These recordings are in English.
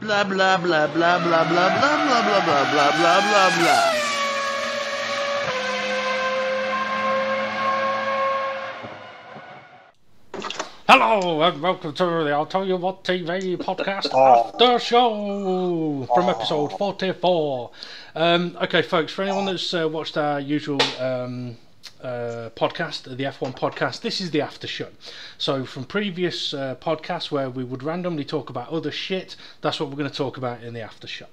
Blah blah blah blah blah blah blah blah blah blah blah blah blah blah. Hello and welcome to the I'll Tell You What TV podcast after show from episode 44. Okay, folks, for anyone that's watched our usual podcast, the F1 podcast, this is the after show. So from previous podcasts where we would randomly talk about other shit, that's what we're going to talk about in the after show.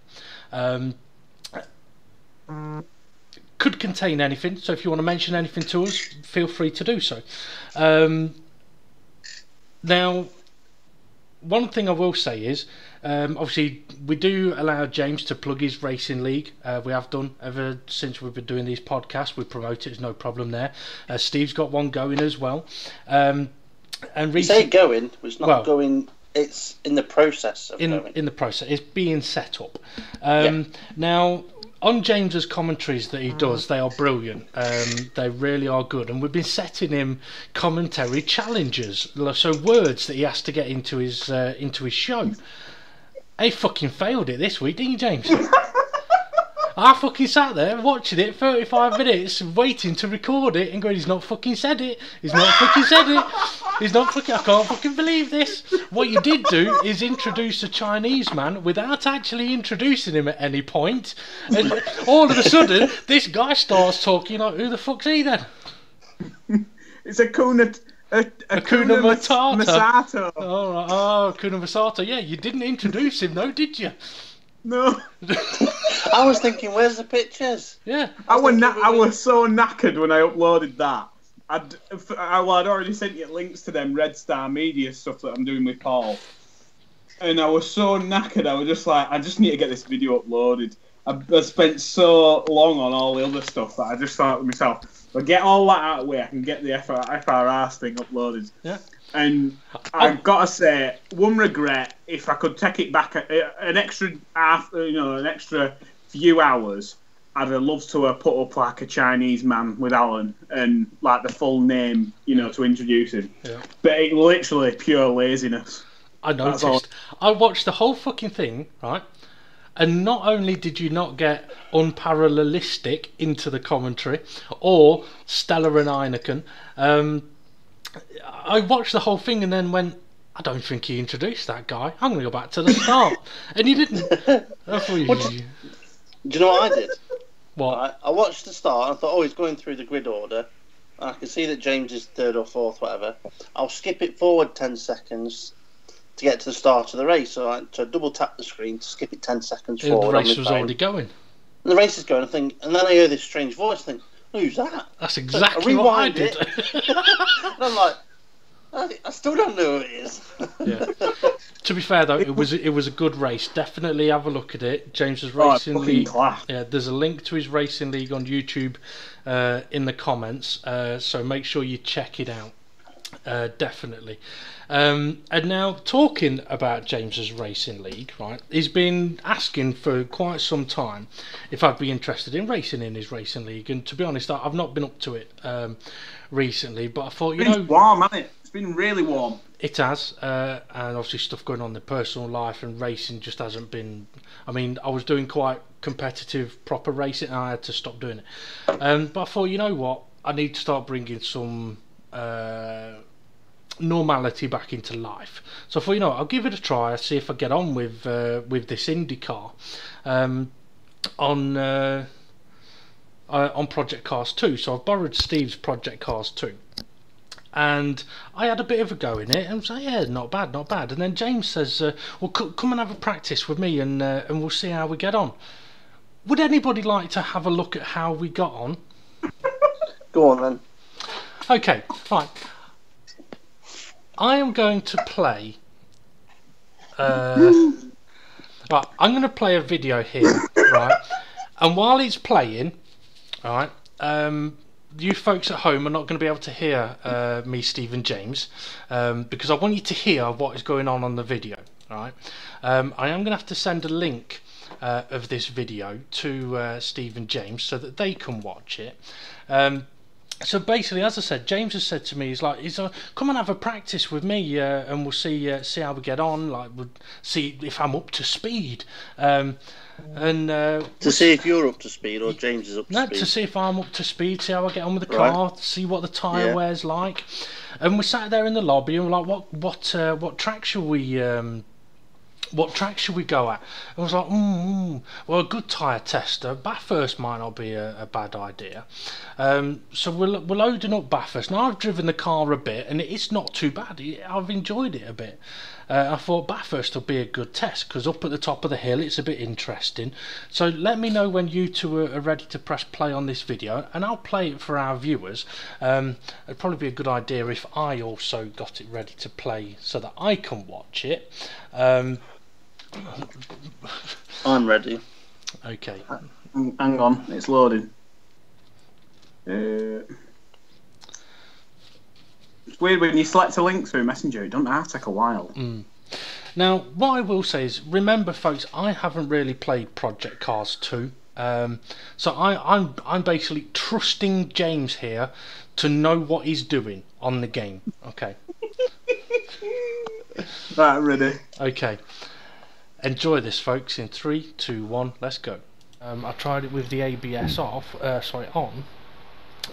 Could contain anything, so if you want to mention anything to us, feel free to do so. Now, one thing I will say is, obviously, we do allow James to plug his racing league. We have done ever since we've been doing these podcasts. We promote it, there's no problem there. Steve's got one going as well. And you say going, but it's not going. It's in the process of going. In the process, it's being set up. Now, on James's commentaries that he does, they are brilliant. They really are good, and we've been setting him commentary challenges, so words that he has to get into his show. He fucking failed it this week, didn't you, James? I fucking sat there watching it 35 minutes, waiting to record it, and going, he's not fucking said it. He's not fucking said it. He's not fucking. I can't fucking believe this. What you did do is introduce a Chinese man without actually introducing him at any point, and all of a sudden, this guy starts talking like, who the fuck's he then? It's Hakuna Matata. Oh, Hakuna Matata. Yeah, you didn't introduce him though, did you? No. I was thinking, where's the pictures? Yeah. I was so knackered when I uploaded that. I'd already sent you links to them Red Star Media stuff that I'm doing with Paul. And I was so knackered, I was just like, I just need to get this video uploaded. I spent so long on all the other stuff that I just thought to myself, if I get all that out of the way, I can get the FRRs thing uploaded. Yeah. And I've got to say, one regret, if I could take it back an extra an extra few hours, I'd have loved to have put up like a Chinese man with Alan and like the full name, to introduce him. Yeah. But it literally pure laziness. I noticed. I watched the whole fucking thing, right? And not only did you not get unparallelistic into the commentary or Stella and Heineken, I watched the whole thing and then went, I don't think he introduced that guy. I'm going to go back to the start. And he didn't. Do you know what I did? What? I watched the start and I thought, he's going through the grid order. And I can see that James is third or fourth, whatever. I'll skip it forward 10 seconds to get to the start of the race. So I double tap the screen to skip it 10 seconds forward. The race was already going. And the race is going, and then I hear this strange voice, who's that? That's exactly what I did. And I'm like, I still don't know who it is. Yeah. To be fair though, it was a good race. Definitely have a look at it. James's racing league. Class. Yeah, there's a link to his racing league on YouTube in the comments. So make sure you check it out. Definitely. And now talking about James's racing league, right? He's been asking for quite some time if I'd be interested in racing in his racing league, and to be honest, I've not been up to it recently. But I thought, it's warm, hasn't it? It's been really warm. It has, and obviously stuff going on in the personal life, and racing just hasn't been. I mean, I was doing quite competitive, proper racing, and I had to stop doing it. But I thought, you know what? I need to start bringing some normality back into life. So I thought, I'll give it a try. See if I get on with this IndyCar on Project Cars 2. So I've borrowed Steve's Project Cars 2. And I had a bit of a go in it, and I was like, yeah, not bad. And then James says, well, come and have a practice with me, and we'll see how we get on. Would anybody like to have a look at how we got on? Go on, then. Okay, fine. I am going to play... right, I'm going to play a video here, right? And while it's playing, right, you folks at home are not going to be able to hear me, Steve and James, because I want you to hear what is going on the video. Right? I am going to have to send a link of this video to Steve and James so that they can watch it. So basically, as I said, James has said to me, he's like, come and have a practice with me, and we'll see how we get on. Like, we'll see if I'm up to speed. To see if you're up to speed or James is up to speed. To see if I'm up to speed, see how I get on with the car, see what the tyre wear's like. And we sat there in the lobby and we're like, what track should we go at? And I was like, well, a good tyre tester, Bathurst might not be a bad idea. So we're loading up Bathurst. Now, I've driven the car a bit, and it's not too bad. I've enjoyed it a bit. I thought Bathurst will be a good test, because up at the top of the hill, it's a bit interesting. So let me know when you two are ready to press play on this video, and I'll play it for our viewers. It'd probably be a good idea if I also got it ready to play so that I can watch it. I'm ready. Okay. Hang on, it's loading. It's weird when you select a link through Messenger, it doesn't take a while. Now, what I will say is, remember folks, I haven't really played Project Cars 2. So I'm basically trusting James here to know what he's doing on the game. Okay. Right, ready. Okay. Enjoy this, folks. In 3, 2, 1, let's go. I tried it with the ABS on,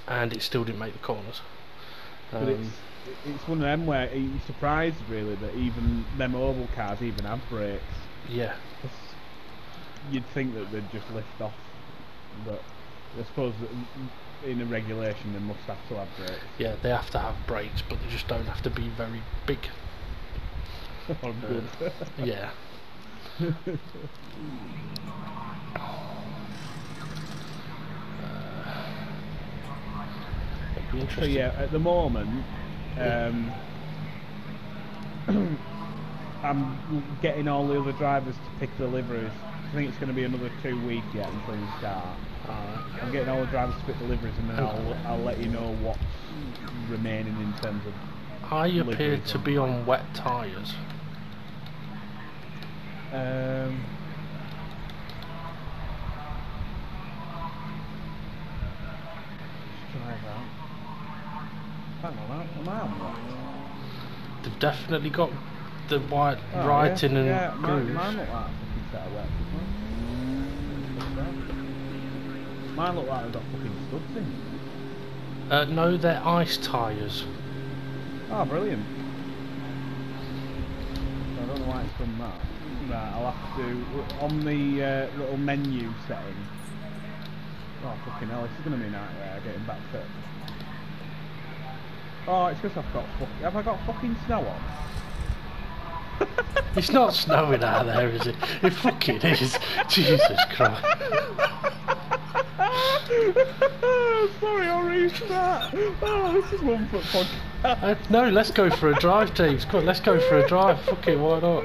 and it still didn't make the corners. But it's one of them where you're surprised really that even them oval cars even have brakes. Yeah. You'd think that they'd just lift off, but I suppose that in a regulation they must have to have brakes. Yeah, they have to have brakes, but they just don't have to be very big. Oh, good. Yeah. So yeah, at the moment, I'm getting all the other drivers to pick deliveries. I think it's going to be another 2 weeks yet until we start. I'm getting all the drivers to pick deliveries, and then I'll let you know what's remaining in terms of. I appear to be on wet tyres. They've definitely got the white writing and grooves. Mine look like a fucking set of wet. Mine look like they've got fucking studs in. No, they're ice tyres. Oh, brilliant. So I don't know why it's from that. Right, I'll have to on the little menu setting. Oh fucking hell, this is gonna be a nightmare getting back fit. Oh, it's because have I got fucking snow on? It's not snowing out there, is it? It fucking is. Jesus Christ. Sorry, I'll restart. Oh, this is one foot podcast. No, let's go for a drive, James. Come on, let's go for a drive. Fuck it, why not?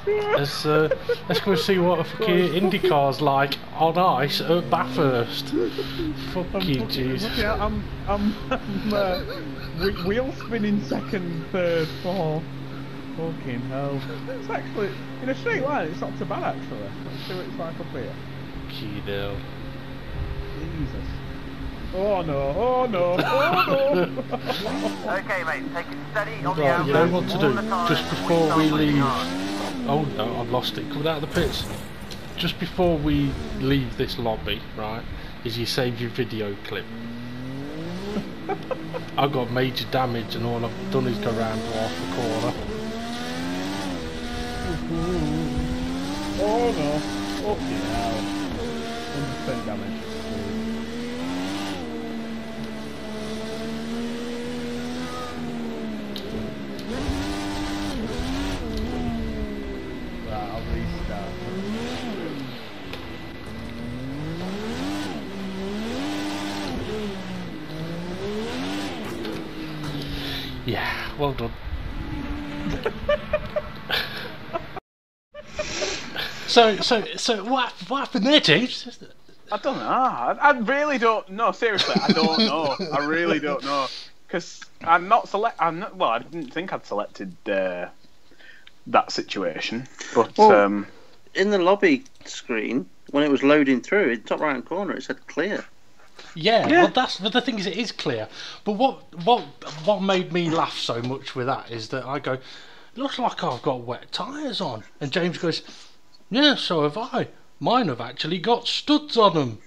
Let's go see what a fucking Indy car's like on ice at Bathurst. Fucking Jesus. Yeah, I'm wheel spinning second, third, fourth. Fucking hell. It's actually in a straight line. It's not too bad actually. Let's see what it's like up here. Kiddo. Jesus. Oh no! Oh no! Oh no! Okay, mate. Take it steady on the Right, you know what to do. all the time. Just before we leave. Oh no, I've lost it. Coming out of the pits. Just before we leave this lobby, right, is you save your video clip. I got major damage and all I've done is go round to half the corner. Oh no! Fucking hell! 100% damage. Right, I'll restart. Yeah, well done. So what happened there, James? I don't know. I really don't know. Seriously, I don't know. I really don't know. Because I'm not well, I didn't think I'd selected that situation. But in the lobby screen, when it was loading through, in the top right hand corner, it said clear. Yeah, well, but the thing is, it is clear. But what made me laugh so much with that is that I go, looks like I've got wet tyres on, and James goes, yeah, so have I. Mine have actually got studs on them.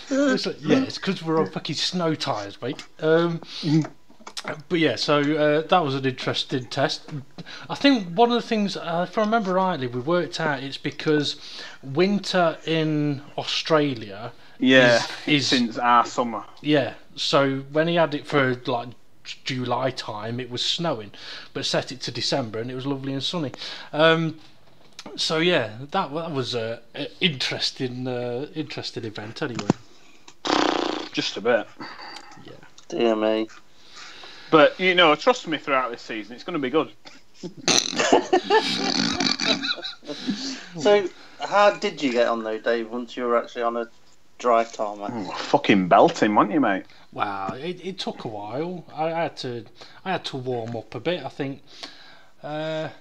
It's like, yeah, it's because we're on fucking snow tyres, mate. But yeah, so that was an interesting test. I think one of the things, if I remember rightly, we worked out it's because winter in Australia is since our summer. Yeah, so when he had it for like July time, it was snowing, but set it to December and it was lovely and sunny. So yeah, that was an interesting event anyway. Just a bit. Yeah. Dear me. But, trust me throughout this season, it's going to be good. So, how did you get on though, Dave, once you were actually on a dry tarmac? Fucking belting, weren't you, mate? Wow, it took a while. I had to warm up a bit. I think. I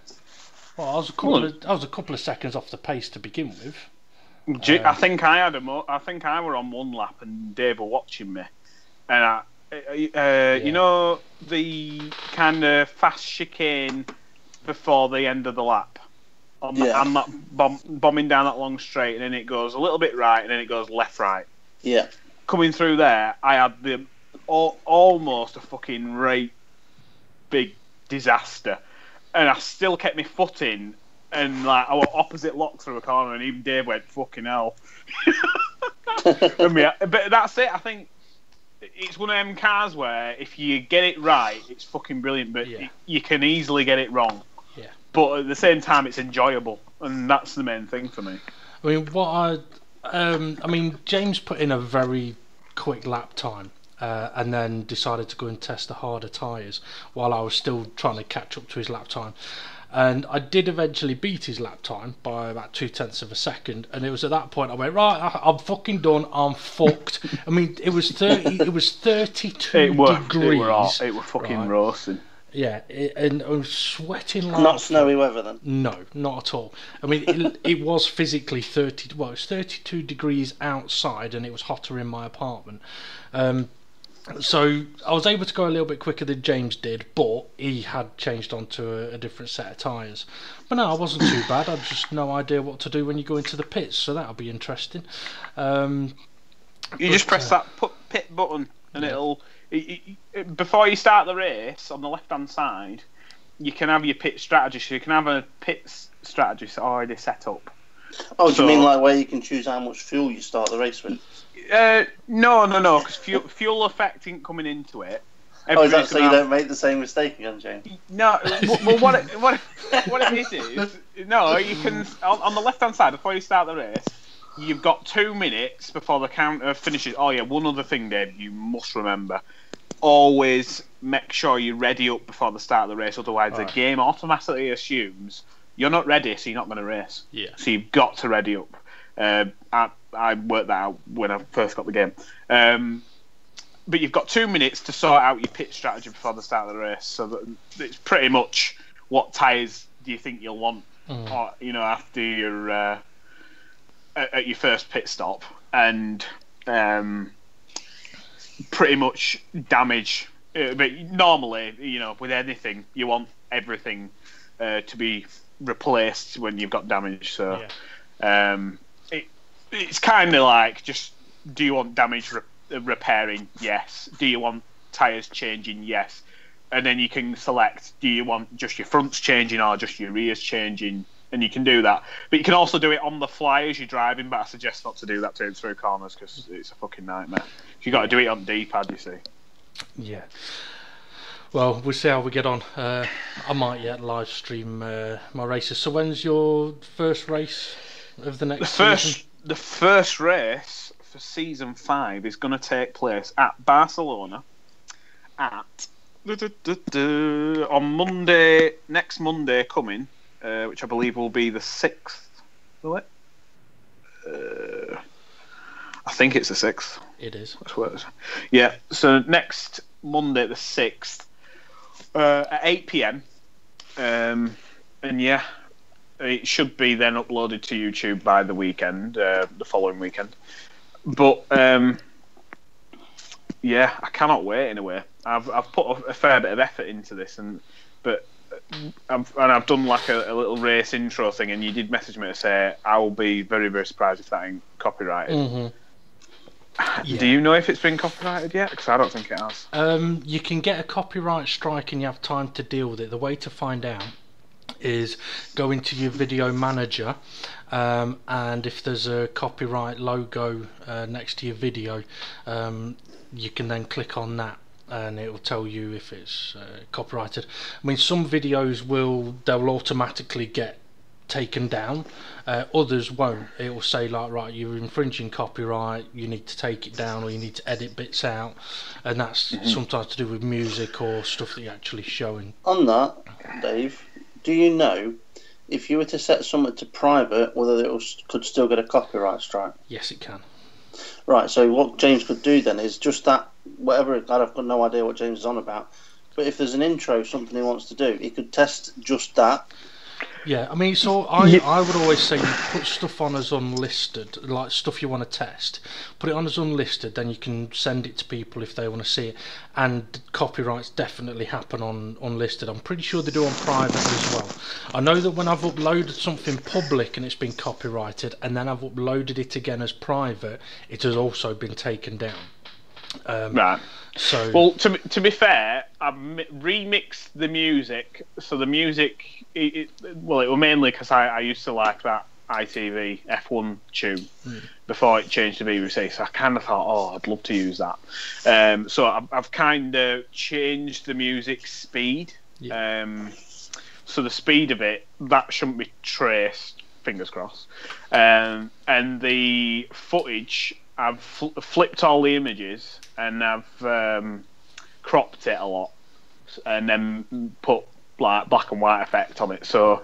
was a couple of seconds off the pace to begin with. I think I were on one lap and Dave were watching me, and you know the kind of fast chicane before the end of the lap. I'm that bombing down that long straight, and then it goes a little bit right, and then it goes left right. Yeah. Coming through there, I had almost a fucking right big disaster, and I still kept my foot in, and like I was opposite lock through a corner, and even Dave went fucking hell. But that's it. I think it's one of them cars where if you get it right, it's fucking brilliant, but you can easily get it wrong. Yeah. But at the same time, it's enjoyable, and that's the main thing for me. I mean, James put in a very quick lap time, and then decided to go and test the harder tyres while I was still trying to catch up to his lap time. And I did eventually beat his lap time by about 0.2 of a second, and it was at that point I went, right, I'm fucking done, I'm fucked. I mean, it was 32 degrees. It was fucking right? roasting. Yeah, and I was sweating like... Not snowy weather then? No, not at all. I mean, it was physically it was 32 degrees outside, and it was hotter in my apartment. So I was able to go a little bit quicker than James did, but he had changed onto a different set of tyres. But no, I wasn't too bad. I've just no idea what to do when you go into the pits, so that'll be interesting. You just press that pit button, and it'll... before you start the race, on the left-hand side, you can have your pit strategy. So you can have a pit strategy already set up. Oh, do you mean like where you can choose how much fuel you start the race with? No, because fuel effect ain't coming into it. Is that so you don't make the same mistake again, James? No, well, what it is no, you can on the left-hand side before you start the race. You've got 2 minutes before the counter finishes. Oh yeah, one other thing, Dave, you must remember. Always make sure you're ready up before the start of the race, otherwise the game automatically assumes you're not ready, so you're not going to race. Yeah. So you've got to ready up. I worked that out when I first got the game. But you've got 2 minutes to sort out your pit strategy before the start of the race. So that it's pretty much what tyres do you think you'll want, or, after your at your first pit stop, and pretty much damage. But normally, with anything, you want everything to be replaced when you've got damage. So it's kind of like, just, do you want damage repairing? Yes. Do you want tyres changing? Yes. And then you can select, do you want just your fronts changing or just your rears changing? And you can do that. But you can also do it on the fly as you're driving, but I suggest not to do that through corners because it's a fucking nightmare. You've got to do it on D-pad, you see. Yeah. Well, we'll see how we get on. I might yet live stream my races. So when's your first race of the next season? The first race for season 5 is going to take place at Barcelona at on next Monday coming, which I believe will be the 6th. Will it? I think it's the 6th. It is. That's what it is. Yeah. So next Monday, the 6th, at 8 PM, and it should be then uploaded to YouTube by the weekend, the following weekend. But yeah, I cannot wait in a way. I've put a fair bit of effort into this, but I've done like a little race intro thing, and you did message me to say I will be very, very surprised if that ain't copyrighted. Mm-hmm. Yeah. Do you know if it's been copyrighted yet? Because I don't think it has. You can get a copyright strike and you have time to deal with it. The way to find out is go into your video manager, and if there's a copyright logo next to your video, you can then click on that and it will tell you if it's copyrighted. I mean, some videos they'll automatically get taken down, others won't. It will say like, right, you're infringing copyright, you need to take it down, or you need to edit bits out, and that's sometimes to do with music or stuff that you're actually showing. On that, Dave, do you know if you were to set something to private, whether it could still get a copyright strike? Yes, it can. Right, so what James could do then is just that, whatever, I've got no idea what James is on about, but if there's an intro, something he wants to do, he could test just that. Yeah, I mean, so I would always say you put stuff on as unlisted, like stuff you want to test. Put it on as unlisted, then you can send it to people if they want to see it. And copyrights definitely happen on unlisted. I'm pretty sure they do on private as well. I know that when I've uploaded something public and it's been copyrighted, and then I've uploaded it again as private, it has also been taken down. Right. So, well, to be fair, I've remixed the music. So the music, it was mainly because I used to like that ITV F1 tune before it changed to BBC. So I kind of thought, oh, I'd love to use that. So I've kind of changed the music speed. yeah. So the speed of it, that shouldn't be traced, fingers crossed. And the footage, I've flipped all the images and I've cropped it a lot, and then put like black and white effect on it. So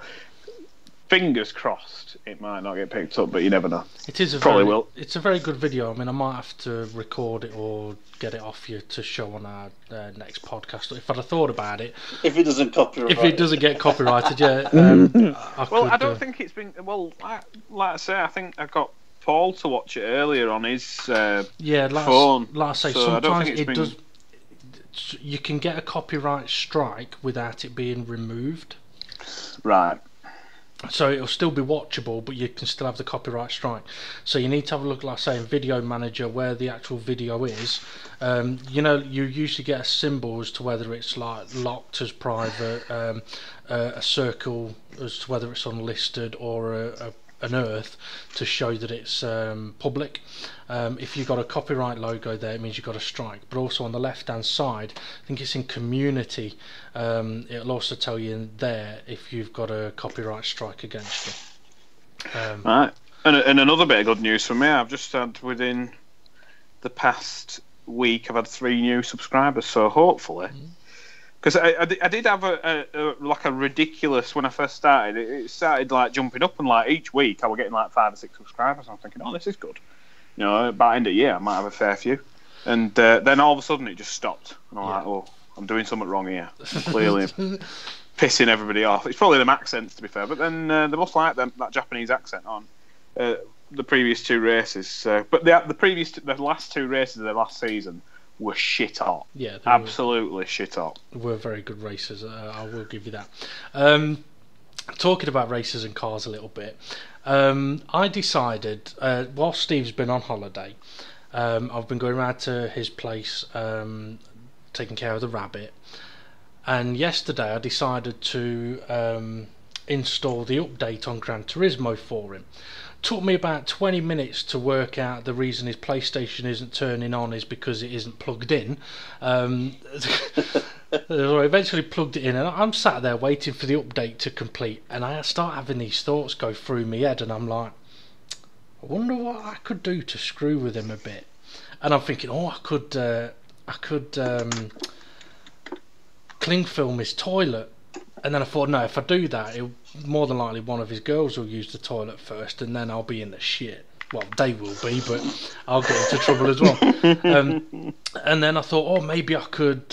fingers crossed, it might not get picked up, but you never know. It is will. It's a very good video. I mean, I might have to record it or get it off you to show on our next podcast. If I'd have thought about it, if it doesn't get copyrighted, yeah. I don't think it's been. Well, like I say, I think I got Paul to watch it earlier on his phone. Like I say, so sometimes it does. You can get a copyright strike without it being removed. Right. So it'll still be watchable, but you can still have the copyright strike. So you need to have a look, like I say, in Video Manager where the actual video is. You know, you usually get a symbol as to whether it's like locked as private, a circle as to whether it's unlisted, or an earth to show that it's public. If you've got a copyright logo there, it means you've got a strike. But also on the left hand side, I think it's in community, it'll also tell you in there if you've got a copyright strike against you. Right. And another bit of good news for me, I've just had, within the past week, I've had 3 new subscribers, so hopefully because I did have a ridiculous, when I first started, it started like jumping up, and like each week I was getting like 5 or 6 subscribers. I'm thinking, oh, this is good. You know, by the end of the year I might have a fair few, and then all of a sudden it just stopped, and I'm like, oh, I'm doing something wrong here. I'm clearly pissing everybody off. It's probably them accents, to be fair, but then they must like that Japanese accent on the previous 2 races. But the last 2 races of the last season were shit hot. Yeah, absolutely shit hot. Were very good races. I will give you that. Talking about races and cars a little bit, I decided while Steve's been on holiday, I've been going around to his place, taking care of the rabbit, and yesterday I decided to install the update on Gran Turismo for him. Took me about 20 minutes to work out the reason his PlayStation isn't turning on is because it isn't plugged in. So I eventually plugged it in, and I'm sat there waiting for the update to complete, and I start having these thoughts go through my head, and I'm like, I wonder what I could do to screw with him a bit. And I'm thinking, oh, I could cling film his toilet. And then I thought, no, if I do that, more than likely one of his girls will use the toilet first, and then I'll be in the shit. Well, they will be, but I'll get into trouble as well. And then I thought, oh, maybe I could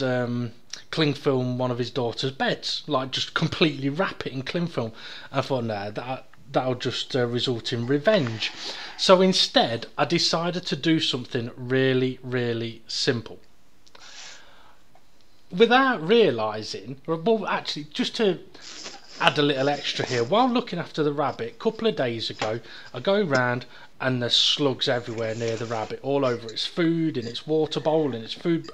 cling film one of his daughter's beds, like just completely wrap it in cling film. I thought, nah, that'll just result in revenge. So instead, I decided to do something really, really simple. Without realising, well, actually, just to add a little extra here, while looking after the rabbit, a couple of days ago, I go round and there's slugs everywhere near the rabbit, all over its food, in its water bowl, in its food.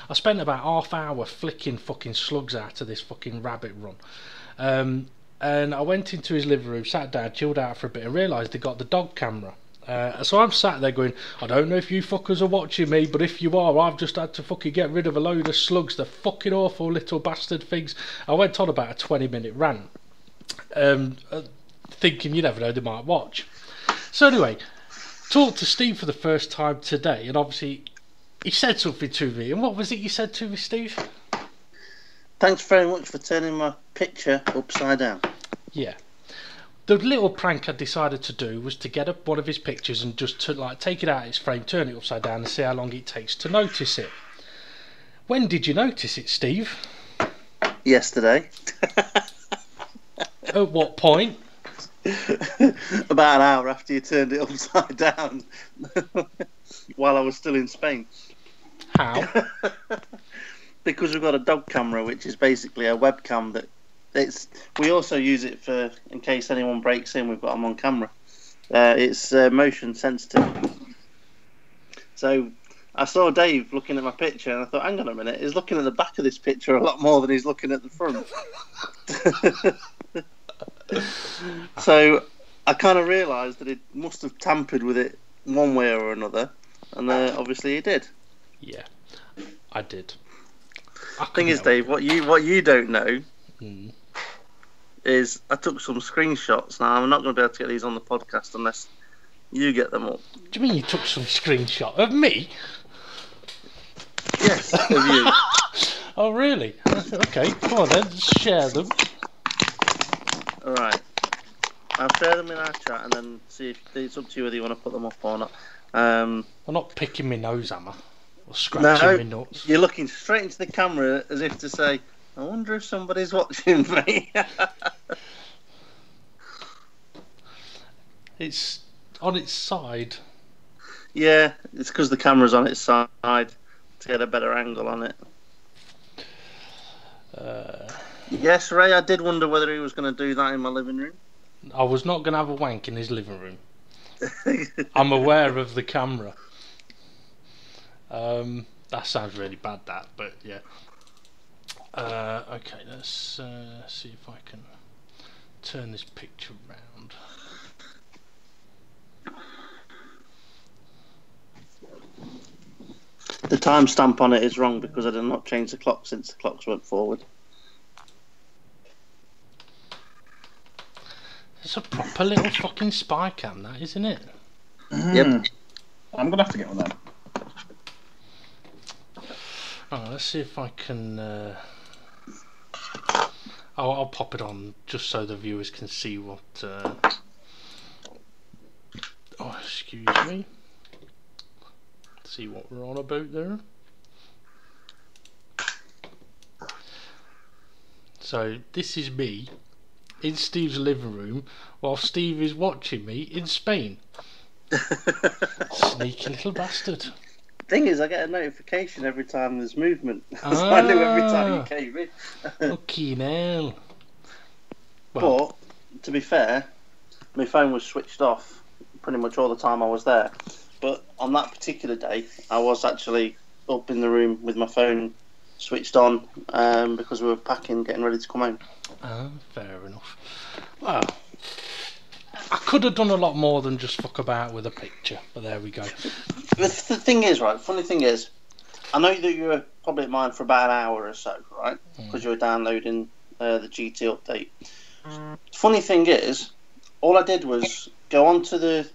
I spent about half hour flicking fucking slugs out of this fucking rabbit run. And I went into his living room, sat down, chilled out for a bit, and realised they got the dog camera. So I'm sat there going, I don't know if you fuckers are watching me, but if you are, I've just had to fucking get rid of a load of slugs. They're fucking awful little bastard things. I went on about a 20-minute rant, thinking you never know, they might watch. So anyway, talked to Steve for the first time today, and obviously he said something to me. And what was it you said to me, Steve? Thanks very much for turning my picture upside down. Yeah. The little prank I decided to do was to get up one of his pictures and just to take it out of its frame, turn it upside down, and see how long it takes to notice it. When did you notice it, Steve? Yesterday. At what point? About an hour after you turned it upside down, while I was still in Spain. How? Because we've got a dog camera, which is basically a webcam that we also use it for, in case anyone breaks in, we've got them on camera. It's motion sensitive. So I saw Dave looking at my picture and I thought, hang on a minute, he's looking at the back of this picture a lot more than he's looking at the front. So I kind of realised that he must have tampered with it one way or another, and obviously he did. Yeah, I did. Thing is, Dave, what you don't know is I took some screenshots. Now I'm not going to be able to get these on the podcast unless you get them up. Do you mean you took some screenshot of me? Yes, of you. Oh really? Okay, come on then, share them. All right, I'll share them in our chat and then see if it's up to you whether you want to put them up or not. I'm not picking my nose, am I? Or scratching my nuts. You're looking straight into the camera as if to say, I wonder if somebody's watching me. It's on its side. Yeah, it's because the camera's on its side to get a better angle on it. Yes, Ray, I did wonder whether he was going to do that in my living room. I was not going to have a wank in his living room. I'm aware of the camera. That sounds really bad, that, but yeah. Okay, let's see if I can turn this picture round. The timestamp on it is wrong because I did not change the clock since the clocks went forward. It's a proper little fucking spy cam, that, isn't it? Yep. I'm going to have to get one of them. Oh, let's see if I can. I'll pop it on just so the viewers can see what. Oh, excuse me. See what we're on about there. So this is me in Steve's living room while Steve is watching me in Spain. Sneaky little bastard. Thing is, I get a notification every time there's movement. So I knew every time you came in. Okay, now. Well, But, to be fair, my phone was switched off pretty much all the time I was there. But on that particular day, I was actually up in the room with my phone switched on because we were packing, getting ready to come home. Fair enough. Well, I could have done a lot more than just fuck about with a picture, but there we go. The thing is, right, funny thing is, I know that you were probably at mine for about an hour or so, right? Because you were downloading the GT update. Funny thing is, all I did was go onto the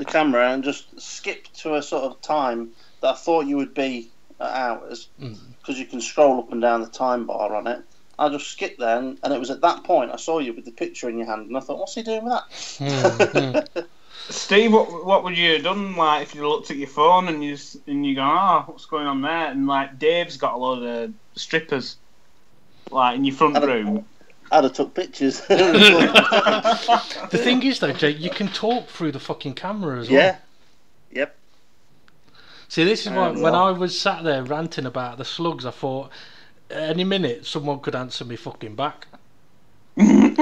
camera and just skip to a sort of time that I thought you would be at hours, because you can scroll up and down the time bar on it. I just skipped there, and it was at that point I saw you with the picture in your hand, and I thought, what's he doing with that? Steve, what would you have done, like, if you looked at your phone and you go, oh, what's going on there? And like Dave's got a load of strippers, like, in your front room. I'd have took pictures. The thing is, though, Jake, you can talk through the fucking camera as well. Yeah. Yep. See, this is why when I was sat there ranting about the slugs, I thought any minute someone could answer me fucking back. Because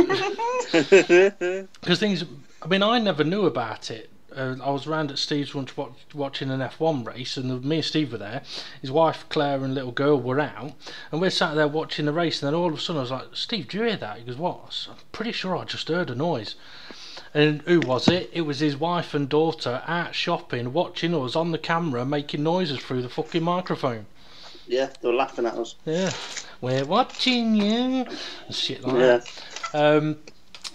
things, I mean, I never knew about it. I was round at Steve's once watching an F1 race, and me and Steve were there. His wife Claire and little girl were out, and we're sat there watching the race. And then all of a sudden, I was like, "Steve, do you hear that?" He goes, "What?" I'm pretty sure I just heard a noise. And who was it? It was his wife and daughter out shopping, watching us on the camera, making noises through the fucking microphone. Yeah, they were laughing at us. Yeah, we're watching you. And shit like that.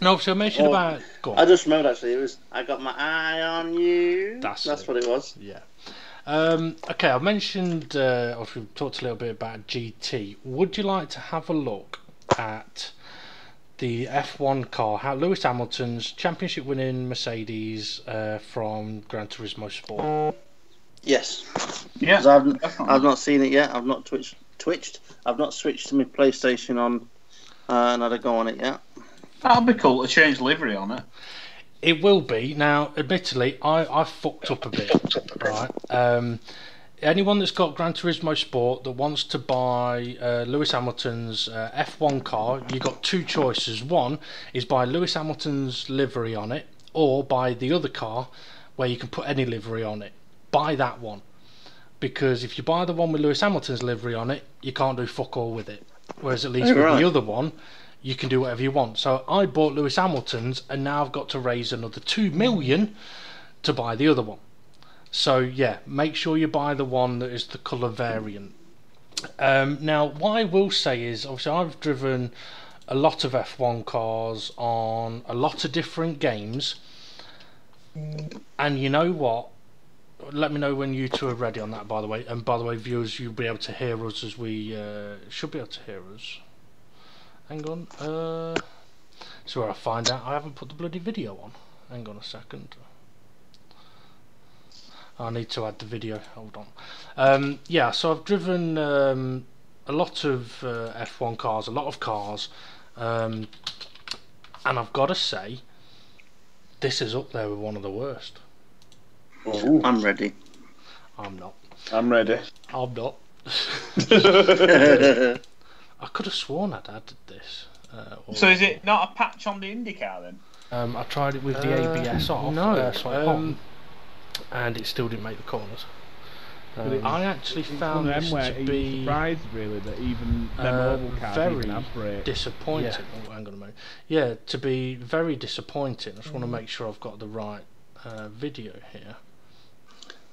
No, so I mentioned about. Go on. I just remembered actually. It was I got my eye on you. That's what it was. Yeah. Okay, I mentioned. We talked a little bit about GT. Would you like to have a look at the F1 car? How Lewis Hamilton's championship-winning Mercedes from Gran Turismo Sport? Yes. Yeah. 'Cause I've not seen it yet. I've not twitched. I've not switched to my PlayStation on and had a go on it yet. That'll be cool to change livery on it. It will be. Now, admittedly, I fucked up a bit, right? Anyone that's got Gran Turismo Sport that wants to buy Lewis Hamilton's F1 car, you've got two choices. One is buy Lewis Hamilton's livery on it, or buy the other car where you can put any livery on it. Buy that one. Because if you buy the one with Lewis Hamilton's livery on it, you can't do fuck all with it. Whereas at least with the other one, you can do whatever you want. So I bought Lewis Hamilton's, and now I've got to raise another 2 million to buy the other one. So yeah, make sure you buy the one that is the colour variant. Now, what I will say is, obviously, I've driven a lot of F1 cars on a lot of different games, and you know what? Let me know when you two are ready on that, by the way. And by the way, viewers, you'll be able to hear us as we should be able to hear us. Hang on. So where I find out I haven't put the bloody video on. Hang on a second. I need to add the video. Hold on. Yeah, so I've driven a lot of F1 cars, a lot of cars, and I've got to say, this is up there with one of the worst. Ooh. I'm ready. I'm not. I'm ready. I'm not. I could have sworn I'd added this. So is it not a patch on the IndyCar then? I tried it with the ABS off. No, and it still didn't make the corners. I actually found this to be surprised, really, that even the mobile cars very even have brakes. disappointing. Yeah. Oh, hang on a minute. Yeah, to be very disappointing. I just want to make sure I've got the right video here.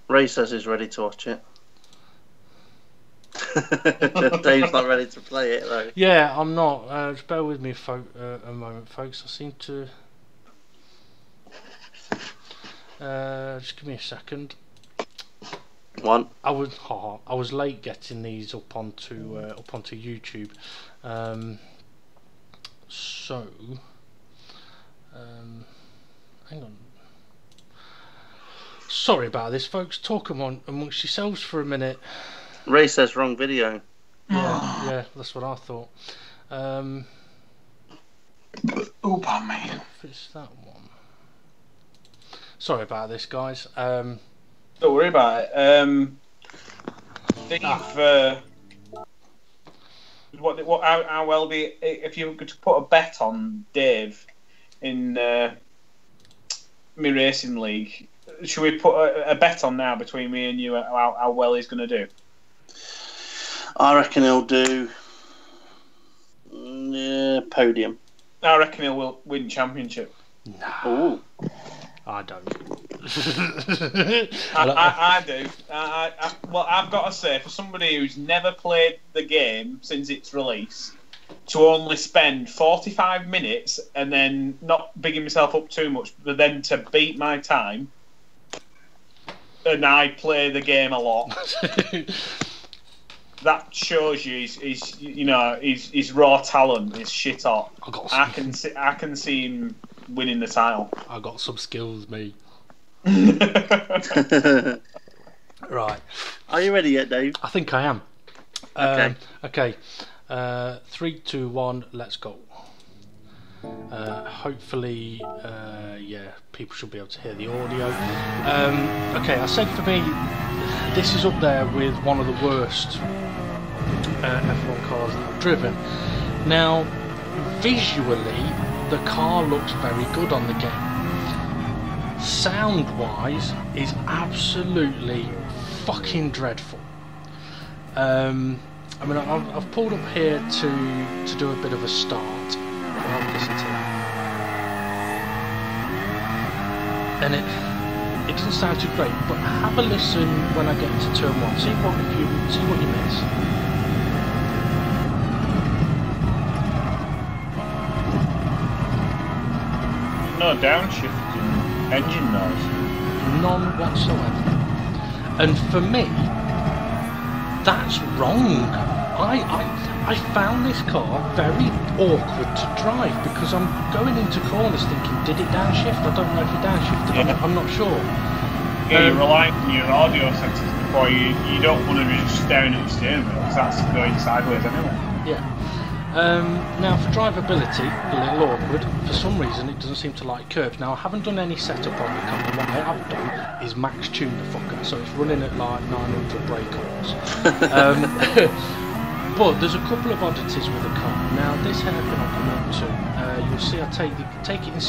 Ray says he's ready to watch it. Dave's not ready to play it though. Yeah, I'm not. Just bear with me a moment, folks. I seem to. Just give me a second. I was late getting these up onto YouTube. Hang on. Sorry about this, folks. Talk amongst yourselves for a minute. Ray says wrong video. Yeah, that's what I thought. Oh, pardon me. If it's that one. Sorry about this, guys. Don't worry about it. Steve, how well do you, if you were to put a bet on Dave in my racing league, should we put a bet on now between me and you how well he's going to do? I reckon he'll do podium. I reckon he'll win championship. No. Ooh. I don't. I do. Well, I've got to say, for somebody who's never played the game since its release, to only spend 45 minutes and then not bigging myself up too much, but then to beat my time, and I play the game a lot. That shows you his raw talent is shit hot. I can see him winning the title. I got some skills, mate. Right. Are you ready yet, Dave? I think I am. Okay. Okay. 3, 2, 1. Let's go. Hopefully, yeah, people should be able to hear the audio. Okay, I said for me, this is up there with one of the worst F1 cars that I've driven. Now, visually, the car looks very good on the game. Sound-wise, is absolutely fucking dreadful. I mean, I've pulled up here to do a bit of a start. I'll listen to that. And it doesn't sound too great, but have a listen when I get to turn 1. See what you miss. No downshifting engine noise. None whatsoever. And for me, that's wrong. I found this car very awkward to drive because I'm going into corners thinking, did it downshift? I don't know if it downshifted. Yeah. I'm not sure. Yeah, you're relying on your audio sensors before you don't want to be just staring at your steering wheel because that's going sideways anyway. Yeah. Now for drivability, a little awkward. For some reason it doesn't seem to like curves. Now I haven't done any setup on the car. What I have done is max tune the fucker, so it's running at like 900 brake horse. But there's a couple of oddities with the car. Now this hairpin I'll come up to, you'll see I take it in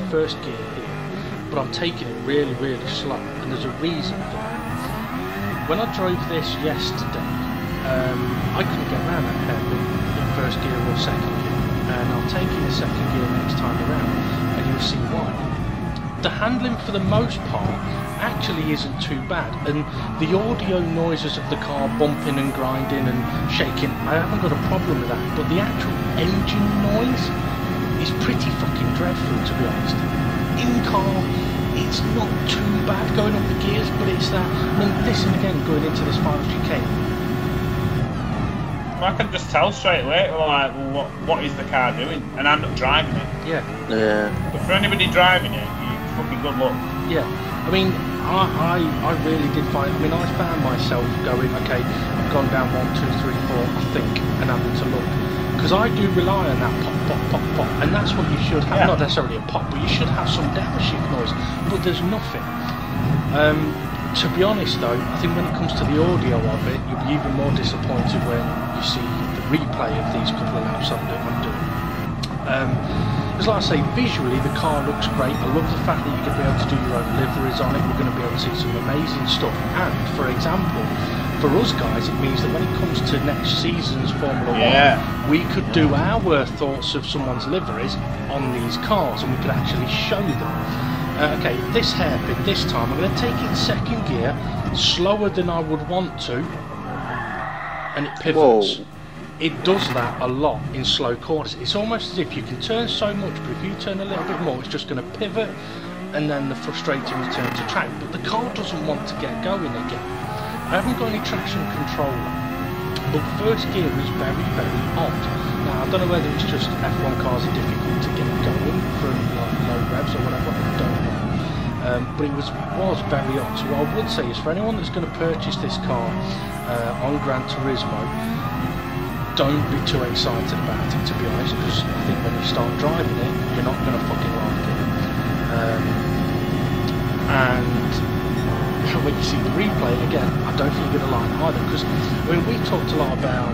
first gear here, but I'm taking it really, really slow, and there's a reason for that. When I drove this yesterday, I couldn't get around that hairpin in first gear or second gear, and I'll take it in second gear next time around, and you'll see why. The handling for the most part actually isn't too bad, and the audio noises of the car bumping and grinding and shaking, I haven't got a problem with that, but the actual engine noise is pretty fucking dreadful, to be honest. In car, it's not too bad going up the gears, but it's that, I mean, listen again going into this final chicane. I can just tell straight away, like, what is the car doing, and I'm not driving it. Yeah. But for anybody driving it, fucking good luck. Yeah, I mean, I really did find, I mean, I found myself going, okay, I've gone down 1, 2, 3, 4, I think, and having to look. Because I do rely on that pop, pop, pop, pop, and that's what you should have, not necessarily a pop, but you should have some downshift noise, but there's nothing. To be honest though, I think when it comes to the audio of it, you'll be even more disappointed when you see the replay of these couple of laps I'm doing. Because like I say, visually the car looks great. I love the fact that you're going to be able to do your own liveries on it. We're going to be able to see some amazing stuff. And for example, for us guys, it means that when it comes to next season's Formula 1, we could do our thoughts of someone's liveries on these cars, and we could actually show them. Okay, this hairpin, this time I'm going to take it in second gear, slower than I would want to, and it pivots. Whoa. It does that a lot in slow corners. It's almost as if you can turn so much, but if you turn a little bit more, it's just going to pivot, and then the frustrating return to track. But the car doesn't want to get going again. I haven't got any traction controller, but first gear is very, very odd. Now, I don't know whether it's just F1 cars are difficult to get going from like low revs or whatever, I don't know. But it was very odd. So what I would say is for anyone that's going to purchase this car on Gran Turismo, don't be too excited about it, to be honest, because I think when you start driving it, you're not going to fucking like it. And when you see the replay again, I don't think you're going to like it either, because I mean, we talked a lot about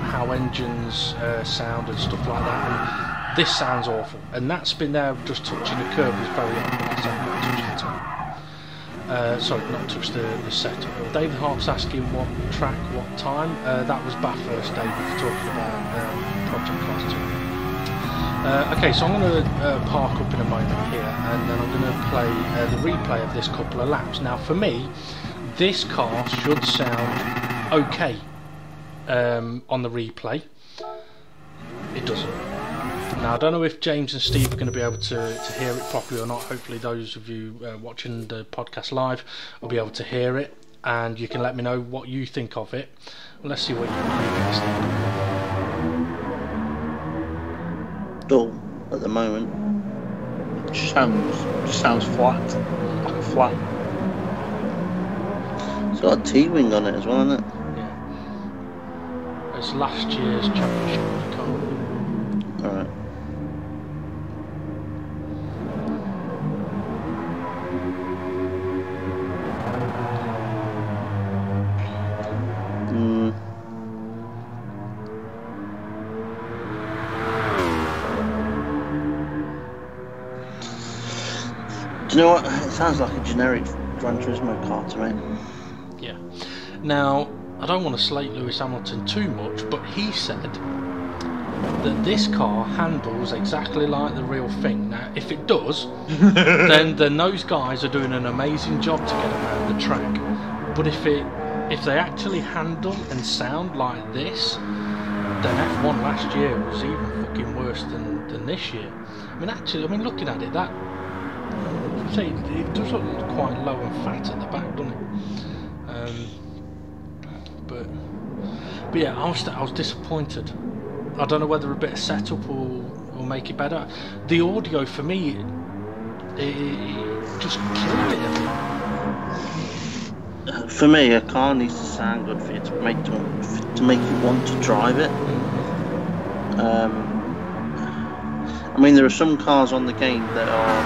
how engines sound and stuff like that, and this sounds awful, and that spin there just touching the curb was very odd. Not touch the time. Sorry, not touch the setup. David Harp's asking what track, what time. That was Bathurst, David, talking about Project Class 2. Okay, so I'm going to park up in a moment here, and then I'm going to play the replay of this couple of laps. Now, for me, this car should sound okay on the replay. It doesn't. Now, I don't know if James and Steve are going to be able to hear it properly or not. Hopefully those of you watching the podcast live will be able to hear it, and you can let me know what you think of it. Well, let's see what you think. Dull at the moment. It sounds flat. Like a flat. It's got a T-wing on it as well, hasn't it? Yeah. It's last year's championship car. Alright. Do you know what? It sounds like a generic Gran Turismo car to me. Yeah. Now, I don't want to slate Lewis Hamilton too much, but he said that this car handles exactly like the real thing. Now, if it does, then those guys are doing an amazing job to get around the track. But if they actually handle and sound like this, then F1 last year was even fucking worse than this year. I mean, looking at it, that it does look quite low and fat at the back, doesn't it? But yeah, I was disappointed. I don't know whether a bit of setup will make it better. The audio for me, it just killed it. For me, a car needs to sound good for you to make you want to drive it. I mean, there are some cars on the game that are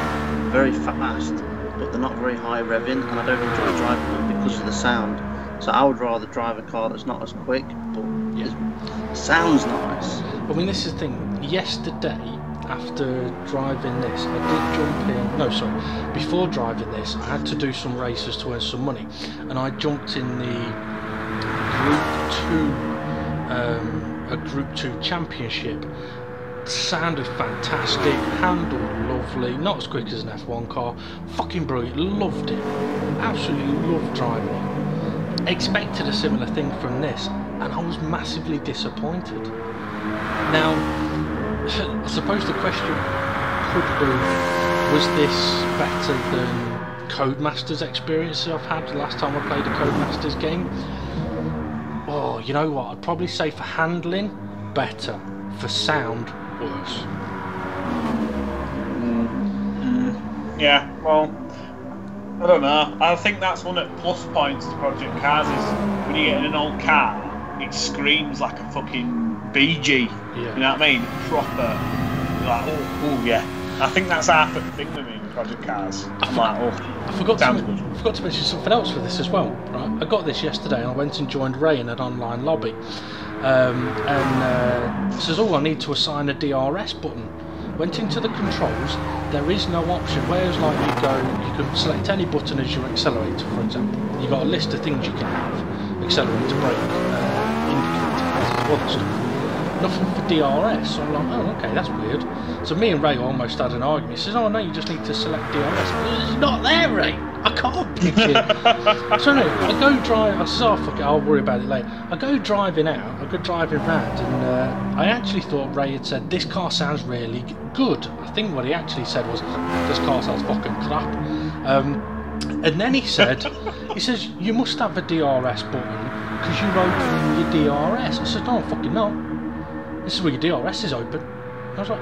very fast, but they're not very high revving, and I don't enjoy driving them because of the sound. So I would rather drive a car that's not as quick, but it sounds nice. I mean, this is the thing. Yesterday, after driving this, I did jump in. No, sorry. Before driving this, I had to do some races to earn some money, and I jumped in the Group 2 Championship. Sounded fantastic, handled lovely, not as quick as an F1 car. Fucking brilliant. Loved it. Absolutely loved driving it. Expected a similar thing from this, and I was massively disappointed. Now, I suppose the question could be, was this better than Codemasters experience I've had the last time I played a Codemasters game? Oh, you know what, I'd probably say for handling, better. For sound, worse. Yeah, well, I don't know. I think that's one of the plus points to Project Cars is when you get in an old car, it screams like a fucking BG. Yeah. You know what I mean? Proper. You're like, oh yeah. I think that's half the thing with me with Project Cars. I forgot to mention something else for this as well. Right? I got this yesterday and I went and joined Ray in an online lobby. It says, oh, I need to assign a DRS button. Went into the controls, there is no option. Whereas like you can select any button as your accelerator, for example. You've got a list of things you can have. Accelerator, brake, indicator, other stuff. Nothing for DRS. So I'm like, oh, okay, that's weird. So me and Ray almost had an argument. He says, oh no, you just need to select DRS. It's not there, Ray. I can't pick it. So no, I go drive. I said, oh fuck it, I'll worry about it later. I go driving out. I go driving round, and I actually thought Ray had said this car sounds really good. I think what he actually said was this car sounds fucking crap. And then he says you must have a DRS button because you're opening your DRS. I said, no, fucking no. This is where your DRS is open. I was like,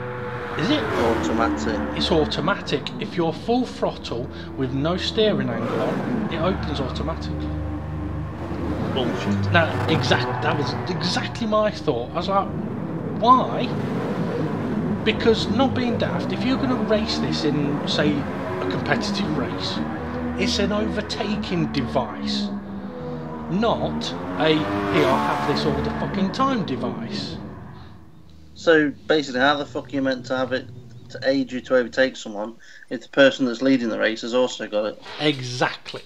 is it? Automatic. It's automatic. If you're full throttle with no steering angle on, it opens automatically. Bullshit. Now, that was exactly my thought. I was like, why? Because, not being daft, if you're going to race this in, say, a competitive race, it's an overtaking device, not a, here, I'll have this all the fucking time device. So basically, how the fuck are you meant to have it to aid you to overtake someone if the person that's leading the race has also got it? Exactly.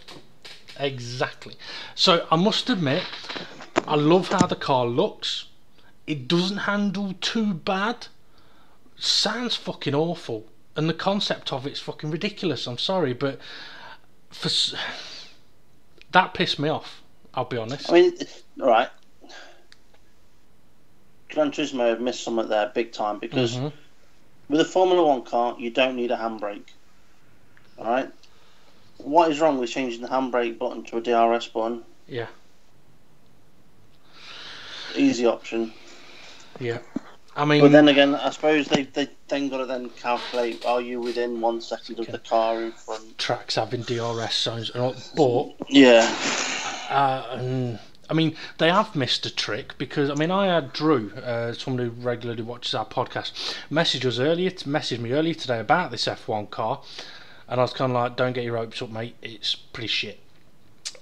So I must admit, I love how the car looks. It doesn't handle too bad. Sounds fucking awful, and the concept of it's fucking ridiculous. I'm sorry, but that pissed me off. I'll be honest. I mean, all right. Gran Turismo have missed something there big time because with a Formula 1 car, you don't need a handbrake. Alright? What is wrong with changing the handbrake button to a DRS button? Yeah. Easy option. Yeah. I mean, but then again, I suppose they then got to then calculate, are you within 1 second of the car in front? Tracks having DRS zones and all, but yeah. I mean, they have missed a trick because, I mean, I had Drew, someone who regularly watches our podcast, message me earlier today about this F1 car, and I was kind of like, don't get your hopes up, mate, it's pretty shit.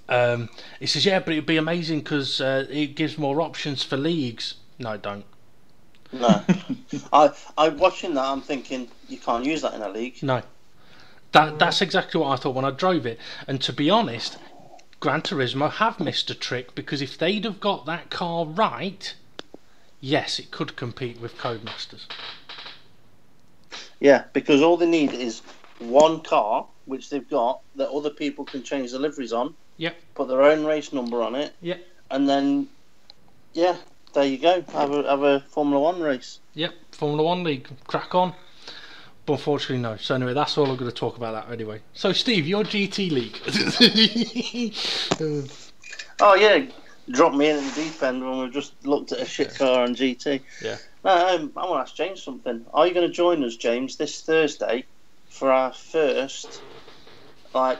He says, yeah, but it'd be amazing because it gives more options for leagues. No, it don't. No. I'm watching that, I'm thinking, you can't use that in a league. No. That's exactly what I thought when I drove it. And to be honest, Gran Turismo have missed a trick, because if they'd have got that car right, yes, it could compete with Codemasters. Yeah, because all they need is one car, which they've got, that other people can change the liveries on. Yep. Put their own race number on it. Yep. And then, yeah, there you go. Have a Formula One race. Yep. Formula One League. Crack on. But unfortunately, no. So anyway, that's all I'm going to talk about that anyway. So Steve, your GT League. Oh yeah, drop me in at the deep end when we've just looked at a shit car on GT. Yeah. No, I want to ask James something. Are you going to join us, James, this Thursday for our first, like,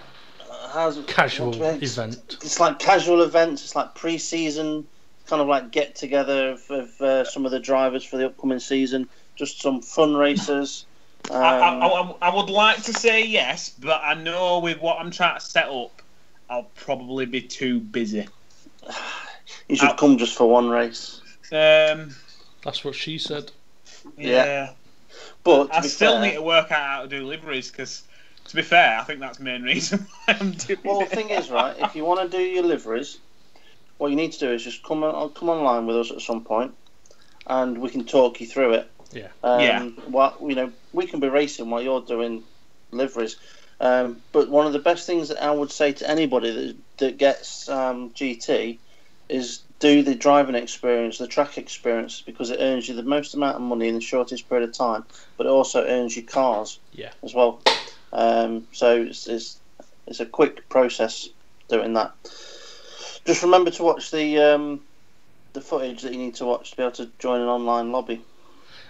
casual event? It's like casual events. It's like pre-season, kind of like get together of some of the drivers for the upcoming season. Just some fun races. I would like to say yes, but I know with what I'm trying to set up, I'll probably be too busy. You should come just for one race. That's what she said. Yeah. But I still need to work out how to do liveries, because, to be fair, I think that's the main reason why I'm doing it. Well, the thing is, right, if you want to do your liveries, what you need to do is just come online with us at some point, and we can talk you through it. Yeah. Well, we can be racing while you're doing liveries. But one of the best things that I would say to anybody that gets GT is do the driving experience, the track experience, because it earns you the most amount of money in the shortest period of time, but it also earns you cars as well. So it's a quick process doing that. Just remember to watch the footage that you need to watch to be able to join an online lobby.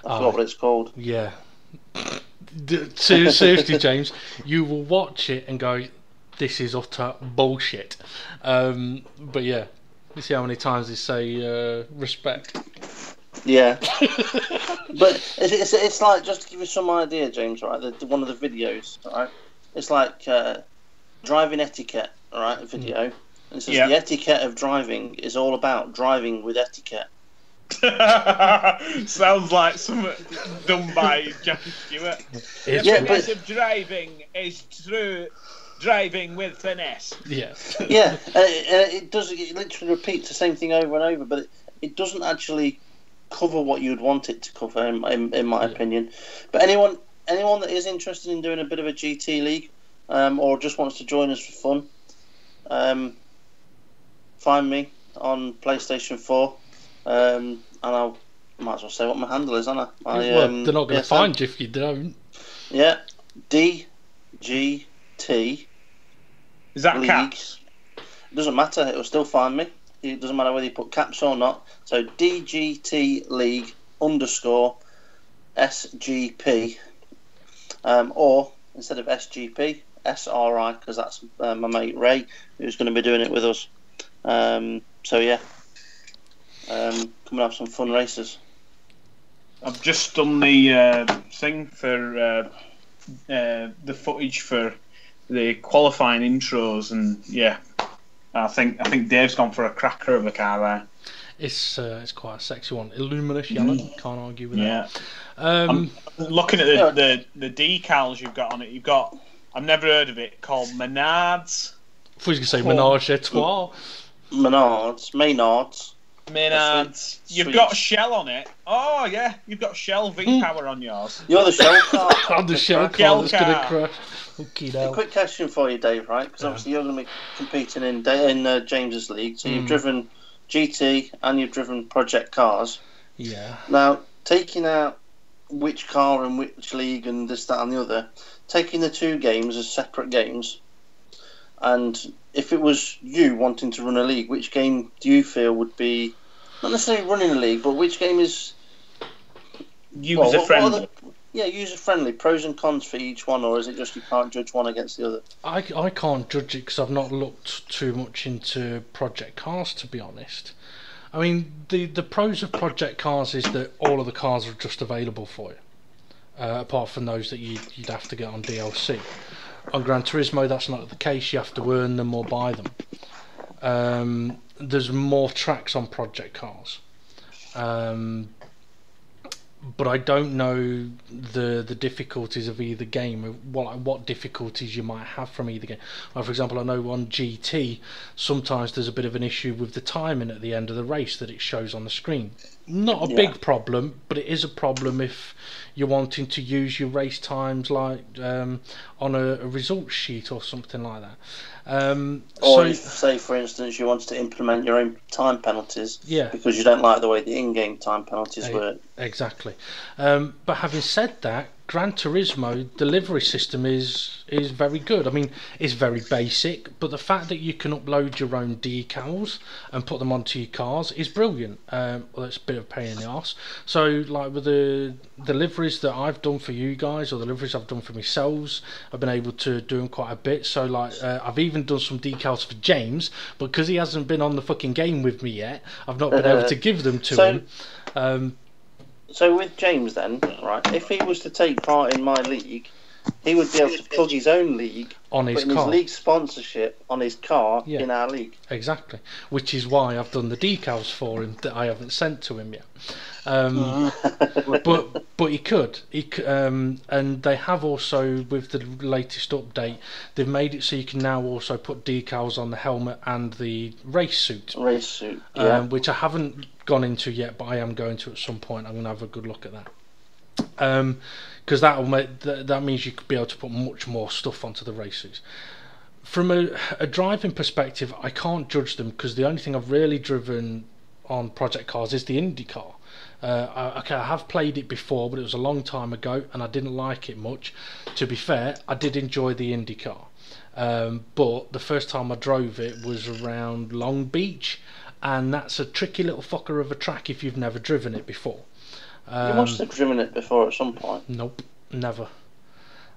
I forgot what it's called. Yeah. Seriously, James, you will watch it and go, this is utter bullshit. But yeah, you see how many times they say respect. Yeah. But it's like, just to give you some idea, James, right, one of the videos, right, it's like driving etiquette, right, a video. And it says the etiquette of driving is all about driving with etiquette. Sounds like something done by Jackie Stewart. The finesse of driving is through driving with finesse. Yeah. Yeah, it literally repeats the same thing over and over, but it doesn't actually cover what you'd want it to cover, in my opinion. But anyone that is interested in doing a bit of a GT league, or just wants to join us for fun, find me on PlayStation 4. And I might as well say what my handle is, aren't I? They're not going to find you if you don't. Yeah, DGT. Is that caps? It doesn't matter. It will still find me. It doesn't matter whether you put caps or not. So DGT League _ SGP, or instead of SGP, SRI, because that's my mate Ray, who's going to be doing it with us. So yeah. Come and have some fun races. I've just done the thing for the footage for the qualifying intros, and I think Dave's gone for a cracker of a car there. It's quite a sexy one. Illuminous yellow. Can't argue with that. I'm looking at the decals you've got on it. You've got, I've never heard of it, called Menards. I thought you were going to say Menage a Trois. Maynards. Maynards. You've got Shell on it. Oh yeah, you've got Shell V-Power on yours. You're the Shell car. I'm the Shell car that's going to crash. A quick question for you, Dave, right? Because obviously you're going to be competing in James's league, so you've driven GT and you've driven Project Cars. Yeah. Now, taking out which car and which league and this, that and the other, taking the two games as separate games, and if it was you wanting to run a league, which game do you feel would be, not necessarily running a league, but which game is user-friendly? User-friendly. Pros and cons for each one, or is it just you can't judge one against the other? I can't judge it because I've not looked too much into Project Cars, to be honest. I mean, the pros of Project Cars is that all of the cars are just available for you, apart from those that you'd have to get on DLC. On Gran Turismo, that's not the case. You have to earn them or buy them. There's more tracks on Project Cars. but I don't know the difficulties of either game, what difficulties you might have from either game. Like for example, I know on GT sometimes there's a bit of an issue with the timing at the end of the race that it shows on the screen. Not a big problem, but it is a problem if you're wanting to use your race times like on a results sheet or something like that. Or if, say, for instance, you wanted to implement your own time penalties because you don't like the way the in-game time penalties work. Exactly. But having said that, Gran Turismo delivery system is very good. I mean, it's very basic, but the fact that you can upload your own decals and put them onto your cars is brilliant. Well, that's a bit of a pain in the arse. So, like with the deliveries that I've done for you guys, or the deliveries I've done for myself, I've been able to do them quite a bit. So, like, I've even done some decals for James, but because he hasn't been on the fucking game with me yet, I've not been able to give them to him. So with James then, right, if he was to take part in my league, he would be able to plug his own league on his car. His league sponsorship on his car in our league. Exactly, which is why I've done the decals for him that I haven't sent to him yet. But he could, and they have also, with the latest update, they've made it so you can now also put decals on the helmet and the race suit. Which I haven't gone into yet, but I am going to at some point. I'm going to have a good look at that. Because that means you could be able to put much more stuff onto the race suits. From a driving perspective, I can't judge them because the only thing I've really driven on project cars is the IndyCar. I have played it before, but it was a long time ago and I didn't like it much. To be fair, I did enjoy the IndyCar, but the first time I drove it was around Long Beach, and that's a tricky little fucker of a track if you've never driven it before. You must have driven it before at some point. Nope, never.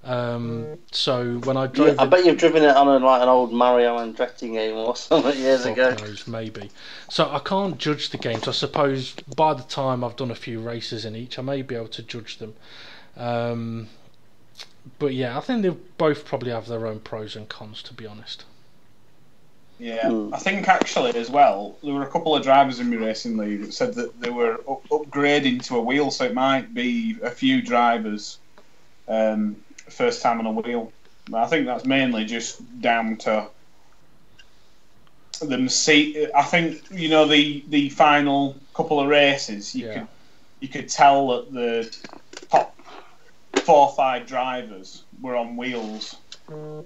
So when I drove I bet you've driven it on an old Mario Andretti game or something years ago. Knows, maybe. So I can't judge the games. I suppose by the time I've done a few races in each, I may be able to judge them. But yeah, I think they both probably have their own pros and cons, to be honest. Yeah, I think actually as well, there were a couple of drivers in my racing league that said that they were upgrading to a wheel, so it might be a few drivers first time on a wheel. But I think that's mainly just down to them. I think the final couple of races, you could tell that the top 4 or 5 drivers were on wheels,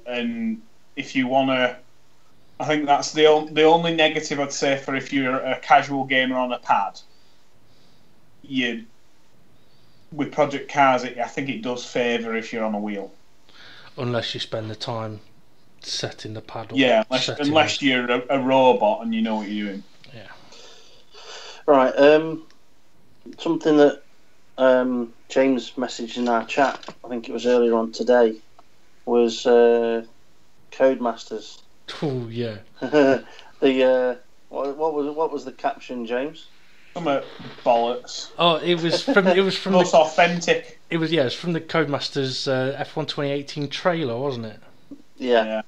and if you want to. I think that's the only negative I'd say for if you're a casual gamer on a pad. With Project Cars, I think it does favour if you're on a wheel. Unless you spend the time setting the pad up. Yeah, unless you're a robot and you know what you're doing. Yeah. Right, something that James messaged in our chat, I think it was earlier on today, was Codemasters. Oh yeah. What was the caption, James? Some bollocks. Oh, it was from most authentic. It was from the Codemasters F1 2018 trailer, wasn't it? Yeah.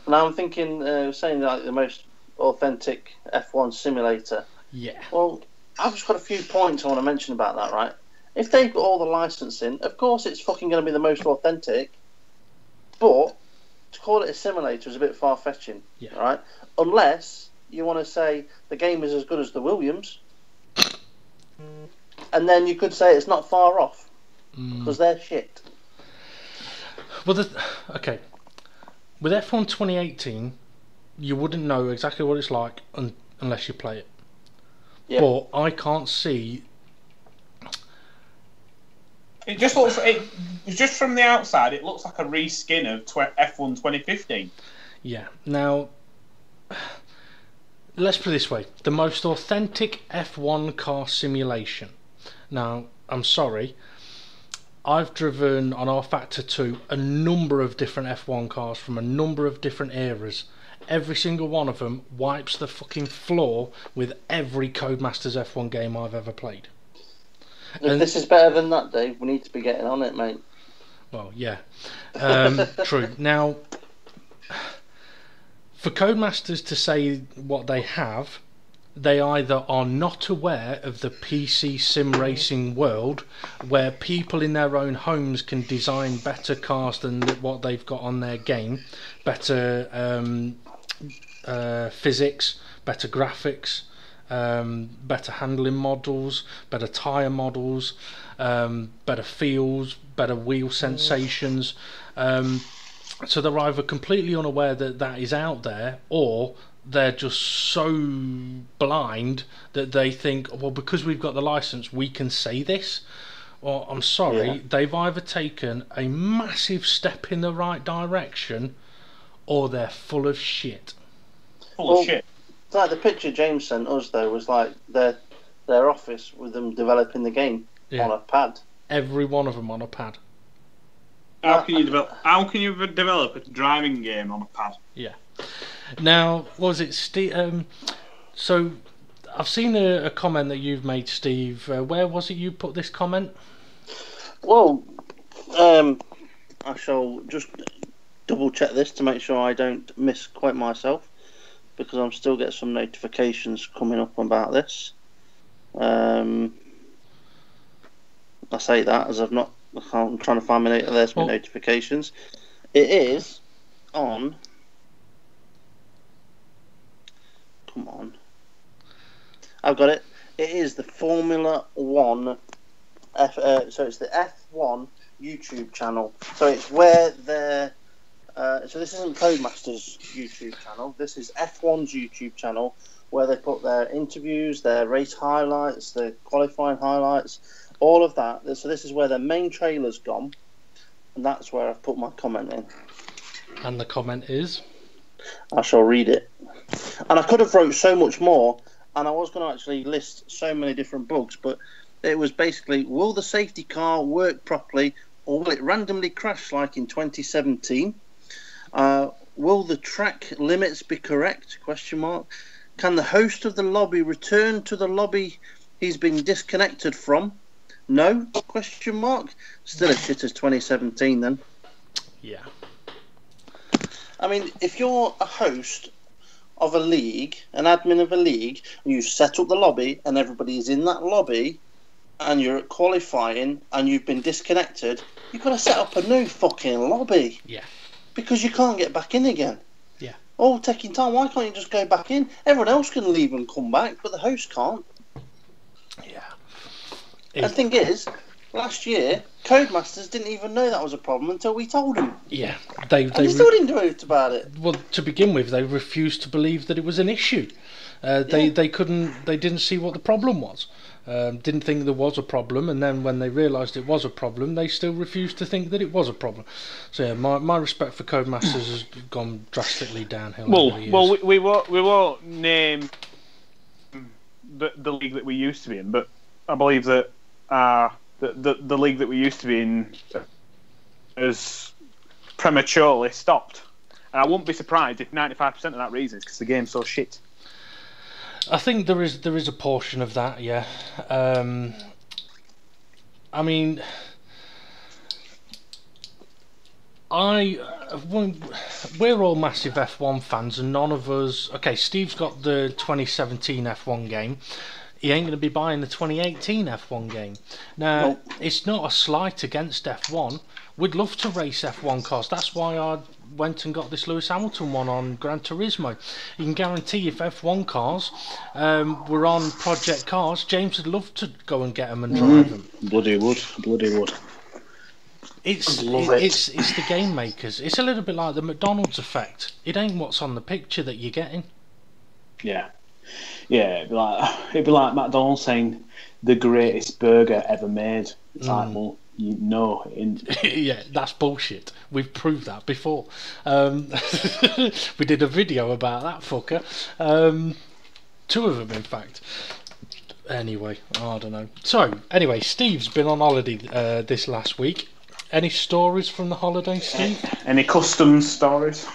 And I'm thinking, saying like the most authentic F1 simulator. Yeah. Well, I've just got a few points I want to mention about that, right? If they've got all the licensing, of course it's fucking going to be the most authentic, but to call it a simulator is a bit far-fetching, right? Unless you want to say the game is as good as the Williams, and then you could say it's not far off, because they're shit. Well, okay. With F1 2018, you wouldn't know exactly what it's like unless you play it. Yep. But I can't see... It just looks. Just from the outside, it looks like a reskin of F1 2015. Yeah. Now, let's put it this way: the most authentic F1 car simulation. Now, I'm sorry, I've driven on R-Factor 2 a number of different F1 cars from a number of different eras. Every single one of them wipes the fucking floor with every Codemasters F1 game I've ever played. If this is better than that, Dave, we need to be getting on it, mate. Well, yeah. True. Now, for Codemasters to say what they have, they either are not aware of the PC sim racing world, where people in their own homes can design better cars than what they've got on their game, better physics, better graphics, better handling models, better tyre models, better feels, better wheel sensations. So they're either completely unaware that that is out there, or they're just so blind that they think, well, because we've got the license, we can say this. Or, I'm sorry, they've either taken a massive step in the right direction, or they're full of shit. Full of shit. It's like the picture James sent us, though, was like their office with them developing the game on a pad. Every one of them on a pad. How can you develop a driving game on a pad? Yeah. Now, was it Steve? So, I've seen a comment that you've made, Steve. Where was it you put this comment? Well, I shall just double check this to make sure I don't misquote myself, because I'm still getting some notifications coming up about this. I say that as I'm trying to find my notifications. It is on. Come on. I've got it. It is the Formula One. So it's the F1 YouTube channel. So it's where they're. So this isn't Codemasters' YouTube channel. This is F1's YouTube channel, where they put their interviews, their race highlights, their qualifying highlights, all of that. So this is where their main trailer's gone, and that's where I've put my comment in. And the comment is? I shall read it. And I could have wrote so much more, and I was going to actually list so many different bugs, but it was basically, will the safety car work properly, or will it randomly crash like in 2017? Will the track limits be correct? Question mark. Can the host of the lobby return to the lobby he's been disconnected from? No? Question mark. Still as shit as 2017 then. Yeah. I mean, if you're a host of a league, an admin of a league, and you set up the lobby and everybody is in that lobby and you're at qualifying and you've been disconnected, you've got to set up a new fucking lobby. Yeah. Because you can't get back in again. Yeah. Oh, taking time. Why can't you just go back in? Everyone else can leave and come back, but the host can't. Yeah. And the thing is, last year, Codemasters didn't even know that was a problem until we told them. Yeah. They still didn't do anything about it. Well, to begin with, they refused to believe that it was an issue. They didn't see what the problem was. Didn't think there was a problem, and then when they realised it was a problem, they still refused to think that it was a problem. So yeah, my respect for Codemasters has gone drastically downhill. Over the years. We won't name the league that we used to be in, but I believe that the league that we used to be in has prematurely stopped, and I wouldn't be surprised if 95% of that reason is because the game's so shit. I think there is a portion of that, yeah. I mean, we're all massive F1 fans, and none of us. Okay, Steve's got the 2017 F1 game. He ain't going to be buying the 2018 F1 game. Now, Nope. It's not a slight against F1. We'd love to race F1 cars. That's why I went and got this Lewis Hamilton one on Gran Turismo. You can guarantee if F1 cars were on Project Cars, James would love to go and get them and drive them. Bloody would. It's the game makers. It's a little bit like the McDonald's effect. It ain't what's on the picture that you're getting. Yeah, it'd be like McDonald's saying the greatest burger ever made. It's like, well, you know, yeah, that's bullshit. We've proved that before. We did a video about that fucker. 2 of them, in fact. Anyway, I don't know. So, anyway, Steve's been on holiday this last week. Any stories from the holiday, Steve? Any customs stories?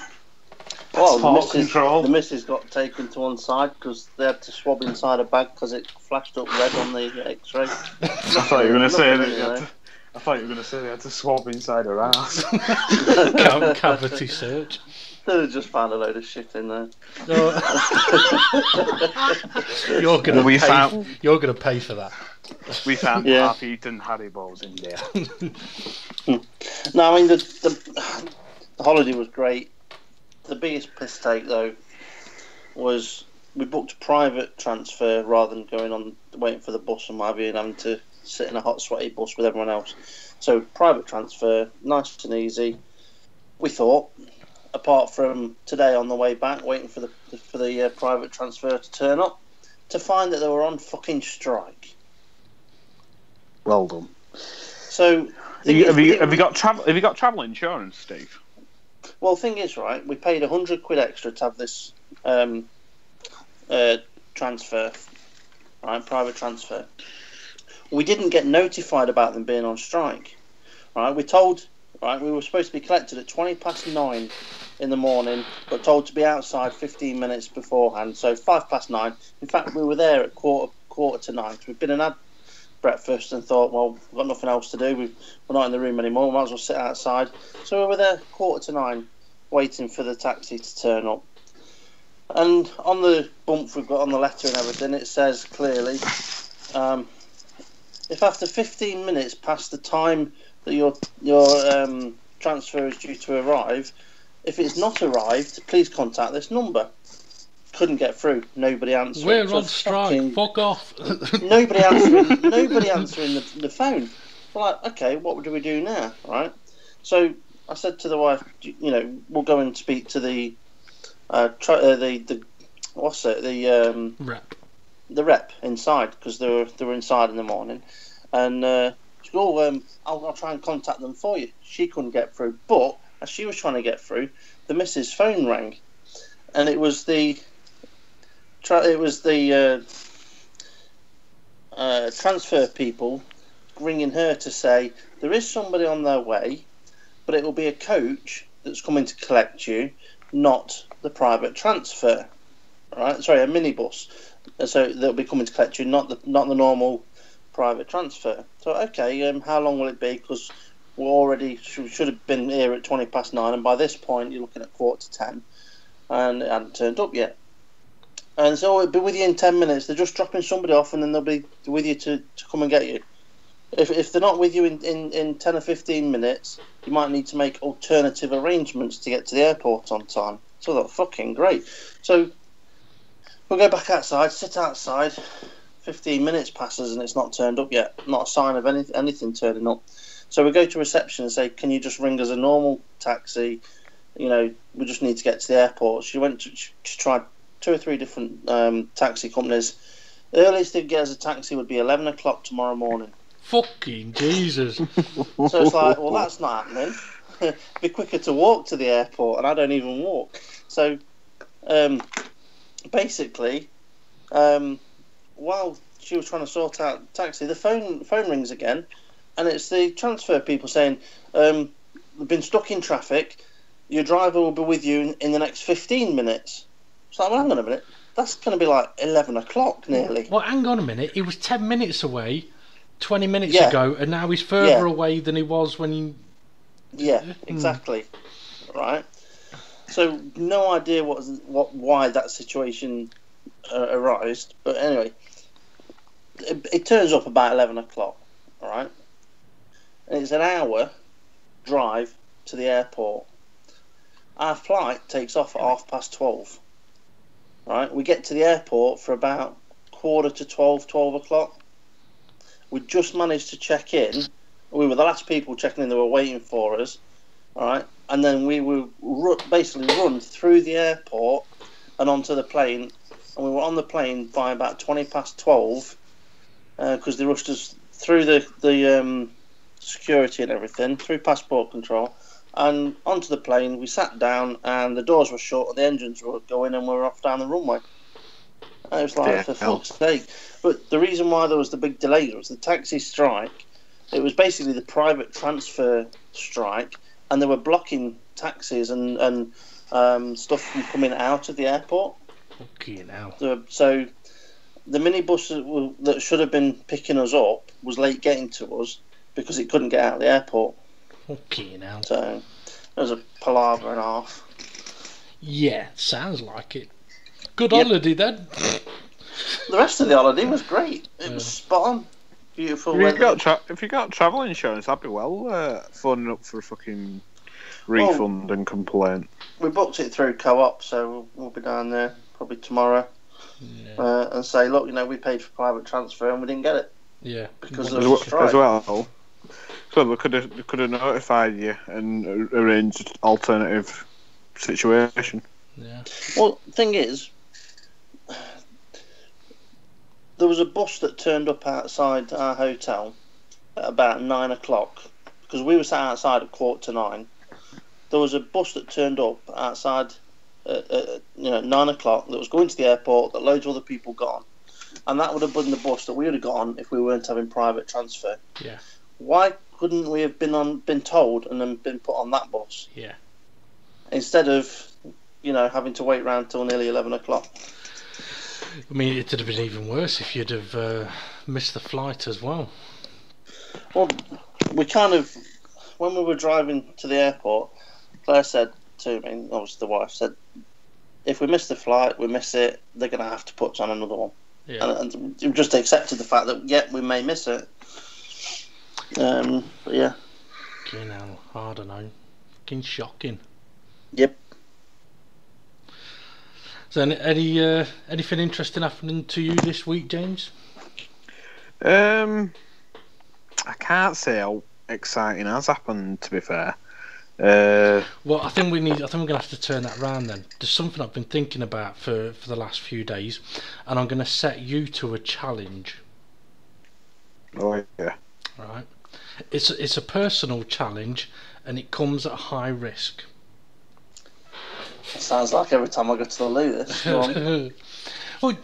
Well, the missus got taken to one side because they had to swab inside a bag because it flashed up red on the X-ray. I thought you were going to say that. I thought you were going to say they had to swab inside her ass. Cavity search. They'd have just found a load of shit in there. No. You're gonna We pay. found- You're gonna pay for that. We found Yeah. half-eaten Haribos in there. No, I mean the holiday was great. The biggest piss take though was we booked a private transfer rather than going on waiting for the bus and what have you, and having to sit in a hot sweaty bus with everyone else. So private transfer, nice and easy. We thought, apart from today on the way back, waiting for the private transfer to turn up, to find that they were on fucking strike. Well done. So Have you got travel insurance, Steve? well, thing is, right, we paid £100 extra to have this transfer, right, private transfer. We didn't get notified about them being on strike, right? We were supposed to be collected at 9:20 in the morning, but told to be outside 15 minutes beforehand, so 9:05. In fact, we were there at quarter to 9. So we'd been and had breakfast and thought, well, we've got nothing else to do. We're not in the room anymore. We might as well sit outside. So we were there quarter to 9, waiting for the taxi to turn up. And on the bump we've got on the letter and everything, it says clearly, if after 15 minutes past the time that your transfer is due to arrive, if it's not arrived, please contact this number. Couldn't get through. Nobody answered. We're on strike. Fuck off. Nobody answering. Nobody answering the phone. We're like, okay, what do we do now, right? So I said to the wife, we'll go and speak to the Rep. the rep inside, because they were inside in the morning, and she goes, I'll try and contact them for you. She couldn't get through, but as she was trying to get through, the missus' phone rang, and it was the transfer people ringing her to say there is somebody on their way, but it will be a coach that's coming to collect you, not the private transfer. Right? Sorry, a minibus. So they'll be coming to collect you, not the normal private transfer. So okay, how long will it be? Because we should have been here at 9:20, and by this point you're looking at 9:45, and it hadn't turned up yet. And so it'll be with you in 10 minutes. They're just dropping somebody off, and then they'll be with you to come and get you. If they're not with you in 10 or 15 minutes, you might need to make alternative arrangements to get to the airport on time. So that's fucking great. So we'll go back outside, sit outside. 15 minutes passes and it's not turned up yet. Not a sign of anything turning up. So we go to reception and say, can you just ring us a normal taxi? We just need to get to the airport. She tried 2 or 3 different taxi companies. The earliest they'd get us a taxi would be 11 o'clock tomorrow morning. Fucking Jesus. So it's like, well, that's not happening. It'd be quicker to walk to the airport, and I don't even walk. So basically, while she was trying to sort out the taxi, the phone rings again, and it's the transfer people saying, we've been stuck in traffic, your driver will be with you in the next 15 minutes. So I'm like, well, hang on a minute, that's going to be like 11 o'clock nearly. Well, hang on a minute, he was 10 minutes away 20 minutes ago, and now he's further away than he was when he... Yeah, exactly. Right. So no idea why that situation arose, but anyway, it turns up about 11 o'clock. All right, and it's an hour drive to the airport. Our flight takes off at 12:30. Right, we get to the airport for about 11:45, 12 o'clock. We just managed to check in. We were the last people checking in. They were waiting for us. All right, and then we were basically run through the airport and onto the plane, and we were on the plane by about 12:20 because they rushed us through the security and everything, through passport control, and onto the plane. We sat down, and the doors were shut, and the engines were going, and we were off down the runway. And it was like, for fuck's sake. But the reason why there was the big delay was the taxi strike. It was basically the private transfer strike, and they were blocking taxis and stuff from coming out of the airport. Fucking hell. So the minibus that should have been picking us up was late getting to us because it couldn't get out of the airport. Fucking hell. So it was a palaver and a half. Yeah, sounds like it. Good holiday then. The rest of the holiday was great. It was spot on. Beautiful weather. If you got travel insurance, I'd be phoning up for a fucking refund and complaint. We booked it through Co-op, so we'll be down there probably tomorrow and say, look, we paid for private transfer and we didn't get it. Yeah. Because there was a strike. As well, they could have notified you and arranged alternative situation. Yeah. Well, the thing is, there was a bus that turned up outside our hotel at about 9 o'clock because we were sat outside at 9:15. There was a bus that turned up outside at 9 o'clock that was going to the airport that loads of other people got on, and that would have been the bus that we would have got on if we weren't having private transfer. Yeah. Why couldn't we have been told and then been put on that bus? Yeah. Instead of having to wait around till nearly 11 o'clock. I mean, it would have been even worse if you'd have missed the flight as well. Well, we kind of, when we were driving to the airport, Claire said to me, obviously the wife said, if we miss the flight, we miss it, they're going to have to put us on another one. Yeah. And we just accepted the fact that, we may miss it. But yeah. I don't know. Fucking shocking. Yep. So, anything interesting happening to you this week, James? I can't say how exciting has happened, to be fair. Well, I think we're gonna have to turn that round then. There's something I've been thinking about for the last few days, and I'm gonna set you to a challenge. Oh yeah. Right. It's a personal challenge, and it comes at high risk. Sounds like every time I go to the loo, this. Go on. Well,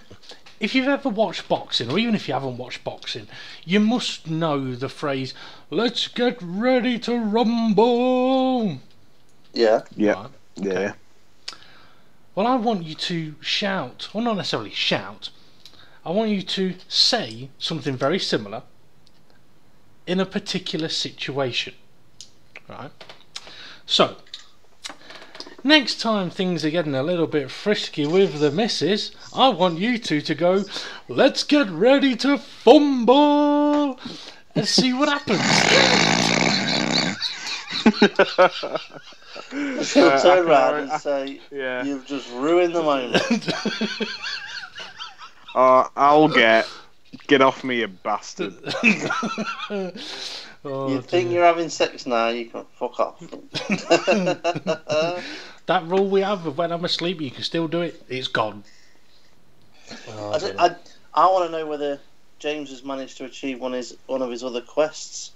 if you've ever watched boxing, or even if you haven't watched boxing, you must know the phrase, "Let's get ready to rumble." Yeah. Yeah. Right. Yeah. Okay. Well, I want you to shout, or not necessarily shout, I want you to say something very similar in a particular situation. Right? So, next time things are getting a little bit frisky with the missus, I want you two to go, "Let's get ready to fumble," and see what happens. She'll turn around and say, "You've just ruined the moment." I'll get off me, you bastard. You think you're having sex now? You can fuck off. That rule we have of when I'm asleep, you can still do it. It's gone. I want to know whether James has managed to achieve one of his other quests.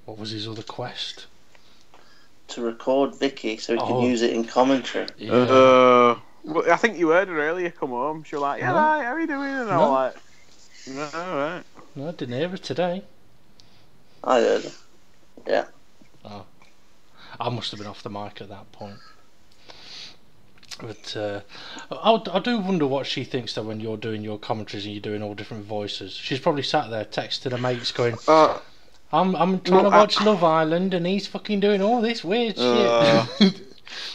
What was his other quest? To record Vicky so he can use it in commentary. Yeah. Well, I think you heard her earlier come home. She was like, "Yeah, right, how are you doing?" And I was like, "No, all right." No, I didn't hear her today. I heard her. Yeah. Oh. I must have been off the mic at that point. But I do wonder what she thinks though when you're doing your commentaries and you're doing all different voices. She's probably sat there texting her mates going, I'm trying to watch Love Island and he's fucking doing all this weird shit.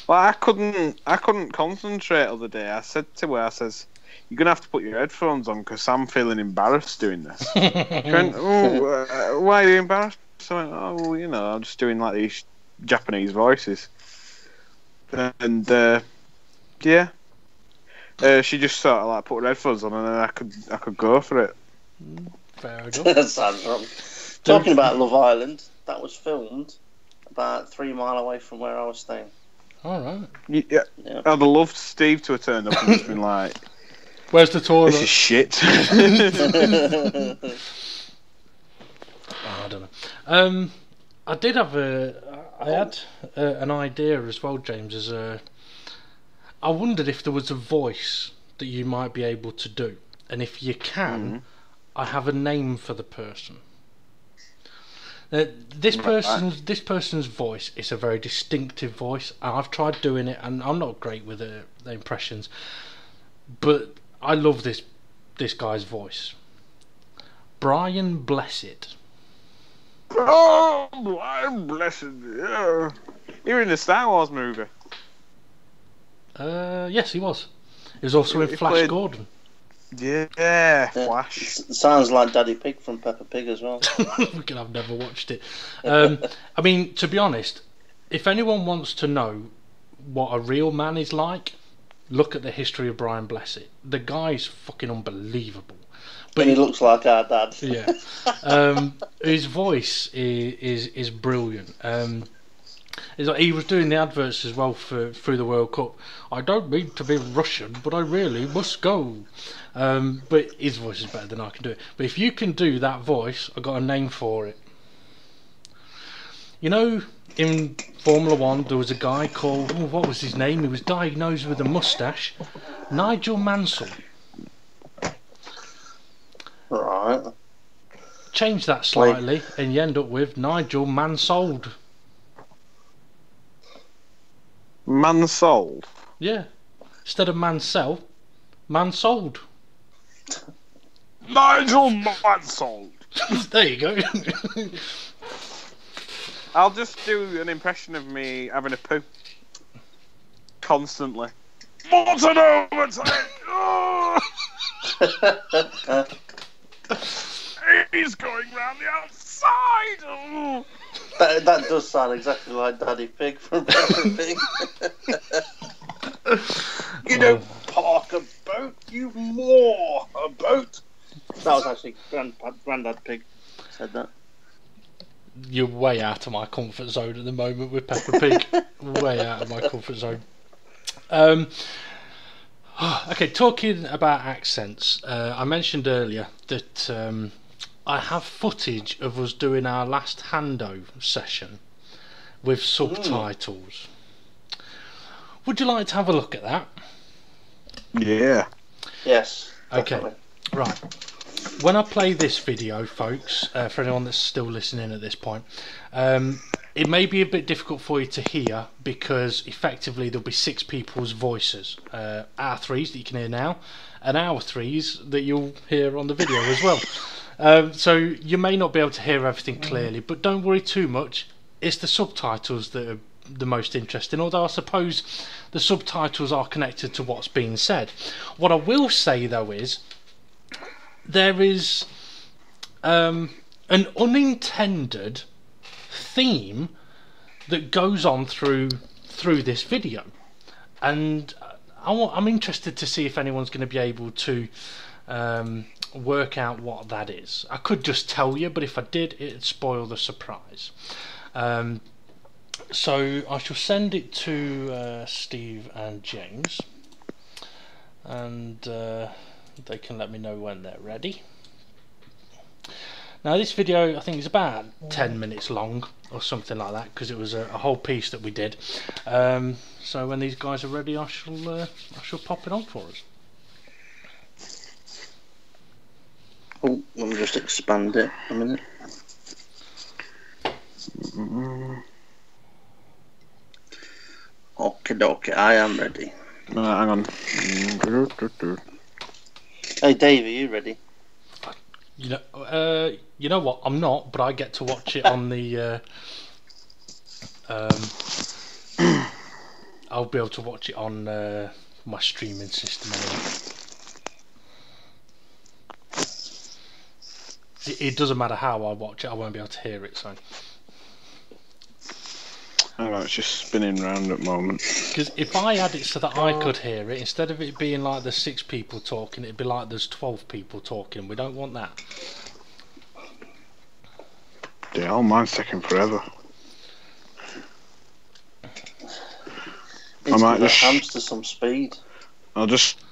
Well, I couldn't concentrate the other day. I said to her, I says, "You're gonna have to put your headphones on because I'm feeling embarrassed doing this." She went, "Why are you embarrassed?" So I went, "Oh, well, I'm just doing like these Japanese voices." And she just sort of like put her headphones on and then I could go for it. Fair enough. That sounds wrong. Talking about Love Island, that was filmed about 3 miles away from where I was staying. All right. Yeah. I'd have loved Steve to have turned up and just been like, "Where's the toilet?" "This is shit." I don't know. I did have an idea as well, James. I wondered if there was a voice that you might be able to do, and if you can, I have a name for the person. This person's voice is a very distinctive voice. I've tried doing it, and I'm not great with the impressions, but I love this guy's voice. Brian Blessed. Oh, I'm blessed. Yeah. You're in the Star Wars movie. Yes, he was. He was also in He Flash played- Gordon. Yeah, Flash. Sounds like Daddy Pig from Peppa Pig as well. I've never watched it. I mean, to be honest, if anyone wants to know what a real man is like, look at the history of Brian Blessed. The guy's fucking unbelievable. But he looks like our dad. Yeah. His voice is brilliant. It's like he was doing the adverts as well through the World Cup. I don't mean to be Russian, but I really must go. But his voice is better than I can do it. But if you can do that voice, I got a name for it. You know, in Formula 1 there was a guy called, what was his name? He was diagnosed with a moustache. Nigel Mansell. Right. Change that slightly and you end up with Nigel Mansold. Mansold. Yeah. Instead of Mansell, Mansold. Nigel Mansold. There you go. I'll just do an impression of me having a poo. Constantly. What an overtake! Oh! He's going round the outside! Oh! That does sound exactly like Daddy Pig from Peppa Pig. You don't park a boat, you moor a boat. That was actually Grandad Pig said that. You're way out of my comfort zone at the moment with Peppa Pig. Way out of my comfort zone. Okay, talking about accents, I mentioned earlier that I have footage of us doing our last Hando session with subtitles. Would you like to have a look at that? Yeah. Yes. Okay, Definitely. right. When I play this video, folks, for anyone that's still listening at this point, it may be a bit difficult for you to hear because effectively there'll be 6 people's voices. Our 3s that you can hear now, and our 3s that you'll hear on the video as well. So you may not be able to hear everything clearly, but don't worry too much. It's the subtitles that are the most interesting, although I suppose the subtitles are connected to what's being said. What I will say though is there is an unintended theme that goes on through this video, and I'm interested to see if anyone's going to be able to work out what that is. I could just tell you, but if I did, it'd spoil the surprise. So I shall send it to Steve and James, and they can let me know when they're ready. Now this video I think is about 10 minutes long or something like that, because it was a whole piece that we did. So when these guys are ready, I shall pop it on for us. Oh, let me just expand it a minute. Okie dokie, I am ready. Hang on. Hey Dave, are you ready? You know what? I'm not, but I get to watch it on the. I'll be able to watch it on my streaming system anyway. It doesn't matter how I watch it, I won't be able to hear it. So. Hang on, it's just spinning round at the moment. Because if I had it so that I could hear it, instead of it being like there's 6 people talking, it'd be like there's 12 people talking. We don't want that. Yeah, all mine's taking forever. Needs might to just- hamster some speed. I'll just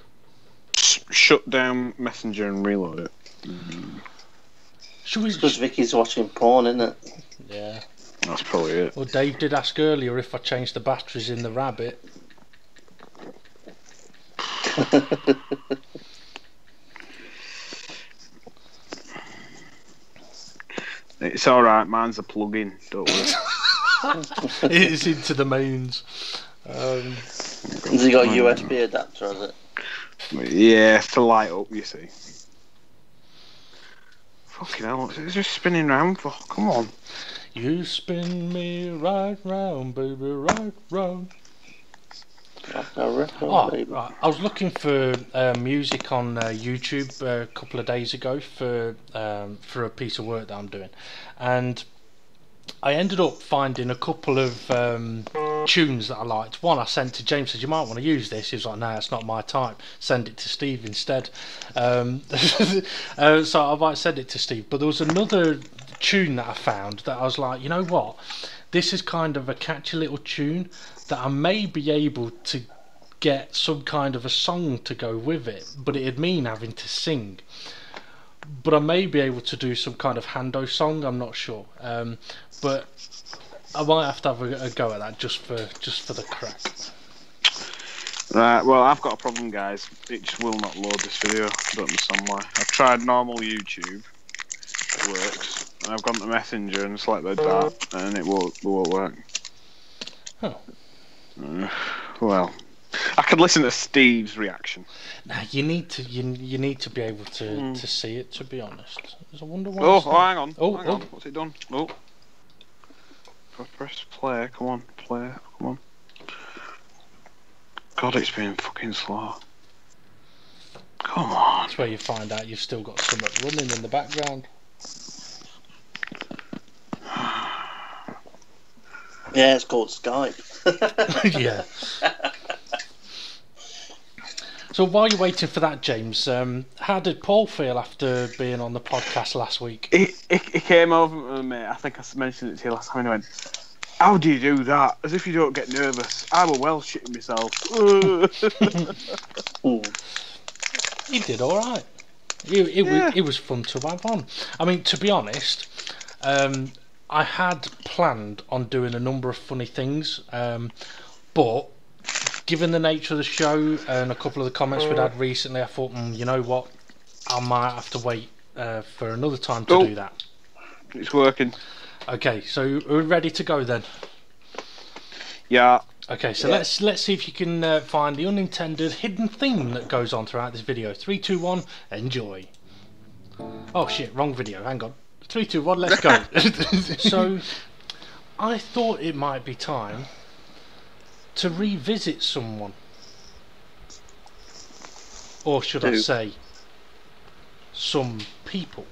shut down Messenger and reload it. Should we? It's because Vicky's watching porn, isn't it? Yeah. That's probably it. Well, Dave did ask earlier if I changed the batteries in the Rabbit. It's alright, mine's a plug-in, don't worry. It's into the mains. Has he got a USB adapter, has it? Yeah, to light up, you see. Fucking hell, it's just spinning round for. Come on. You spin me right round, baby, right round. Oh, right. I was looking for music on YouTube a couple of days ago for a piece of work that I'm doing, and I ended up finding a couple of tunes that I liked. One I sent to James, said you might want to use this. He was like, no, it's not my type. Send it to Steve instead. So I might send it to Steve. But there was another tune that I found that I was like, you know what? This is kind of a catchy little tune that I may be able to get some kind of a song to go with it, but it'd mean having to sing. But I may be able to do some kind of Hando song. I'm not sure, but I might have to have a go at that just for the crack. Right. Well, I've got a problem, guys. It just will not load this video. I don't understand why. I've tried normal YouTube. It works. And I've gone to Messenger and selected that, and it won't work. Oh. Well, I could listen to Steve's reaction. Now you need to be able to see it. To be honest, I wonder why. Oh, hang on. Oh, hang on. What's it done? Oh, press play. Come on, play. Come on. God, it's been fucking slow. Come on. That's where you find out you've still got something running in the background. Yeah, it's called Skype. Yeah. So while you're waiting for that, James, how did Paul feel after being on the podcast last week? He came over to me. I think I mentioned it to you last time. And he went, "How do you do that? As if you don't get nervous. I were well shitting myself." He did all right. It was fun to have on. I mean, to be honest, I had planned on doing a number of funny things, but given the nature of the show and a couple of the comments we'd had recently, I thought, you know what, I might have to wait for another time to do that. It's working. Okay, so we're ready to go then. Yeah. Okay, so let's see if you can find the unintended hidden theme that goes on throughout this video. 3, 2, 1, enjoy. Oh shit, wrong video. Hang on. 3, 2, 1, let's go. So, I thought it might be time to revisit someone. Or should I say, some people.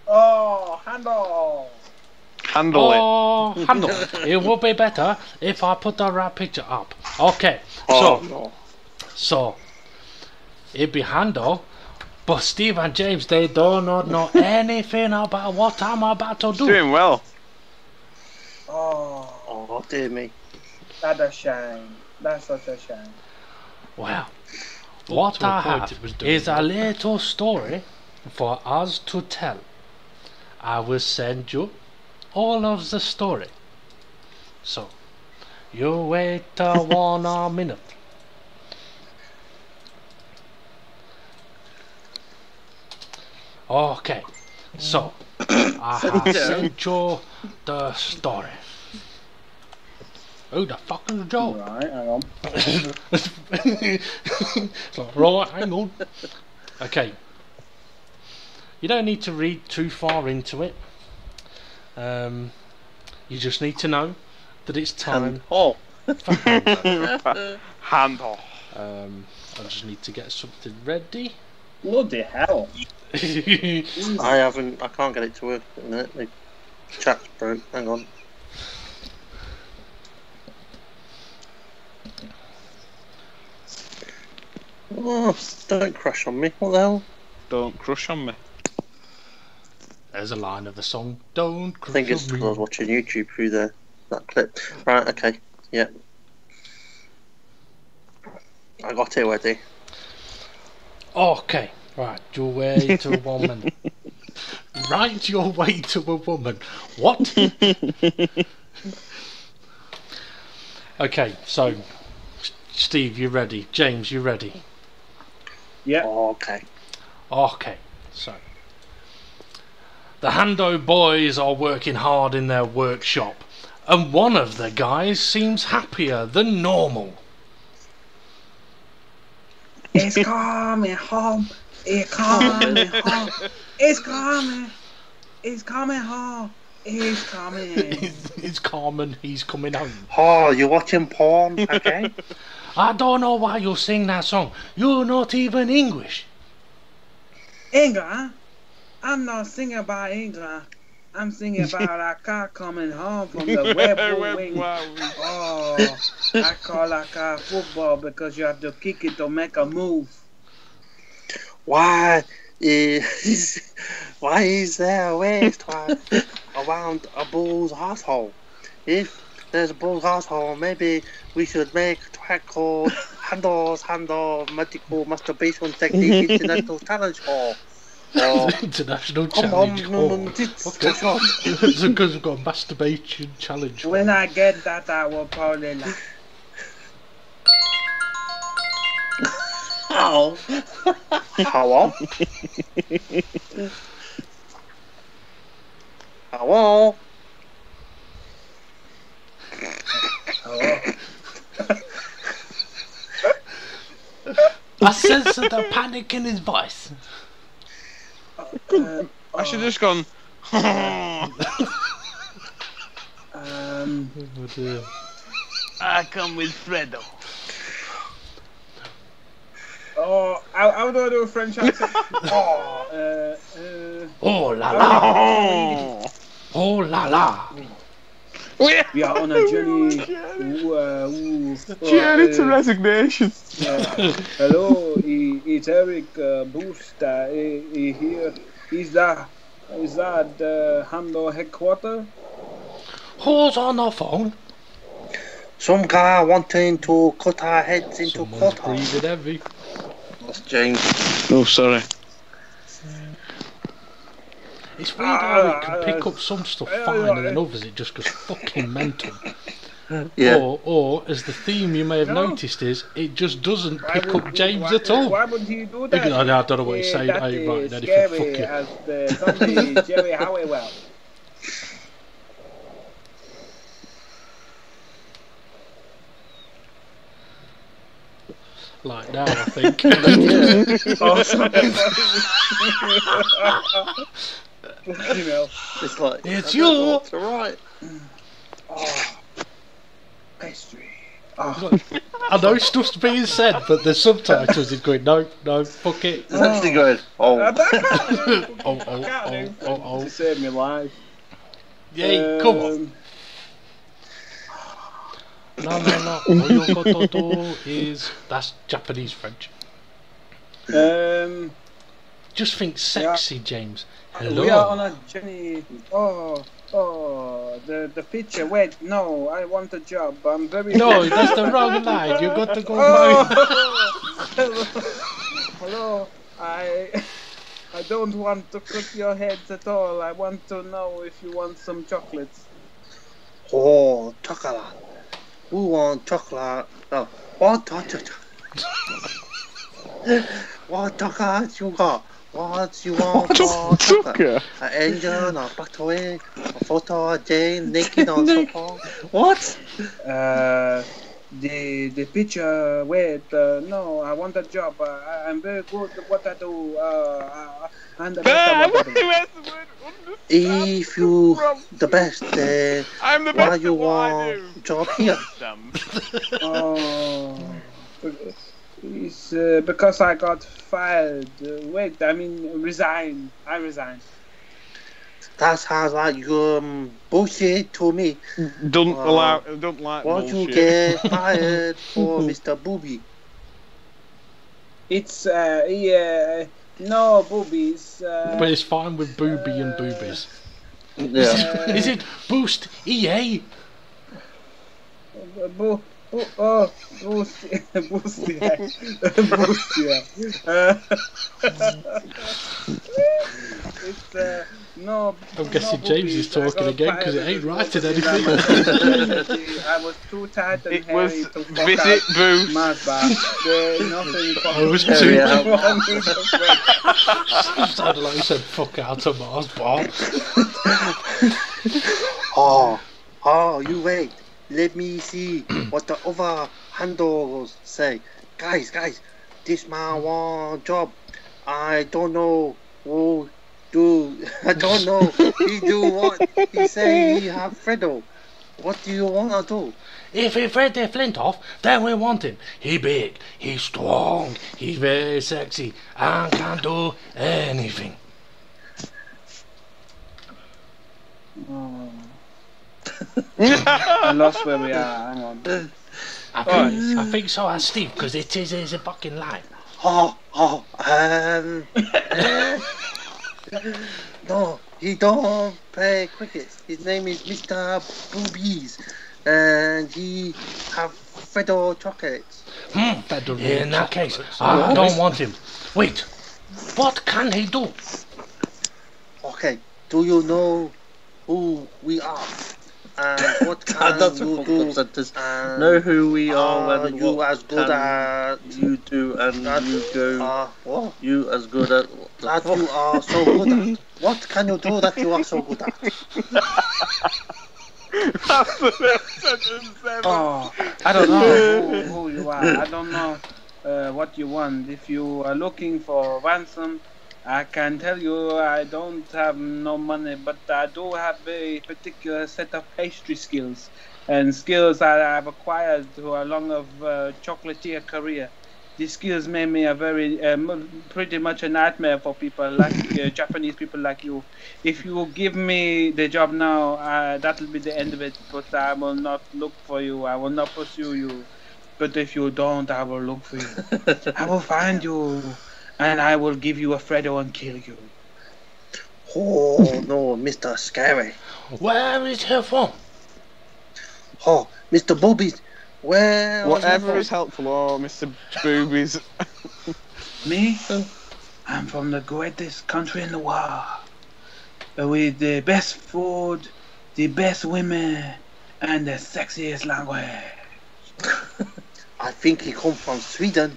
Oh, handle! Handle it. Oh, handle. It would be better if I put the right picture up. Okay, so it'd be handle. But Steve and James, they do not know anything about what I'm about to do. Doing well. Oh, dear me. That's a shame. That's such a shame. Well, what I have is a little story for us to tell. I will send you all of the story. So, you wait 1 minute. Okay, so I have sent you the story. Who the fuck is Joe? Right, hang on. It's like, right, hang on. Okay. You don't need to read too far into it. You just need to know that it's time for Hando. Handle. I just need to get something ready. Bloody hell. I can't get it to work at the minute. The chat's broke. Hang on. Oh, don't crash on me. What the hell? Don't crush on me. There's a line of the song. Don't crush I think it's on me. because I was watching YouTube through that clip. Right, okay. Yeah. I got it ready. Okay, right, your way to a woman. Right, your way to a woman. What? Okay, so Steve, you ready? James, you ready? Yeah. Oh, okay. Okay, so the Hando boys are working hard in their workshop, and one of the guys seems happier than normal. It's coming home. It's coming home. It's coming. It's coming home. He's coming. It's Carmen, he's coming home. Oh, you watching porn again? I don't know why you sing that song. You're not even English. England? I'm not singing about England. I'm singing about a car coming home from the web wing. Oh, I call that car football because you have to kick it to make a move. Why is there a waste around a bull's asshole? If there's a bull's asshole, maybe we should make a track called Handle Medical Masturbation Technique International Challenge Hall. International Challenge Hall. It's because we've got a masturbation challenge. When I get that, I will probably laugh. How? Hello? Hello? I sense the panic in his voice. I should have just gone. I come with Fredo. Oh, how do I do a French accent? Oh la la! Oh la la! We are on a journey. Journey to resignation. Hello, it's Eric Boost. He here. Is that the Handle headquarters? Who's on the phone? Some guy wanting to cut our heads into Someone's quarters. breathing heavy. That's James. Oh, sorry. It's weird how it can pick up some stuff fine and then others it just goes fucking mental. Yeah. Or, as the theme you may have noticed is, it just doesn't pick up James at all. Why would he do that? I don't know what he's saying. I ain't writing anything. Fuck you. As the zombie Jerry Halliwell. Like now, I think. Oh, sorry. It's like It's I don't know you. what to write. Oh, pastry. I know stuff's being said, but the subtitles is going, no, fuck it. It's actually going. Oh. To save me life. Yeah, come on. No. All you got to do is that's Japanese French. Just think sexy, James. Hello. We are on a journey. The picture. Wait, no, I want a job. I'm very. No, that's the wrong line. You got to go. Hello. I don't want to cut your heads at all. I want to know if you want some chocolates. Oh, chocolate. We want chocolate. No. What chocolate? What chocolate you got? What you want for chocolate? An engine, a battery, a photo, a Jane, naked on sofa. What? The picture. Wait, no, I want a job. I'm very good at what I do. And the best at what I do. If you the best, I'm the why best you at what I want do. job here? Oh, it's because I got fired. Wait, I mean resigned. I resigned. That sounds like bullshit to me. Don't like Won't bullshit. you get fired for Mr. Booby? It's no boobies. But it's fine with booby and boobies. Yeah. Is it Boost EA? Boost, yeah. It's no. I'm guessing no James is boobies. talking again because it ain't writing anything. I was too tight and It hairy was to fuck visit out Boost. Mars bar. Nothing. I was too. Sounded like you said fuck out of Mars bar. Oh, you wait. Let me see what the other handles say. Guys, this man want job. I don't know who I don't know. He do what? He say he have Fredo. What do you want to do? If he Freddie Flintoff, then we want him. He big, he strong, he very sexy, and can do anything. Oh. I lost where we are. Hang on. I think so, Steve, because it is a fucking lie. No, he don't play cricket. His name is Mr. Boobies, and he have Fredo chocolates. In that case, I don't want him. Wait, what can he do? Okay, do you know who we are? And what can That's you a do? sentence. And Know who we are are when you what as good can at you do and you go. what? You as good at what the That fuck? you are so good at. What can you do that you are so good at? That's the best sentence ever. Oh, I don't know who you are. I don't know what you want. If you are looking for ransom, I can tell you I don't have no money, but I do have a particular set of pastry skills and skills that I've acquired through a long of chocolatier career. These skills made me a very, pretty much a nightmare for people like Japanese people like you. If you give me the job now, that'll be the end of it. But I will not look for you. I will not pursue you. But if you don't, I will look for you. I will find you, and I will give you a Fredo and kill you. Oh no, Mr. Scary. Where is he from? Oh, Mr. Boobies. Where? Whatever is helpful, or Mr. Boobies. Me? I'm from the greatest country in the world. With the best food, the best women, and the sexiest language. I think he come from Sweden.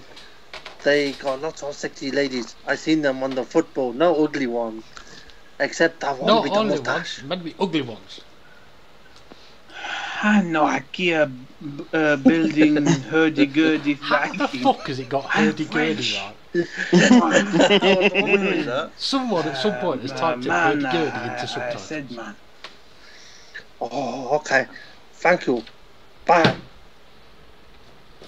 They got lots of sexy ladies. I seen them on the football. No ugly ones. Except that one Not with the only mustache. ones, maybe ugly ones. I know IKEA building hurdy-gurdy How the Viking. fuck has it got hurdy-gurdy right? Someone at some point has typed in hurdy-gurdy into I subtitles. said man. Oh, okay. Thank you. Bye.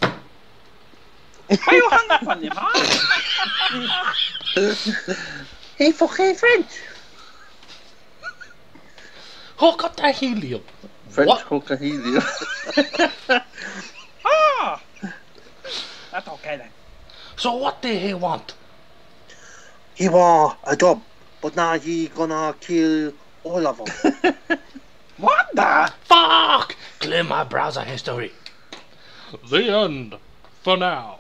Why you hung up on him, huh? He fucking French. Who got that helium? French What? cocaine. Ah! That's okay then. So what did he want? He want a job, but now he gonna kill all of them. What the? Fuck! Clear my browser history. The end. For now.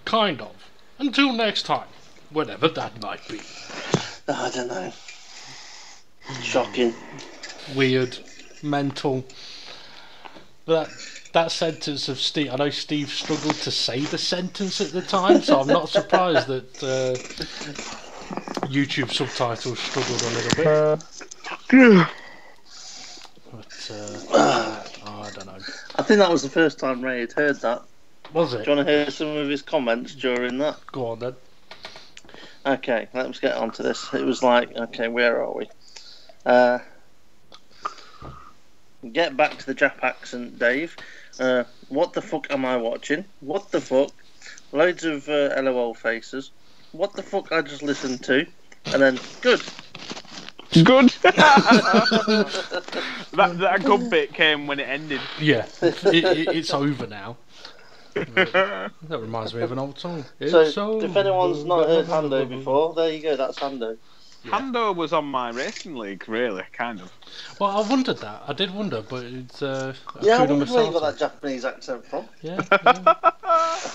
Kind of. Until next time. Whatever that might be. I don't know. Shocking. Weird. Mental. That sentence of Steve, I know Steve struggled to say the sentence at the time, so I'm not surprised that YouTube subtitles struggled a little bit. But I don't know. I think that was the first time Ray had heard that. Was it? Do you want to hear some of his comments during that? Go on then. Okay, let's get on to this. It was like, okay, where are we? Get back to the Jap accent, Dave. What the fuck am I watching? What the fuck? Loads of LOL faces. What the fuck I just listened to? And then, good. Good. that good bit came when it ended. Yeah, it's over now. That reminds me of an old song. So, if anyone's not heard Hando before, there you go, that's Hando. Yeah. Hando was on my racing league, really, kind of. Well, I wondered that. I did wonder, but it's Yeah, I wonder where you got that Japanese accent from. Yeah.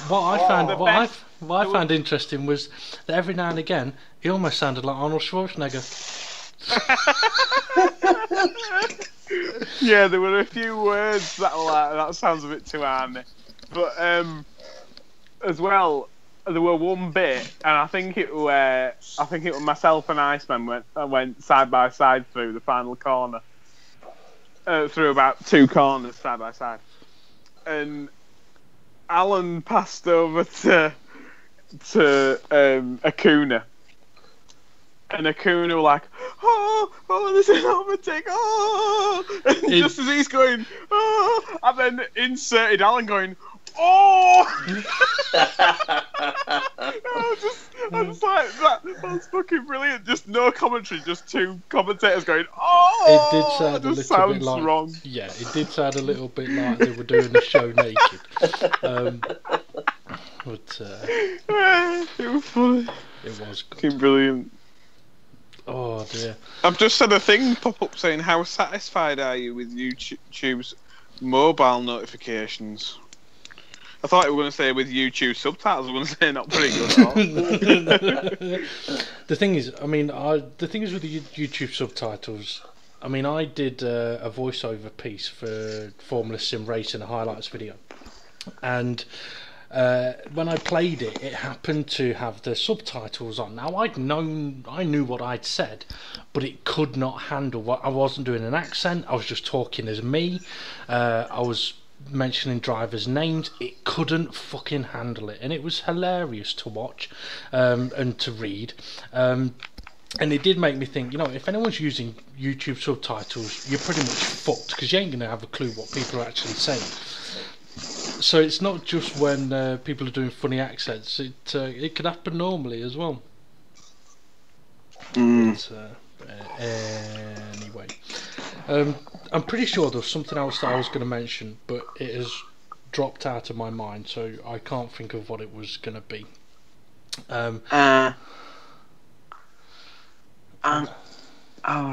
What I found interesting was that every now and again he almost sounded like Arnold Schwarzenegger. Yeah, there were a few words that were like, that sounds a bit too army. But as well, there were one bit, and I think it was myself and Iceman went side by side through the final corner, through about 2 corners side by side, and Alan passed over to Acuna, and Akuna were like, oh, there's an overtake, oh, and just as he's going, oh, and then inserted Alan going, oh. I'm just like, that's fucking brilliant. Just no commentary, just two commentators going, oh. It did sound a little bit like wrong. Yeah, it did sound a little bit like they were doing the show naked. But it was funny. It was good. Fucking brilliant. Oh dear. I've just had a thing pop up saying, how satisfied are you with YouTube's mobile notifications? I thought you were going to say with YouTube subtitles. I was going to say not very good at all. The thing is, I mean, the thing is with the YouTube subtitles. I mean, I did a voiceover piece for Formula Sim Racing, a highlights video, and when I played it, it happened to have the subtitles on. Now I knew what I'd said, but it could not handle what I wasn't doing an accent. I was just talking as me. I was mentioning drivers' names. It couldn't fucking handle it, and it was hilarious to watch and to read. And it did make me think, you know, if anyone's using YouTube subtitles, you're pretty much fucked, because you ain't going to have a clue what people are actually saying. So it's not just when people are doing funny accents, it can happen normally as well. But, anyway, I'm pretty sure there was something else that I was going to mention, but it has dropped out of my mind, so I can't think of what it was going to be. I'm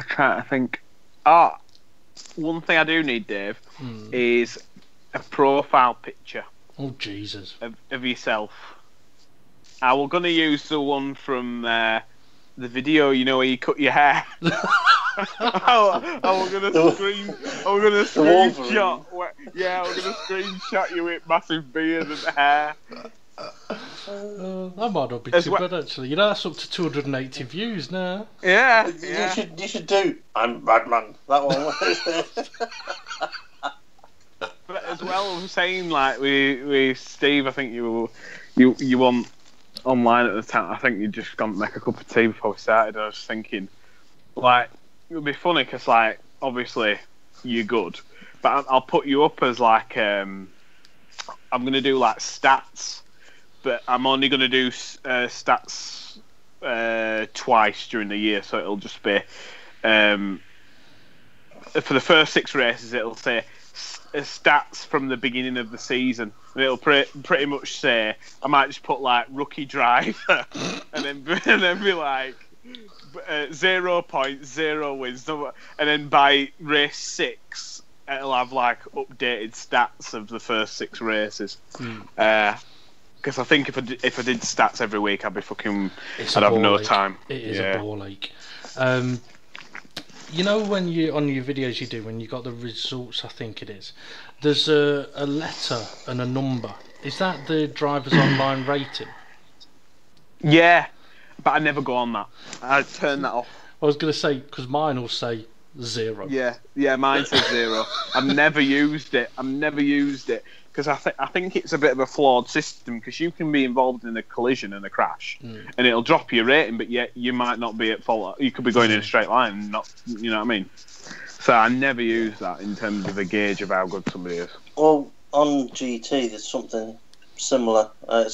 trying to think. One thing I do need, Dave, is a profile picture. Oh Jesus! Of yourself. I was gonna use the one from the video, you know, where you cut your hair. I was gonna screenshot. I was gonna screenshot you with massive beard and hair. That might not be too bad actually. You know, that's up to 280 views now. Yeah. You should do I'm Batman. That one. But as well, I was saying, like with Steve, I think you on online at the time. I think you just gone to make a cup of tea before we started. I was thinking, like, it would be funny because, like, obviously you're good, but I'll put you up as like I'm gonna do like stats, but I'm only gonna do stats twice during the year, so it'll just be for the first 6 races, it'll say stats from the beginning of the season, and it'll pretty much say, I might just put like rookie driver and then be like 0.0 wins, and then by race 6 it'll have like updated stats of the first 6 races. Because I think if I did stats every week, I'd have no time. It is a ball ache. You know, when you on your videos you do, when you got the results, I think it is, there's a letter and a number. Is that the driver's online rating? Yeah, but I never go on that. I turn that off. I was going to say, because mine will say 0. Yeah, mine says 0. I've never used it. Because I think it's a bit of a flawed system, because you can be involved in a collision and a crash, and it'll drop your rating, but yet you might not be at fault. You could be going in a straight line, and not, you know what I mean? So I never use that in terms of a gauge of how good somebody is. Well, on GT, there's something similar. I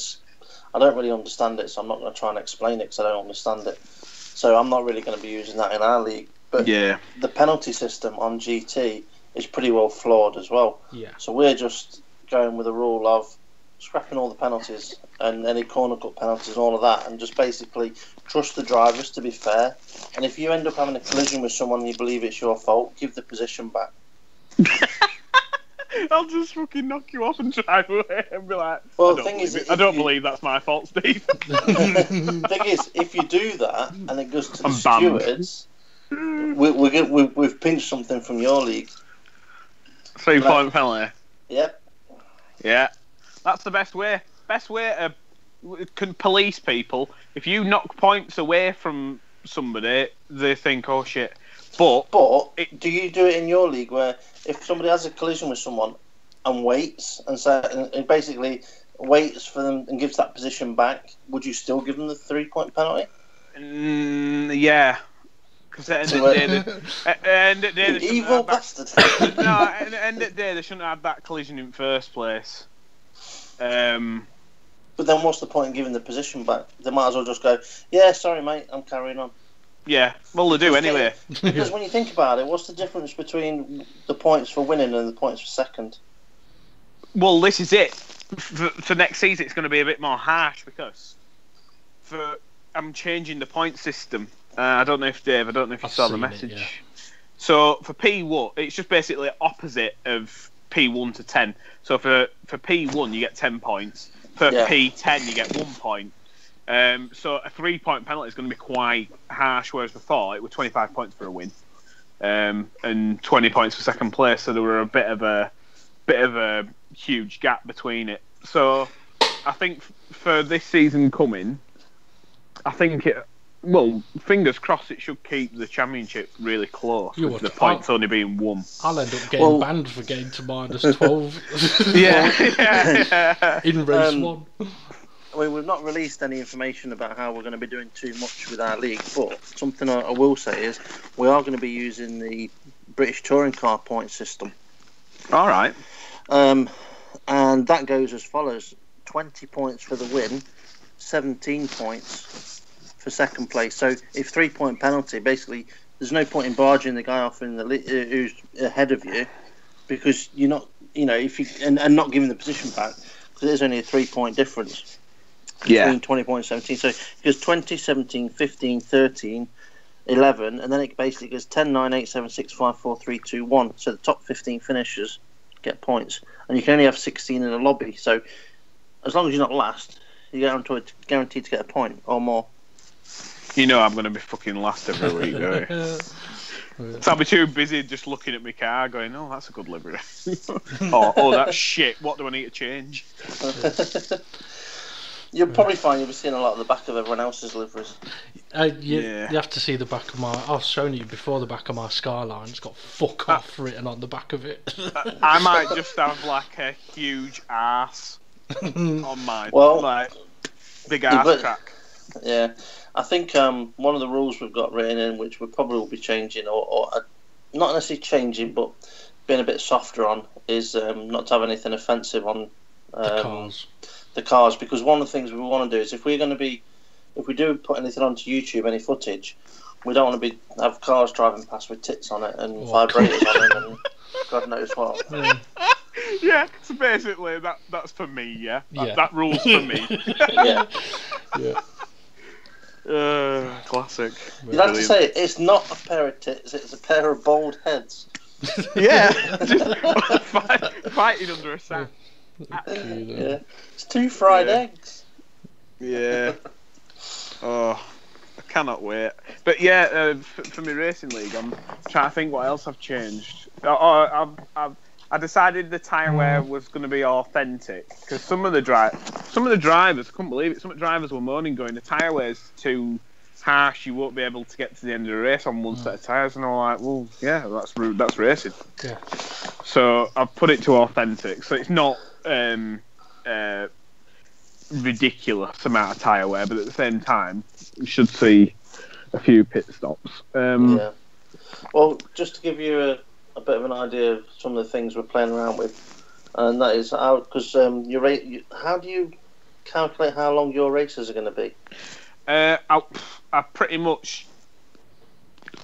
don't really understand it, so I'm not going to try and explain it because I don't understand it. So I'm not really going to be using that in our league. But the penalty system on GT is pretty well flawed as well. Yeah. So we're just going with a rule of scrapping all the penalties and any corner cut penalties and all of that, and just basically trust the drivers to be fair. And if you end up having a collision with someone and you believe it's your fault, give the position back. I'll just fucking knock you off and drive away and be like, well, the thing is, I don't believe that's my fault, Steve. The thing is, if you do that and it goes to the stewards, we've pinched something from your league. 3-point penalty. Yep. Yeah, that's the best way. Best way can police people. If you knock points away from somebody, they think, oh shit. But do you do it in your league where if somebody has a collision with someone and waits and basically waits for them and gives that position back, would you still give them the 3-point penalty? Yeah. Because at the end of the day, You evil bastard. No, at the end of the day, they shouldn't have had that collision in first place. But then what's the point in giving the position back? They might as well just go, yeah, sorry, mate, I'm carrying on. Yeah, well, they do anyway. Because when you think about it, what's the difference between the points for winning and the points for second? Well, this is it. For next season, it's going to be a bit more harsh because I'm changing the point system. I don't know if Dave, you saw the message. Yeah. So for P1, it's just basically opposite of P1 to 10. So for P1, you get 10 points. For P10, you get 1 point. So a 3-point penalty is going to be quite harsh, whereas before it was 25 points for a win, and 20 points for second place. So there were a bit of a huge gap between it. So I think for this season coming, I think fingers crossed, it should keep the championship really close. With the points only being 1. I'll end up getting banned for getting to -12. yeah. In race 1. I mean, we've not released any information about how we're going to be doing too much with our league, but something I will say is we are going to be using the British Touring Car point system. All right. And that goes as follows: 20 points for the win, 17 points for second place. So if 3-point penalty, basically, there's no point in barging the guy off in the who's ahead of you, because you're not, if you and not giving the position back, because there's only a 3-point difference. Between 20 points and 17. So it goes 20, 17, 15, 13, 11, and then it basically goes 10, 9, 8, 7, 6, 5, 4, 3, 2, 1. So the top 15 finishers get points. And you can only have 16 in a lobby. So as long as you're not last, you're guaranteed to get a point or more. I'm going to be fucking last every week, So I'll be too busy just looking at my car going, oh, that's a good livery. oh, that's shit. What do I need to change? You'll probably find you'll be seeing a lot of the back of everyone else's liveries. You have to see the back of my... I've shown you before the back of my Skyline. It's got fuck off written on the back of it. I might just have like a huge ass on my big ass track. Yeah, I think one of the rules we've got written in, which we probably will be changing, or not necessarily changing, but being a bit softer on, is not to have anything offensive on the cars, because one of the things we want to do is if we do put anything onto YouTube, any footage, we don't want to have cars driving past with tits on it and vibrators on them and God knows what. Yeah, so basically that's for me. Yeah, that rule's for me. Classic. You'd have to say it's not a pair of tits; it's a pair of bald heads. Yeah, just fighting under a sack. Yeah. It's 2 fried eggs. Yeah. Oh, I cannot wait. But for my racing league, I'm trying to think what else I've changed. I decided the tyre wear was going to be authentic because some of the drivers, I couldn't believe it. Some of the drivers were moaning, going, the tyre wear's too harsh. You won't be able to get to the end of the race on one set of tyres. And I'm like, well, yeah, that's racing. Yeah. So I've put it to authentic. So it's not ridiculous amount of tyre wear, but at the same time, you should see a few pit stops. Yeah. Well, just to give you a bit of an idea of some of the things we're playing around with, and that is because how do you calculate how long your races are going to be? I pretty much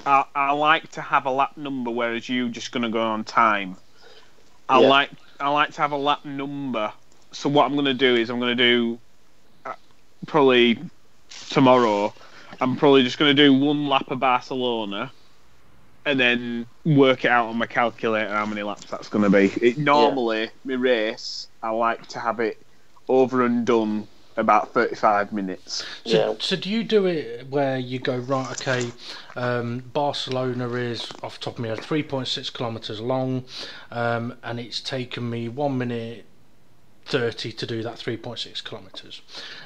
I like to have a lap number, whereas you just going to go on time. I like to have a lap number. So what I'm going to do is I'm going to do probably tomorrow. I'm probably just going to do 1 lap of Barcelona, and then work it out on my calculator how many laps that's going to be. Normally, my race, I like to have it over and done about 35 minutes. So do you do it where you go, right, okay, Barcelona is, off the top of my head, 3.6 kilometres long, and it's taken me 1 minute 30 to do that 3.6 kilometres.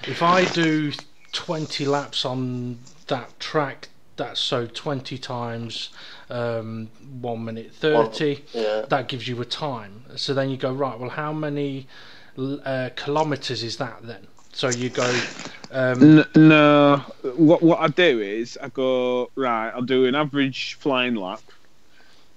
If I do 20 laps on that track, that's so 20 times 1 minute 30, that gives you a time. So then you go, right, well, how many kilometres is that then? So you go. No, what I do is I go right. I'll do an average flying lap.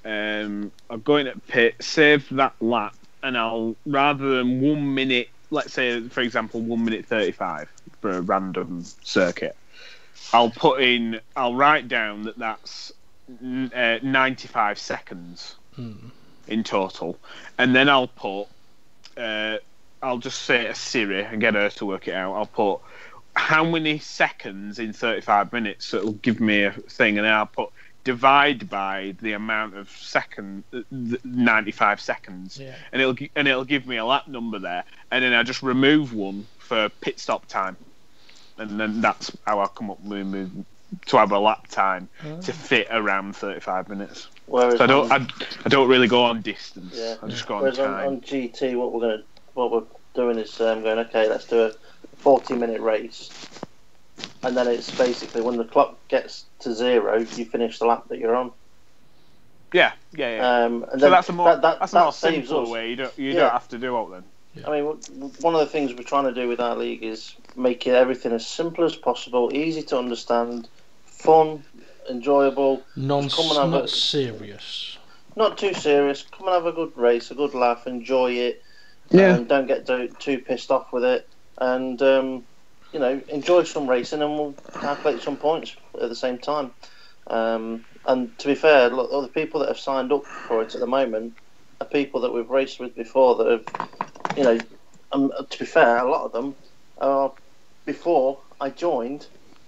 I'll go in at pit, save that lap, and I'll rather than 1 minute, let's say for example 1 minute 35 for a random circuit. I'll write down that's 95 seconds in total, and then I'll put. I'll just say to Siri and get her to work it out. I'll put how many seconds in 35 minutes, so it'll give me a thing, and then I'll put divide by the amount of 95 seconds, and it'll give me a lap number there, and then I just remove one for pit stop time, and then that's how I come up with to have a lap time to fit around 35 minutes. Whereas so I don't really go on distance. Yeah. I just go on Whereas time. on GT, what we're doing is going, okay, let's do a 40-minute race, and then it's basically when the clock gets to 0, you finish the lap that you're on. Yeah. And so that's a more saves simple us. way. You don't have to do all then. I mean, one of the things we're trying to do with our league is make everything as simple as possible, easy to understand, fun, enjoyable. Not serious. Not too serious. Come and have a good race, a good laugh, enjoy it. Yeah. And don't get too pissed off with it. And, enjoy some racing, and we'll calculate some points at the same time. And to be fair, look, all the people that have signed up for it at the moment are people that we've raced with before that have, to be fair, a lot of them are before I joined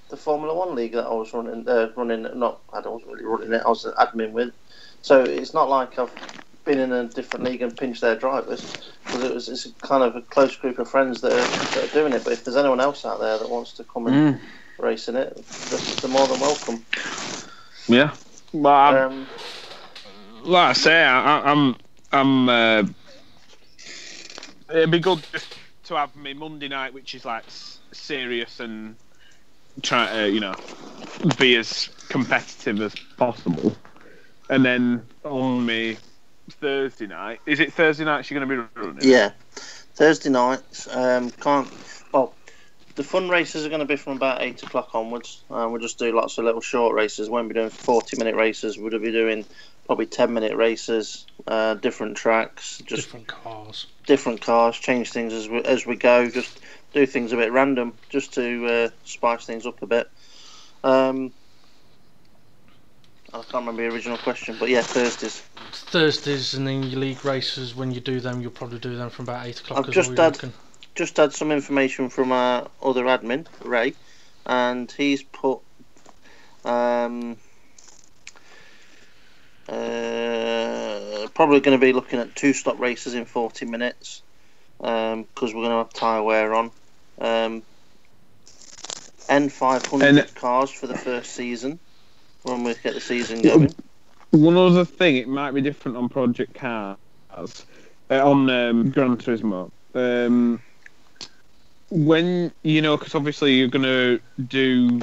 the Formula 1 league that I was running. I wasn't really running it, I was an admin with. So it's not like I've been in a different league and pinched their drivers, because it's kind of a close group of friends that are doing it. But if there's anyone else out there that wants to come and race in it, they're more than welcome. Yeah, well, like I say, I'm. It'd be good just to have me Monday night, which is like serious and try to, be as competitive as possible, and then on me Thursday night. Is it Thursday nights you're going to be running? Yeah, Thursday nights. The fun races are going to be from about 8 o'clock onwards. We'll just do lots of little short races. Won't be doing 40-minute races. We'll be doing probably 10-minute races, different tracks, just different cars. Change things as we go. Just do things a bit random, just to spice things up a bit. I can't remember the original question, but yeah, Thursdays, and then your league races. When you do them, you'll probably do them from about 8 o'clock. I've just had some information from our other admin, Ray, and he's put probably going to be looking at 2-stop races in 40 minutes, because we're going to have tyre wear on. N500 cars for the first season, when we get the season going. One other thing, it might be different on Project Cars, on Gran Turismo. When, because obviously you're going to do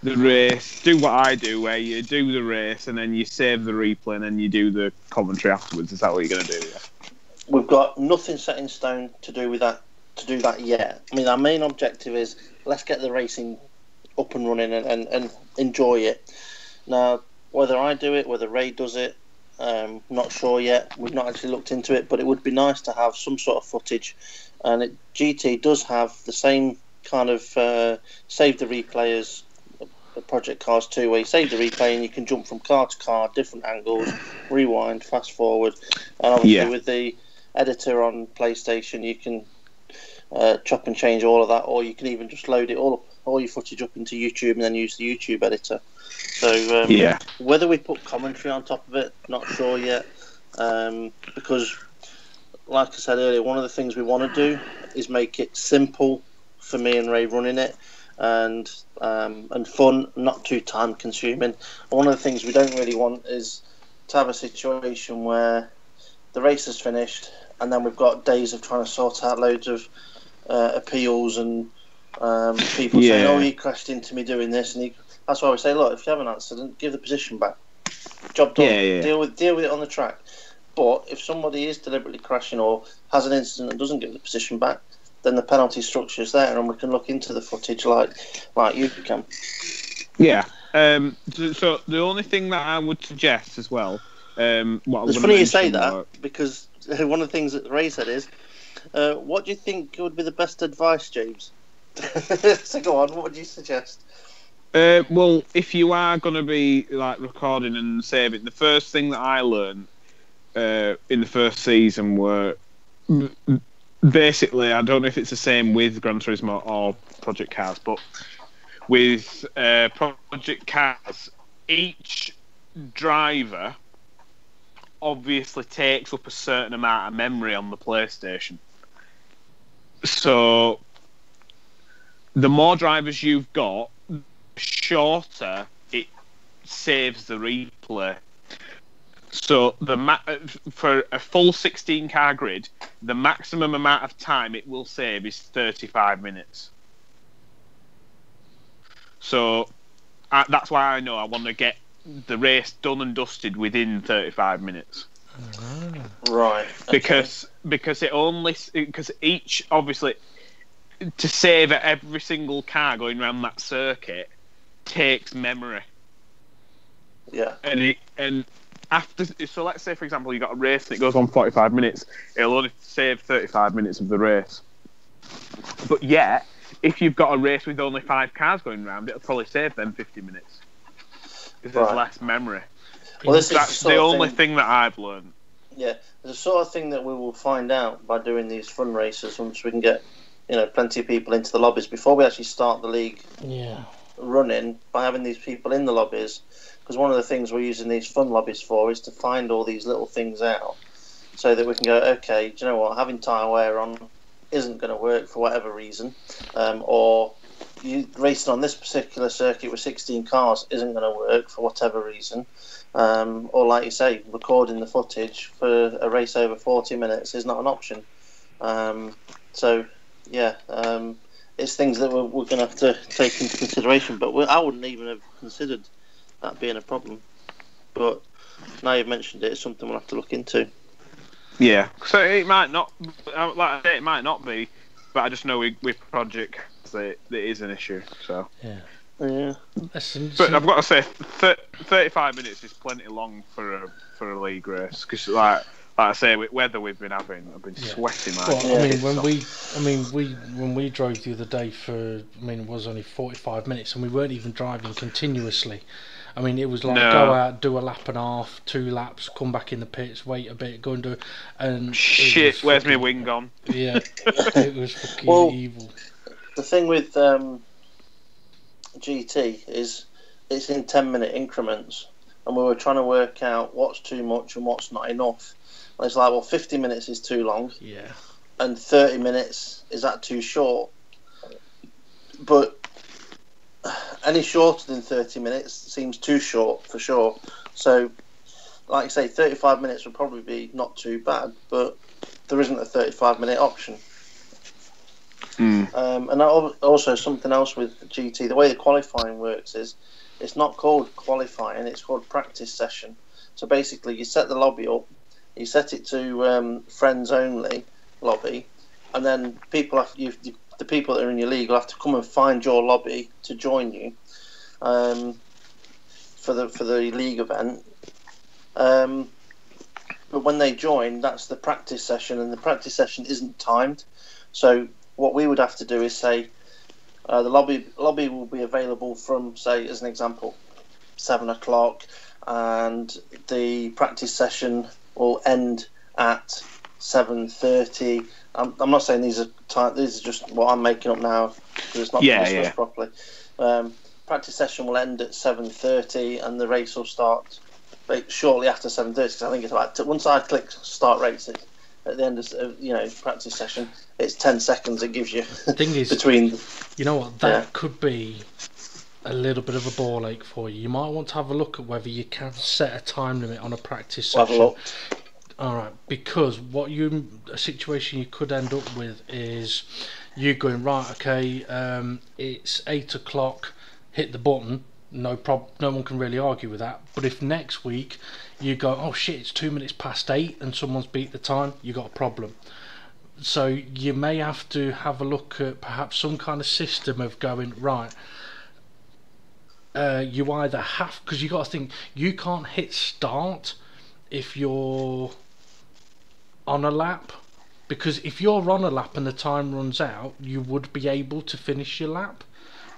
the race, do what I do, where you do the race and then you save the replay and then you do the commentary afterwards. Is that what you're going to do? Yeah? We've got nothing set in stone to do that yet. I mean, our main objective is let's get the racing up and running and enjoy it. Now, whether I do it, whether Ray does it, not sure yet. We've not actually looked into it, but it would be nice to have some sort of footage. And GT does have the same kind of save the replay as Project Cars 2, where you save the replay and you can jump from car to car, different angles, rewind, fast forward. And obviously with the editor on PlayStation, you can chop and change all of that, or you can even just load it all your footage up into YouTube and then use the YouTube editor. So whether we put commentary on top of it, not sure yet, because like I said earlier, one of the things we want to do is make it simple for me and Ray running it, and fun, not too time consuming. And one of the things we don't really want is to have a situation where the race is finished and then we've got days of trying to sort out loads of appeals and people saying, "Oh, he crashed into me doing this," and that's why we say, look, if you have an accident, give the position back. Job done. Deal with it on the track. But if somebody is deliberately crashing or has an incident and doesn't give the position back, then the penalty structure's there, and we can look into the footage like you can. Yeah. So the only thing that I would suggest as well, it's funny you say that, because one of the things that Ray said is, what do you think would be the best advice, James? So go on, what would you suggest? Well, if you are going to be like recording and saving, the first thing that I learned in the first season were basically, I don't know if it's the same with Gran Turismo or Project Cars, but with Project Cars, each driver obviously takes up a certain amount of memory on the PlayStation. So the more drivers you've got, the shorter it saves the replay. So for a full 16-car grid, the maximum amount of time it will save is 35 minutes. So that's why I know I want to get the race done and dusted within 35 minutes. Right. Okay. Because each, obviously, to save at every single car going around that circuit takes memory. Yeah. And after, so let's say for example you got a race and it goes on 45 minutes, it'll only save 35 minutes of the race. But yet, if you've got a race with only 5 cars going around, it'll probably save them 50 minutes because there's less memory. Well, that's the only thing that I've learned. Yeah, the sort of thing that we will find out by doing these fun races once we can get, plenty of people into the lobbies before we actually start the league running, by having these people in the lobbies. Because one of the things we're using these fun lobbies for is to find all these little things out, so that we can go, okay, do you know what, having tyre wear on isn't going to work for whatever reason, or you racing on this particular circuit with 16 cars isn't going to work for whatever reason, or like you say, recording the footage for a race over 40 minutes is not an option. It's things that we're going to have to take into consideration, but I wouldn't even have considered that being a problem. But now you've mentioned it, it's something we'll have to look into. Yeah, so it might not, like I say, it might not be, but I just know with Project that it is an issue. So yeah. But I've got to say, 35 minutes is plenty long for a league race, because like I say, with weather we've been having, I've been sweating. When we drove the other day it was only 45 minutes, and we weren't even driving continuously. I mean, it was like go out, do a lap and a half, 2 laps, come back in the pits, wait a bit, go and do, and shit. Where's my wing gone? Yeah, it was fucking evil. The thing with GT is it's in 10-minute increments, and we were trying to work out what's too much and what's not enough. And it's like, well, 50 minutes is too long, and 30 minutes is that too short. But any shorter than 30 minutes seems too short for sure. So, like I say, 35 minutes would probably be not too bad, but there isn't a 35-minute option. And also something else with GT, the way the qualifying works is it's not called qualifying, it's called practice session. So basically you set the lobby up, you set it to friends only lobby, and then people the people that are in your league will have to come and find your lobby to join you for the league event. But when they join, that's the practice session, and the practice session isn't timed. So what we would have to do is say the lobby will be available from, say, as an example, 7 o'clock, and the practice session will end at 7:30. I'm not saying these are just what I'm making up now because it's not discussed properly. Practice session will end at 7:30, and the race will start shortly after 7:30. Because I think it's about once I click start race at the end of practice session, it's 10 seconds. It gives you the thing is between. You know what, that could be a little bit of a ball ache for you. You might want to have a look at whether you can set a time limit on a practice session. Have a look. Alright, because a situation you could end up with is you going, right, okay, it's 8 o'clock, hit the button, no problem, no one can really argue with that. But if next week you go, oh shit, it's 2 minutes past 8 and someone's beat the time, you got a problem. So you may have to have a look at perhaps some kind of system of going, right, you either have, because you got to think, you can't hit start if you're on a lap, because if you're on a lap and the time runs out, you would be able to finish your lap.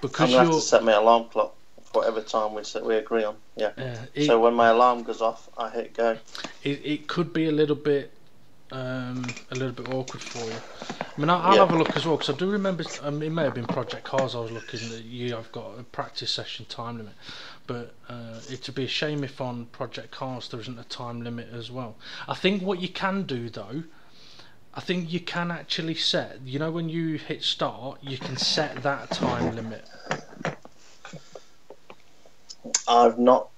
Because I'm going to have to set my alarm clock for whatever time we agree on. Yeah. So when my alarm goes off, I hit go. It could be a little bit awkward for you. I mean, I'll have a look as well, because I do remember it may have been Project Cars I was looking at. I've got a practice session time limit, but it'd be a shame if on Project Cars there isn't a time limit as well. I think what you can do though, I think you can actually set, you know, when you hit start, you can set that time limit. I've not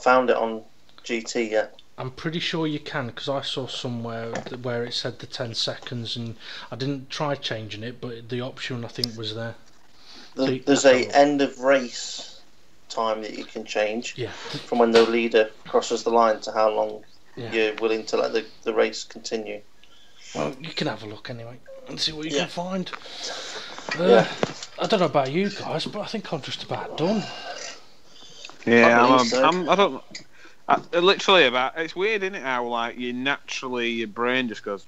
found it on GT yet. I'm pretty sure you can, because I saw somewhere where it said the 10 seconds, and I didn't try changing it, but the option I think was there. There's a end of race time that you can change. Yeah. From when the leader crosses the line to how long you're willing to let the race continue. Well, you can have a look anyway and see what you can find. I don't know about you guys, but I think I'm just about done. Yeah, I don't. Literally about. It's weird, isn't it? How like your brain just goes.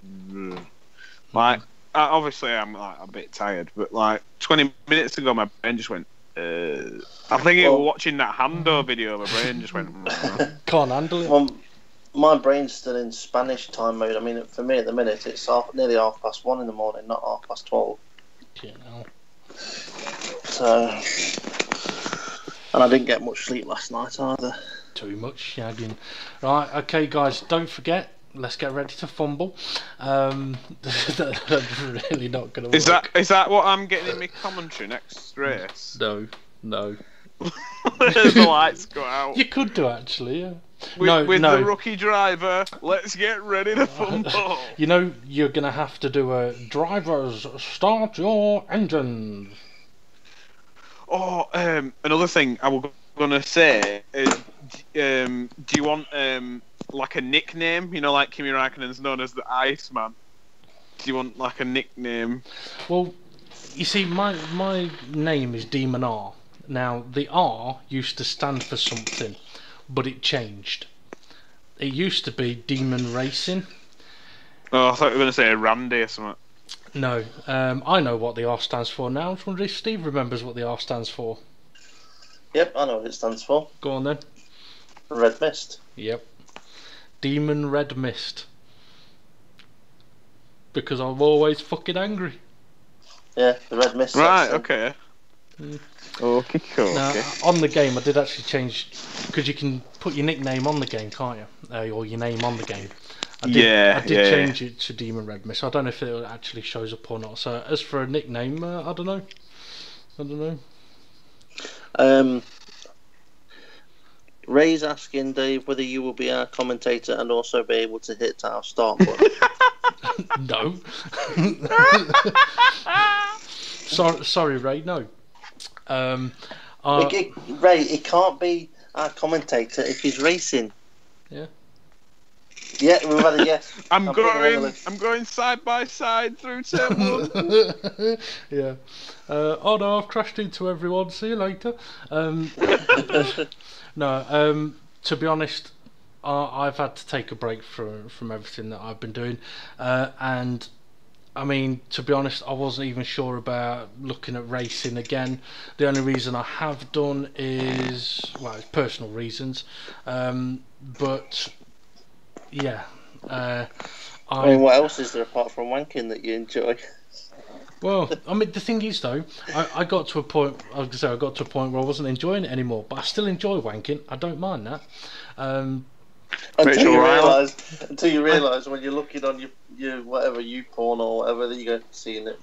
Like obviously I'm like a bit tired, but like 20 minutes ago my brain just went. I think it was watching that Hando video. My brain just went. Can't handle it. Well, my brain's still in Spanish time mode. I mean, for me at the minute it's nearly 1:30 in the morning, not 12:30. You know. So, and I didn't get much sleep last night either. Too much shagging. Right, okay guys, don't forget, let's get ready to fumble. That's really not going to work. Is that what I'm getting in my commentary next race? No. The lights go out. You could do actually, yeah. With the rookie driver, let's get ready to fumble. You know, you're going to have to do a drivers start your engines. Oh, another thing I was going to say is, do you want like a nickname? You know, like Kimi Räikkönen's known as the Iceman. Do you want like a nickname? Well, you see, my name is Demon R. Now, the R used to stand for something, but it changed. It used to be Demon Racing. Oh, I thought you were going to say Randy or something. No, I know what the R stands for now. I was wondering if Steve remembers what the R stands for. Yep, I know what it stands for. Go on then. Red Mist. Yep. Demon Red Mist. Because I'm always fucking angry. Yeah, the Red Mist. Right, okay. Okay, cool. Now, okay. on the game, I did actually change, because you can put your nickname on the game, can't you? Or your name on the game. I did change it to Demon Red Mist. I don't know if it actually shows up or not. So, as for a nickname, I don't know. Ray's asking Dave whether you will be our commentator and also be able to hit our start button. No. Sorry, Ray. No. Ray, he can't be our commentator if he's racing. Yeah. Yeah, we've had a yes. I'm going side by side through turn 1. Yeah. Oh no, I've crashed into everyone. See you later. No. To be honest, I've had to take a break from everything that I've been doing, and I mean, to be honest, I wasn't even sure about looking at racing again. The only reason I have done is, well, it's personal reasons, but yeah. I mean, what else is there apart from wanking that you enjoy? Well, I mean, the thing is though, I got to a point. I was gonna say I got to a point where I wasn't enjoying it anymore, but I still enjoy wanking. I don't mind that. Until you realise when you're looking on your whatever YouPorn or whatever that you go seen it.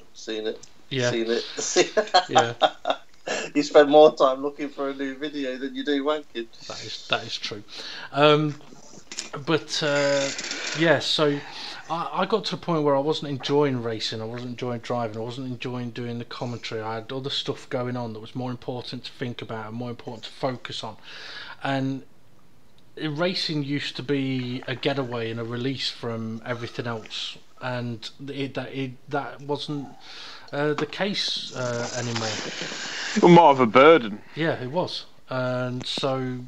Yeah. You spend more time looking for a new video than you do wanking. That is true. But yeah, so I got to the point where I wasn't enjoying racing, I wasn't enjoying driving, I wasn't enjoying doing the commentary. I had other stuff going on that was more important to think about and more important to focus on. And racing used to be a getaway and a release from everything else. and that wasn't the case anymore. Well, more of a burden. Yeah, it was, and so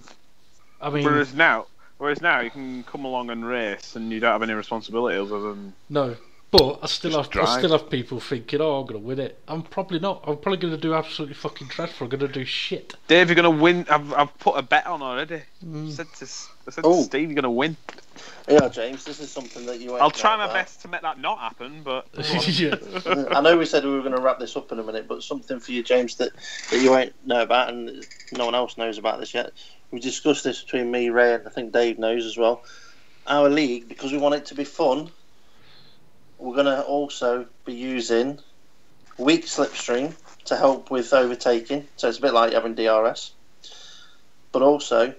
I mean, Whereas now you can come along and race, and you don't have any responsibility other than no. But I still Just have people thinking, oh, I'm gonna win it. I'm probably not. I'm probably gonna do absolutely fucking dreadful. I'm gonna do shit. Dave, you're gonna win. I've put a bet on already. I said to Steve, you're gonna win. Yeah, James, this is something that you. I'll try my best to make that not happen, but Yeah. I know we said we were going to wrap this up in a minute, but something for you, James, that you won't know about, and no one else knows about this yet. We discussed this between me, Ray, and I think Dave knows as well. Our league, because we want it to be fun, we're going to also be using weak slipstream to help with overtaking. So it's a bit like having DRS, but also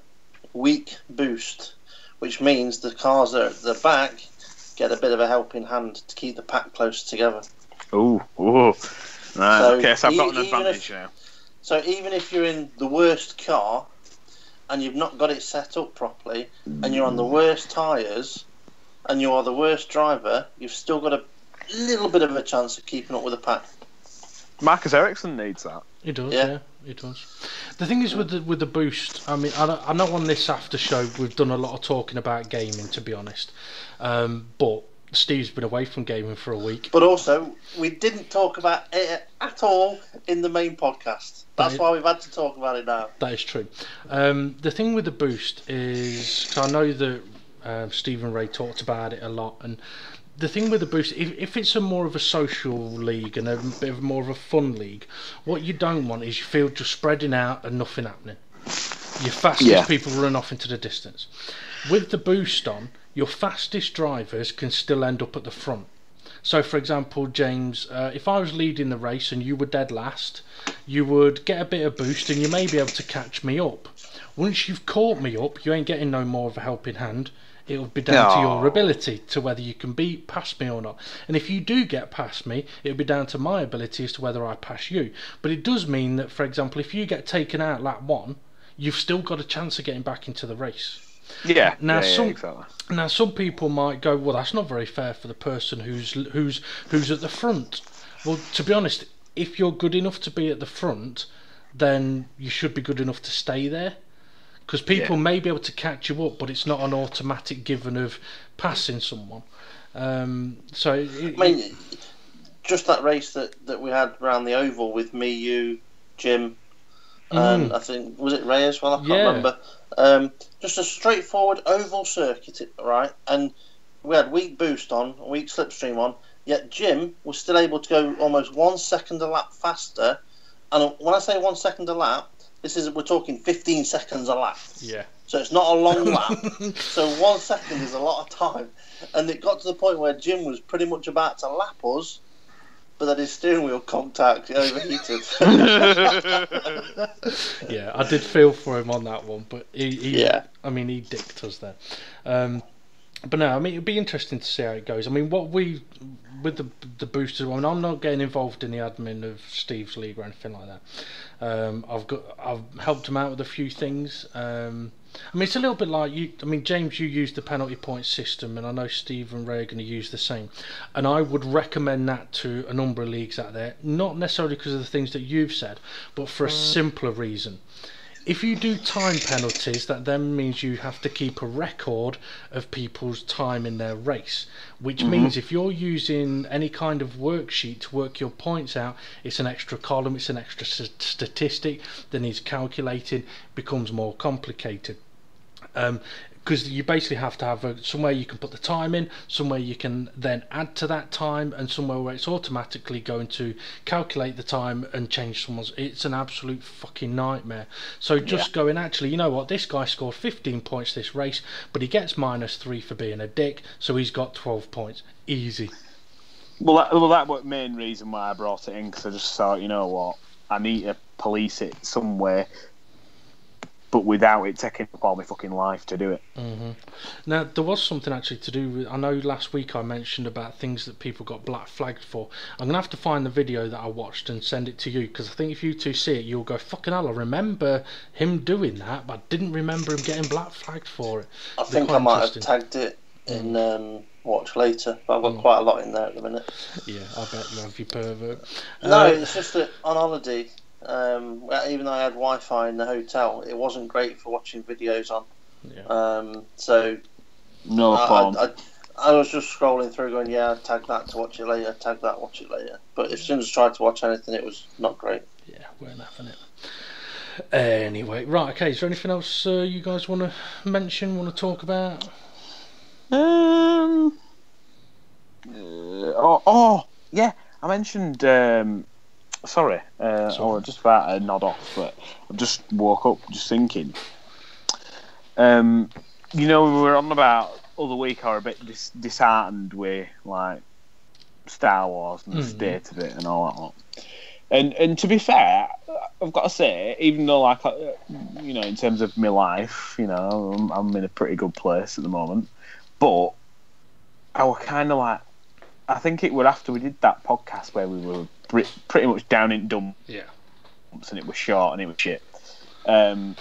weak boost, which means the cars that are at the back get a bit of a helping hand to keep the pack close together. Ooh. Right, So okay, so I've got an even advantage now. So even if you're in the worst car and you've not got it set up properly, and you're on the worst tyres, and you are the worst driver, you've still got a little bit of a chance of keeping up with the pack. Marcus Ericsson needs that. He does, yeah, he does. The thing is with the boost. I mean, I know on this after show we've done a lot of talking about gaming, to be honest. But Steve's been away from gaming for a week. But also, we didn't talk about it at all in the main podcast. That's why we've had to talk about it now. That is true. The thing with the boost is, 'cause I know that Steve and Ray talked about it a lot, and the thing with the boost, if it's a more of a social league and a bit of more of a fun league, what you don't want is your field just spreading out and nothing happening. Your fastest people run off into the distance. With the boost on, your fastest drivers can still end up at the front. So for example, James, if I was leading the race and you were dead last, you would get a bit of boost and you may be able to catch me up. Once you've caught me up, you ain't getting no more of a helping hand. It'll be down to your ability, to whether you can beat past me or not. And if you do get past me, it'll be down to my ability as to whether I pass you. But it does mean that, for example, if you get taken out lap 1, you've still got a chance of getting back into the race. Yeah. Now, Exactly. Now, some people might go, well, that's not very fair for the person who's at the front. Well, to be honest, if you're good enough to be at the front, then you should be good enough to stay there. Because people may be able to catch you up, but it's not an automatic given of passing someone. I mean, just that race that we had around the oval with me, you, Jim, and I think, was it Ray as well? I can't remember. Just a straightforward oval circuit, right? And we had weak boost on, weak slipstream on, yet Jim was still able to go almost 1 second a lap faster. And when I say 1 second a lap, we're talking 15 seconds a lap. Yeah. So it's not a long lap. So 1 second is a lot of time. And it got to the point where Jim was pretty much about to lap us, but then his steering wheel contact overheated. Yeah, I did feel for him on that one, but he dicked us there. But no, I mean, it'd be interesting to see how it goes. I mean, with the boosters, I mean, I'm not getting involved in the admin of Steve's league or anything like that. I've helped him out with a few things. I mean, it's a little bit like you. I mean, James, you use the penalty point system, and I know Steve and Ray are going to use the same. And I would recommend that to a number of leagues out there, not necessarily because of the things that you've said, but for a simpler reason. If you do time penalties, that then means you have to keep a record of people's time in their race, which means if you're using any kind of worksheet to work your points out, it's an extra column, it's an extra statistic that needs calculating, becomes more complicated. Because you basically have to have somewhere you can put the time in, somewhere you can then add to that time, and somewhere where it's automatically going to calculate the time and change someone's. It's an absolute fucking nightmare. So just going, actually, you know what, this guy scored 15 points this race, but he gets -3 for being a dick, so he's got 12 points. Easy. Well, that was the main reason why I brought it in, because I just thought, you know what, I need to police it somewhere, but without it taking up all my fucking life to do it. Now, there was something actually to do with, I know last week I mentioned about things that people got black flagged for. I'm going to have to find the video that I watched and send it to you, because I think if you two see it, you'll go, fucking hell, I remember him doing that, but I didn't remember him getting black flagged for it. I think I might have tagged it in Watch Later. But I've got quite a lot in there at the minute. Yeah, I bet you have, you pervert. No, it's just that on holiday, even though I had Wi-Fi in the hotel, it wasn't great for watching videos on. Yeah. So No porn. I was just scrolling through going, yeah, tag that to watch it later, tag that, watch it later. But as soon as I tried to watch anything, it was not great. Yeah, weren't having it. Anyway, right, okay, is there anything else you guys want to mention, want to talk about? Yeah, I mentioned, sorry, I was just about to nod off, but I just woke up just thinking. We were on about other week, I were a bit disheartened with, like, Star Wars and the state of it and all that lot. And to be fair, I've got to say, even though, like, in terms of my life, I'm in a pretty good place at the moment, but I was kind of like, I think it was after we did that podcast where we were pretty much down in dumps, and it was short and it was shit. And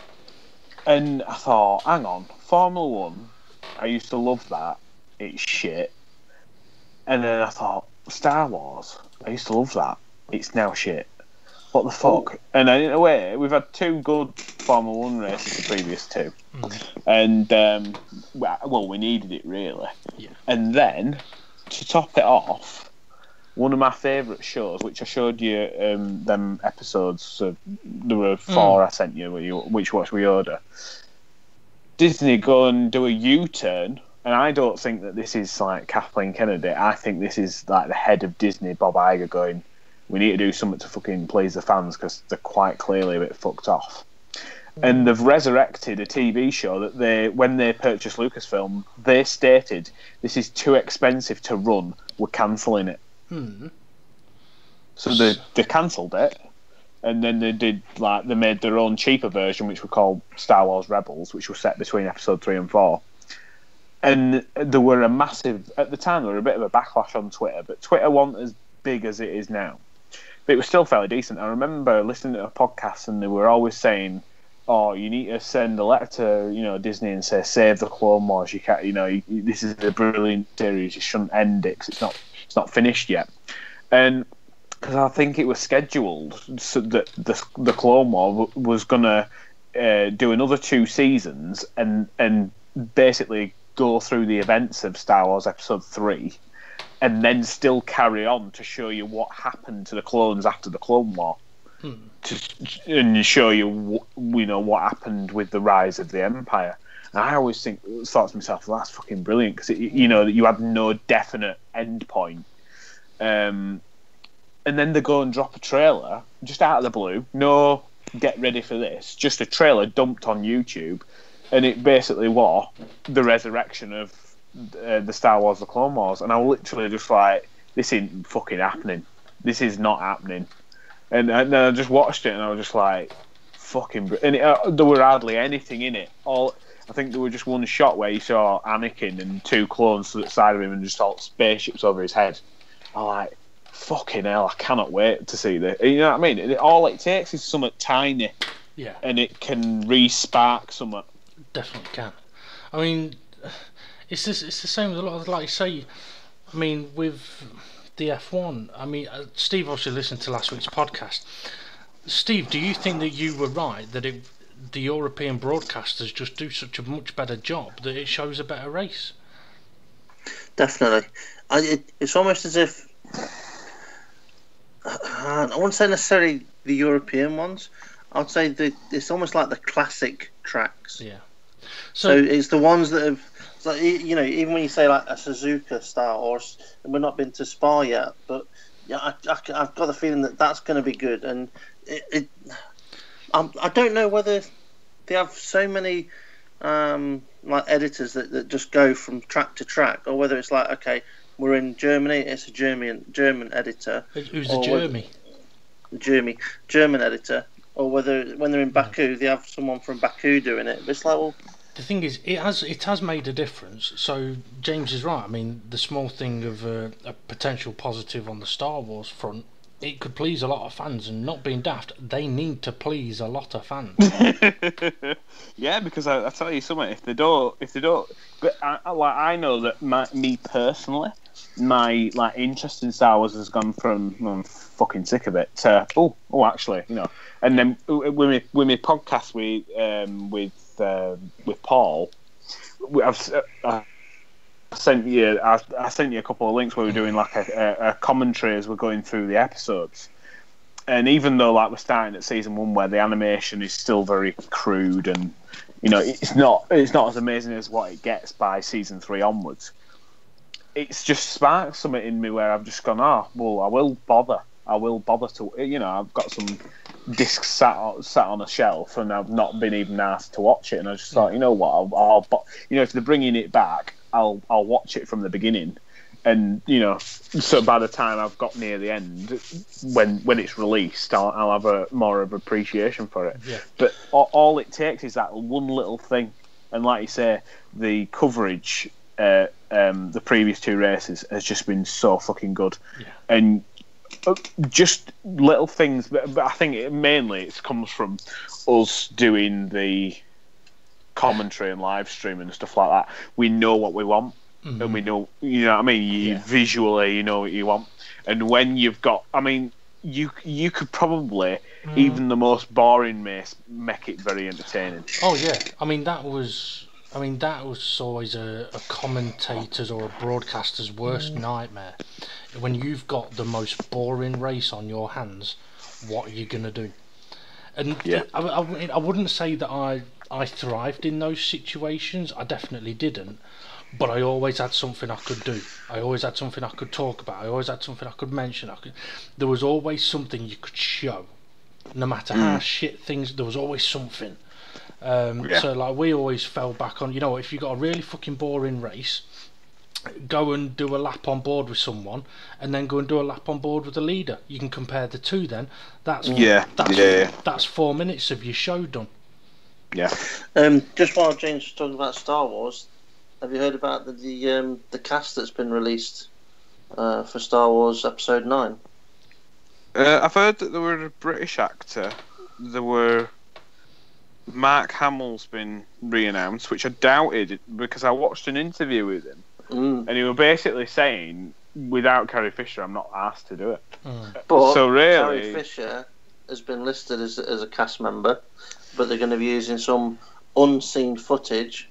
I thought, hang on, Formula One, I used to love that, it's shit. And then I thought, Star Wars, I used to love that, it's now shit. What the fuck? And then in a way, we've had 2 good Formula One races the previous 2. And, we needed it really. Yeah. And then, to top it off, one of my favourite shows, which I showed you them episodes, so there were 4 I sent you, which watch we order. Disney go and do a U-turn, and I don't think that this is like Kathleen Kennedy. I think this is like the head of Disney, Bob Iger, going, we need to do something to fucking please the fans because they're quite clearly a bit fucked off. And they've resurrected a TV show that when they purchased Lucasfilm, they stated this is too expensive to run, we're cancelling it. So they cancelled it, and then they made their own cheaper version, which were called Star Wars Rebels, which was set between episode 3 and 4. And there were a massive, at the time there were a bit of a backlash on Twitter, but Twitter wasn't as big as it is now. But it was still fairly decent. I remember listening to a podcast and they were always saying, oh, you need to send a letter to, Disney and say, save the Clone Wars. You can't, this is a brilliant series. You shouldn't end it because it's not finished yet. And because I think it was scheduled so that the Clone War was gonna do another 2 seasons and basically go through the events of Star Wars Episode 3, and then still carry on to show you what happened to the clones after the Clone War. And show you, what happened with the rise of the Empire. And I always thought to myself, well, that's fucking brilliant, because that you had no definite end point. And then they go and drop a trailer just out of the blue. No, get ready for this. Just a trailer dumped on YouTube, and it basically was the resurrection of the Star Wars: The Clone Wars. And I was literally just like, this ain't fucking happening. This is not happening. And then I just watched it, and I was just like, fucking... And there were hardly anything in it. I think there was just one shot where you saw Anakin and 2 clones to the side of him and just all spaceships over his head. I'm like, fucking hell, I cannot wait to see this. You know what I mean? All it takes is something tiny. Yeah. And it can re-spark something. Definitely can. I mean, it's the same with a lot of, like you say, I mean, with the F1, I mean, Steve obviously listened to last week's podcast. Steve, do you think that you were right, that the European broadcasters just do such a much better job that it shows a better race? Definitely. It's almost as if, I wouldn't say necessarily the European ones, I'd say it's almost like the classic tracks. Yeah. So it's the ones that have, like, even when you say like a Suzuka Star Horse, and we've not been to Spa yet, but yeah, I've got the feeling that that's going to be good. And I don't know whether they have so many like editors that just go from track to track, or whether it's like, okay, we're in Germany, it's a German editor. Who's a German? German editor. Or whether when they're in Baku, they have someone from Baku doing it. But it's like, well, the thing is, it has made a difference. So James is right. I mean, the small thing of a potential positive on the Star Wars front, it could please a lot of fans, and not being daft, they need to please a lot of fans. Yeah, because I tell you something, if they don't, because But I know that me personally, my like interest in Star Wars has gone from I'm fucking sick of it to actually, you know. And then with my podcast with Paul, I sent you a couple of links where we're doing like a commentary as we're going through the episodes. And even though like we're starting at season 1 where the animation is still very crude and you know it's not as amazing as what it gets by season 3 onwards, it's just sparked something in me where I've just gone, I will bother to, you know, I've got some discs sat on a shelf and I've not been even asked to watch it, and I just thought, you know what, I'll you know, if they're bringing it back, I'll watch it from the beginning, and you know, so by the time I've got near the end, when it's released, I'll have more of appreciation for it. Yeah. But all it takes is that one little thing, and like you say, the coverage. The previous 2 races has just been so fucking good, and just little things. But I think it comes from us doing the commentary and live stream and stuff like that. We know what we want, and we know, you know what I mean. Visually, you know what you want, and when you've got, I mean, you could probably even the most boring race make it very entertaining. Oh yeah, I mean that was always a commentator's or a broadcaster's worst nightmare. When you've got the most boring race on your hands, what are you going to do? And I wouldn't say that I thrived in those situations. I definitely didn't. But I always had something I could do. I always had something I could talk about. I always had something I could mention. There was always something you could show. No matter how shit things, there was always something. So like we always fell back on, you know, if you got a really fucking boring race, go and do a lap on board with someone, and then go and do a lap on board with the leader. You can compare the two. Then that's 4 minutes of your show done. Yeah. Just while James was talking about Star Wars, have you heard about the cast that's been released for Star Wars Episode 9? I've heard that there were a British actor. There were. Mark Hamill's been re-announced, which I doubted because I watched an interview with him, and he was basically saying, without Carrie Fisher, I'm not asked to do it. But so really, Carrie Fisher has been listed as a cast member, but they're going to be using some unseen footage,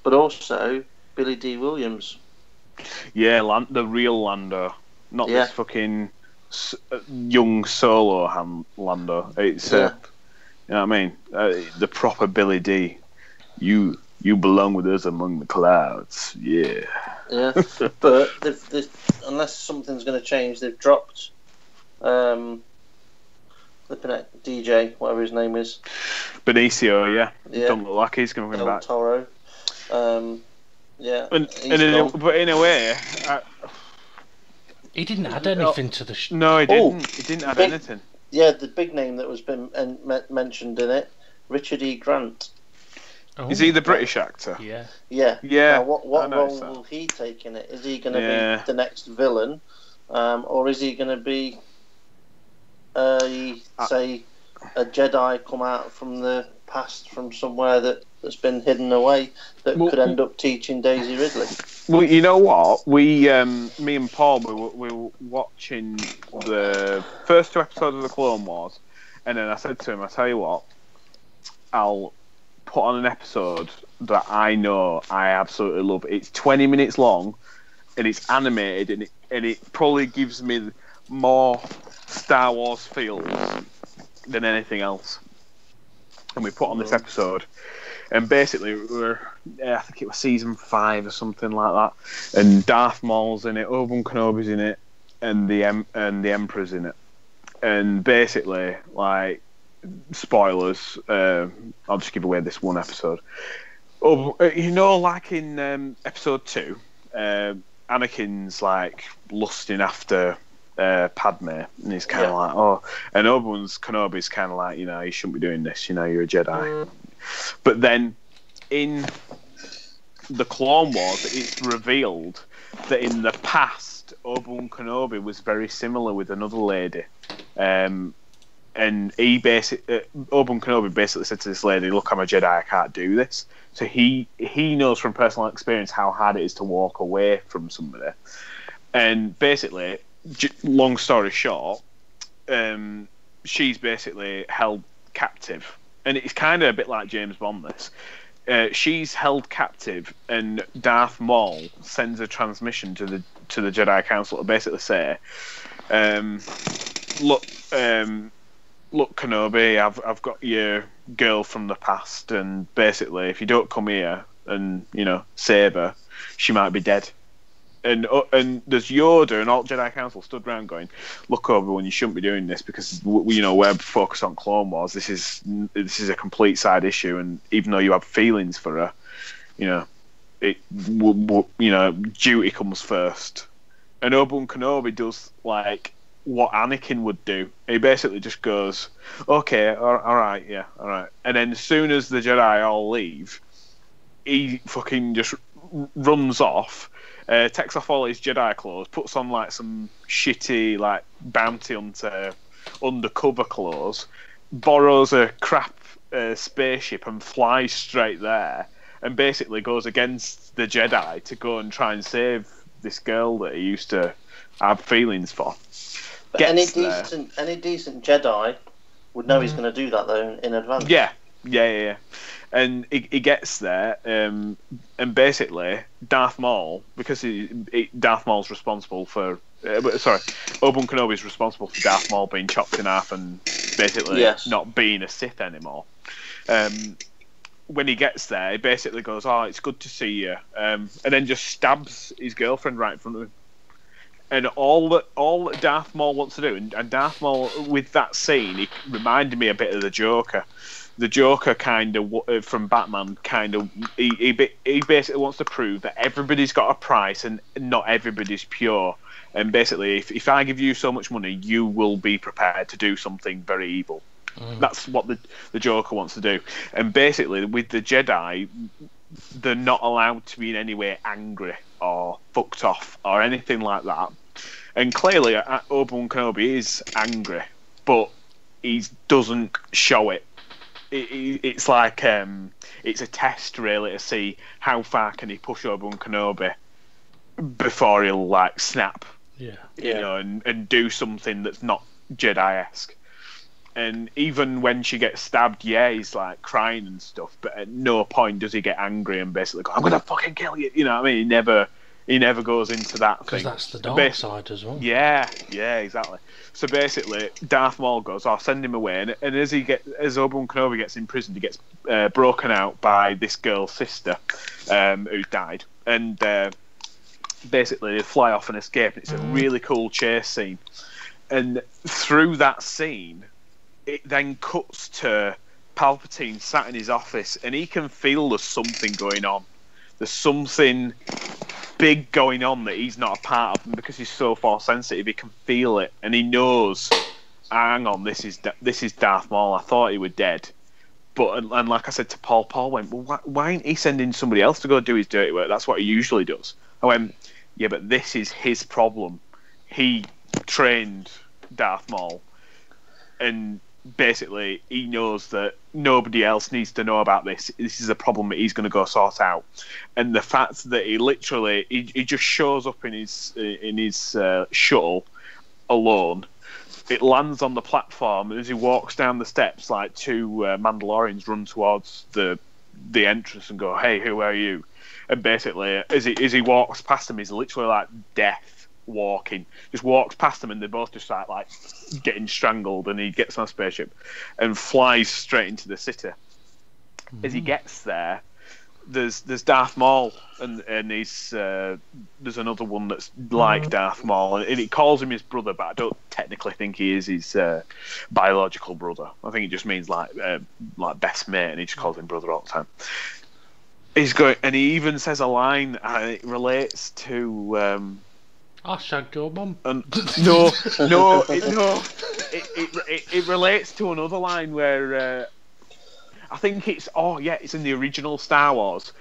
but also Billy D. Williams. Yeah, the real Lando, not this fucking young solo Lando. It's you know what I mean? The proper Billy D. You belong with us among the clouds. Yeah. Yeah, but they've, unless something's going to change, they've dropped flipping it, DJ, whatever his name is. Benicio, yeah. Don't look like he's coming back. Toro. Yeah. But in a way... he didn't add anything to the show. No, he didn't. He didn't add anything. Yeah, the big name that was been mentioned in it, Richard E. Grant. Oh. Is he the British actor? Yeah. Now, what role will he take in it? Is he going to be the next villain, or is he going to be, say, a Jedi come out from the past from somewhere that's been hidden away that could end up teaching Daisy Ridley? Well, you know what? Me and Paul, we were watching the first 2 episodes of the Clone Wars, and then I said to him, I tell you what, I'll put on an episode that I know I absolutely love. It's 20 minutes long, and it's animated, and it probably gives me more Star Wars feels than anything else. And we put on this episode, and basically I think it was season 5 or something like that, and Darth Maul's in it, Obi-Wan Kenobi's in it, and the Emperor's in it, and basically, like, spoilers, I'll just give away this one episode. You know, like in episode 2, Anakin's like lusting after Padme, and he's kind of like, and Obi-Wan Kenobi's kind of like, you know, you shouldn't be doing this, you know, you're a Jedi. But then in the Clone Wars, it's revealed that in the past, Obi-Wan Kenobi was very similar with another lady, and Obi-Wan Kenobi basically said to this lady, "Look, I'm a Jedi. I can't do this." So he knows from personal experience how hard it is to walk away from somebody. And basically, long story short, she's basically held captive, and it's kind of a bit like James Bond. This. She's held captive, and Darth Maul sends a transmission to the Jedi Council to basically say, "Look, Kenobi, I've got your girl from the past, and basically, if you don't come here and save her, she might be dead." And there's Yoda and all Jedi Council stood around going, "Look, Obi-Wan, you shouldn't be doing this because we're focused on Clone Wars. This is a complete side issue, and even though you have feelings for her, duty comes first." And Obi-Wan Kenobi does like what Anakin would do. He basically just goes, "Okay, all right, yeah, all right." And then as soon as the Jedi all leave, he fucking just runs off. Takes off all his Jedi clothes, puts on like some shitty like bounty hunter undercover clothes, borrows a crap spaceship and flies straight there, and basically goes against the Jedi to go and try and save this girl that he used to have feelings for. But any decent Jedi would know he's going to do that though in advance. Yeah. And he gets there, and basically Darth Maul, because Darth Maul's responsible for, Obi-Wan Kenobi's responsible for Darth Maul being chopped in half and basically not being a Sith anymore. When he gets there, he basically goes, "Oh, it's good to see you," and then just stabs his girlfriend right in front of him. And all that Darth Maul wants to do, and Darth Maul with that scene, he reminded me a bit of the Joker. The Joker kind of from Batman he basically wants to prove that everybody's got a price and not everybody's pure. And basically, if I give you so much money, you will be prepared to do something very evil. That's what the Joker wants to do. And basically, with the Jedi, they're not allowed to be in any way angry or fucked off or anything like that. And clearly, Obi-Wan Kenobi is angry, but he doesn't show it. It's like it's a test really to see how far can he push Obi-Wan Kenobi before he'll like snap, and do something that's not Jedi-esque. And even when she gets stabbed, he's like crying and stuff, but at no point does he get angry and basically go, "I'm gonna fucking kill you." You know what I mean? He never goes into that thing. Because that's the dark side as well. Yeah, exactly. So basically, Darth Maul goes, "I'll send him away," and as Obi-Wan Kenobi gets imprisoned, he gets broken out by this girl's sister, who's died, and basically they fly off and escape. And it's a really cool chase scene, and through that scene, it then cuts to Palpatine sat in his office, and he can feel there's something going on. There's something big going on that he's not a part of, and because he's so force sensitive, he can feel it, and he knows, hang on, this is Darth Maul. I thought he was dead, but and like I said to Paul went, "Well, why ain't he sending somebody else to go do his dirty work? That's what he usually does." I went, "Yeah, but this is his problem. He trained Darth Maul, and basically he knows that nobody else needs to know about this. This is a problem that he's going to go sort out." And the fact that he literally he just shows up in his shuttle alone, it lands on the platform, and as he walks down the steps, like two Mandalorians run towards the entrance and go, "Hey, who are you?" And basically as he walks past them, he's literally like death walking, just walks past them, and they both just start like getting strangled, and he gets on a spaceship and flies straight into the city. As he gets there, there's Darth Maul, and he's there's another one that's like Darth Maul, and he calls him his brother, but I don't technically think he is his biological brother. I think it just means like best mate, and he just calls him brother all the time. He's going, and he even says a line, and it relates to I shagged your mum. No. It relates to another line where I think it's in the original Star Wars.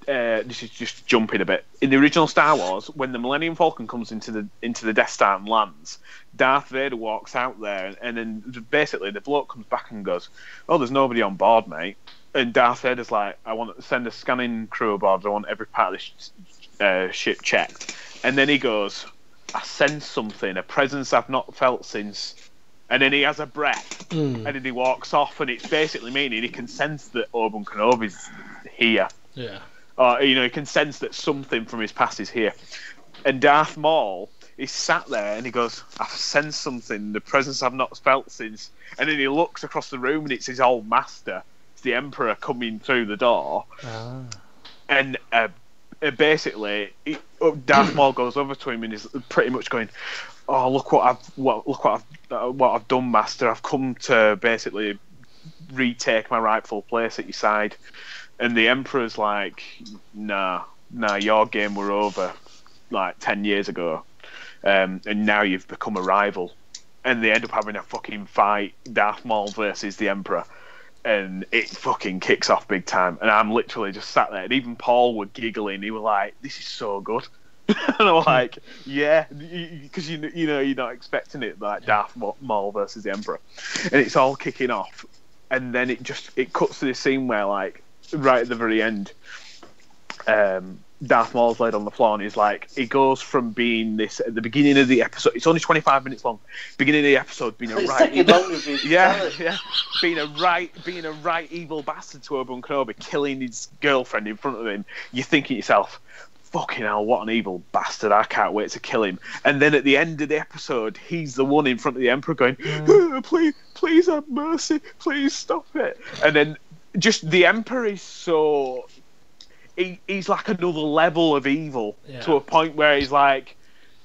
this is just jumping a bit. In the original Star Wars, when the Millennium Falcon comes into the Death Star and lands, Darth Vader walks out there, and then basically the bloke comes back and goes, "Oh, there's nobody on board, mate." And Darth Vader's like, "I want to send a scanning crew aboard. I want every part of this ship checked." And then he goes, "I sense something, a presence I've not felt since." And then he has a breath, and then he walks off, and it's basically meaning he can sense that Obi-Wan Kenobi's here. Yeah. Or, he can sense that something from his past is here. And Darth Maul is sat there, and he goes, "I've sensed something, the presence I've not felt since." And then he looks across the room, and it's his old master. It's the Emperor coming through the door. And basically, Darth Maul goes over to him and is pretty much going, "Oh, look what I've done, Master. I've come to basically retake my rightful place at your side." And the Emperor's like, "Nah, your game were over like 10 years ago, and now you've become a rival." And they end up having a fucking fight, Darth Maul versus the Emperor, and it fucking kicks off big time. And I'm literally just sat there, and even Paul were giggling. He was like, "This is so good." And I'm like, "Yeah," because you're not expecting it, like Darth Maul versus the Emperor, and it's all kicking off, and then it cuts to this scene where, like, right at the very end, Darth Maul's laid on the floor, and he's like, he goes from being this at the beginning of the episode. It's only 25 minutes long. Beginning of the episode, being a being a right evil bastard to Obi-Wan Kenobi, killing his girlfriend in front of him. You're thinking to yourself, "Fucking hell, what an evil bastard! I can't wait to kill him." And then at the end of the episode, he's the one in front of the Emperor going, "Please have mercy, please stop it." And then just the Emperor is so he's like another level of evil, to a point where he's like,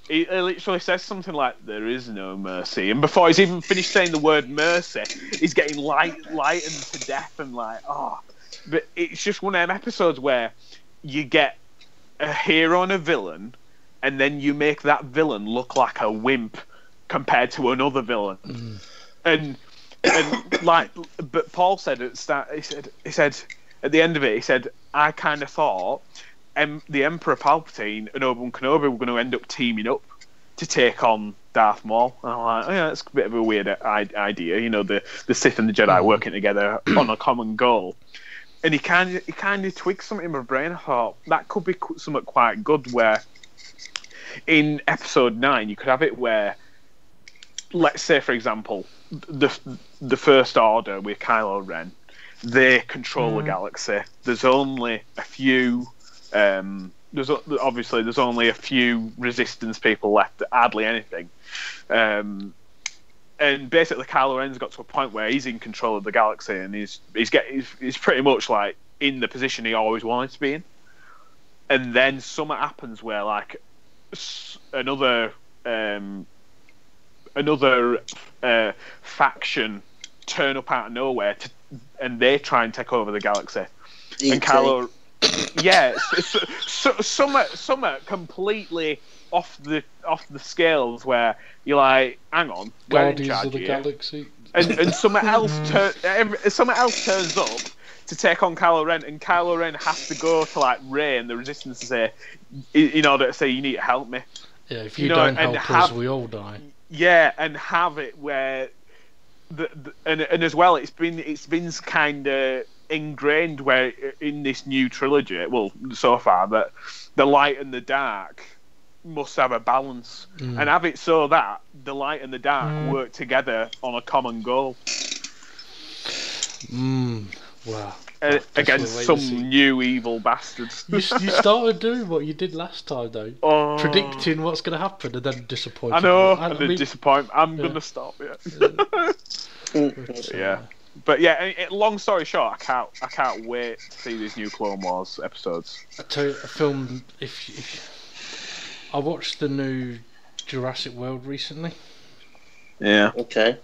he literally says something like, "There is no mercy," and before he's even finished saying the word mercy, he's getting lightened to death, and like, oh. But it's just one of them episodes where you get a hero and a villain, and then you make that villain look like a wimp compared to another villain. And like, but Paul said at the start, he said at the end of it, he said, "I kind of thought the Emperor Palpatine and Obi-Wan Kenobi were going to end up teaming up to take on Darth Maul." And I'm like, "Oh, yeah, that's a bit of a weird idea, the Sith and the Jedi working together on a common goal." And he kind of twigged something in my brain. I thought that could be something quite good, where in Episode 9 you could have it where, let's say for example, the First Order with Kylo Ren, they control the galaxy. There's only a few. There's only a few Resistance people left, hardly anything. And basically, Kylo Ren's got to a point where he's in control of the galaxy, and he's pretty much like in the position he always wanted to be in. And then something happens where, like, another faction turn up out of nowhere and they try and take over the galaxy. And Kylo, some completely off the scales, where you're like, hang on, we're in charge of the galaxy, and something else turns up to take on Kylo Ren, and Kylo Ren has to go to like Rey and the Resistance to say, in order to say, "You need to help me." Yeah, if you don't help us, we all die. Yeah, and have it where and as well, it's been kind of ingrained where in this new trilogy, well, so far, that the light and the dark must have a balance, and have it so that the light and the dark work together on a common goal. Wow. Against some new evil bastards. You started doing what you did last time, though. Predicting what's going to happen and then disappointing. I know, and then disappoint. I'm going to stop, yeah. But yeah, long story short, I can't wait to see these new Clone Wars episodes. I tell you, a film, if I watched the new Jurassic World recently. Yeah. Okay.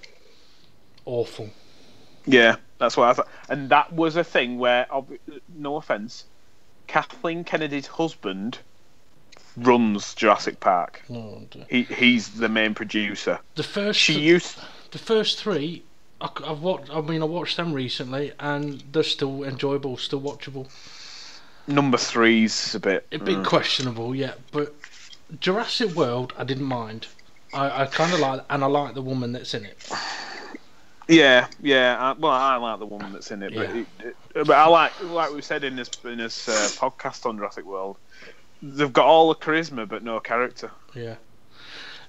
Awful. Yeah, that's what I thought. And that was a thing where, no offence, Kathleen Kennedy's husband runs Jurassic Park. Oh, he's the main producer. The first three, I watched them recently, and they're still enjoyable, still watchable. number 3's a bit questionable, yeah. But Jurassic World, I didn't mind. I kind of like, and I like the woman that's in it. Yeah. I like the woman that's in it, but I like we said in this podcast on Jurassic World, they've got all the charisma but no character. Yeah.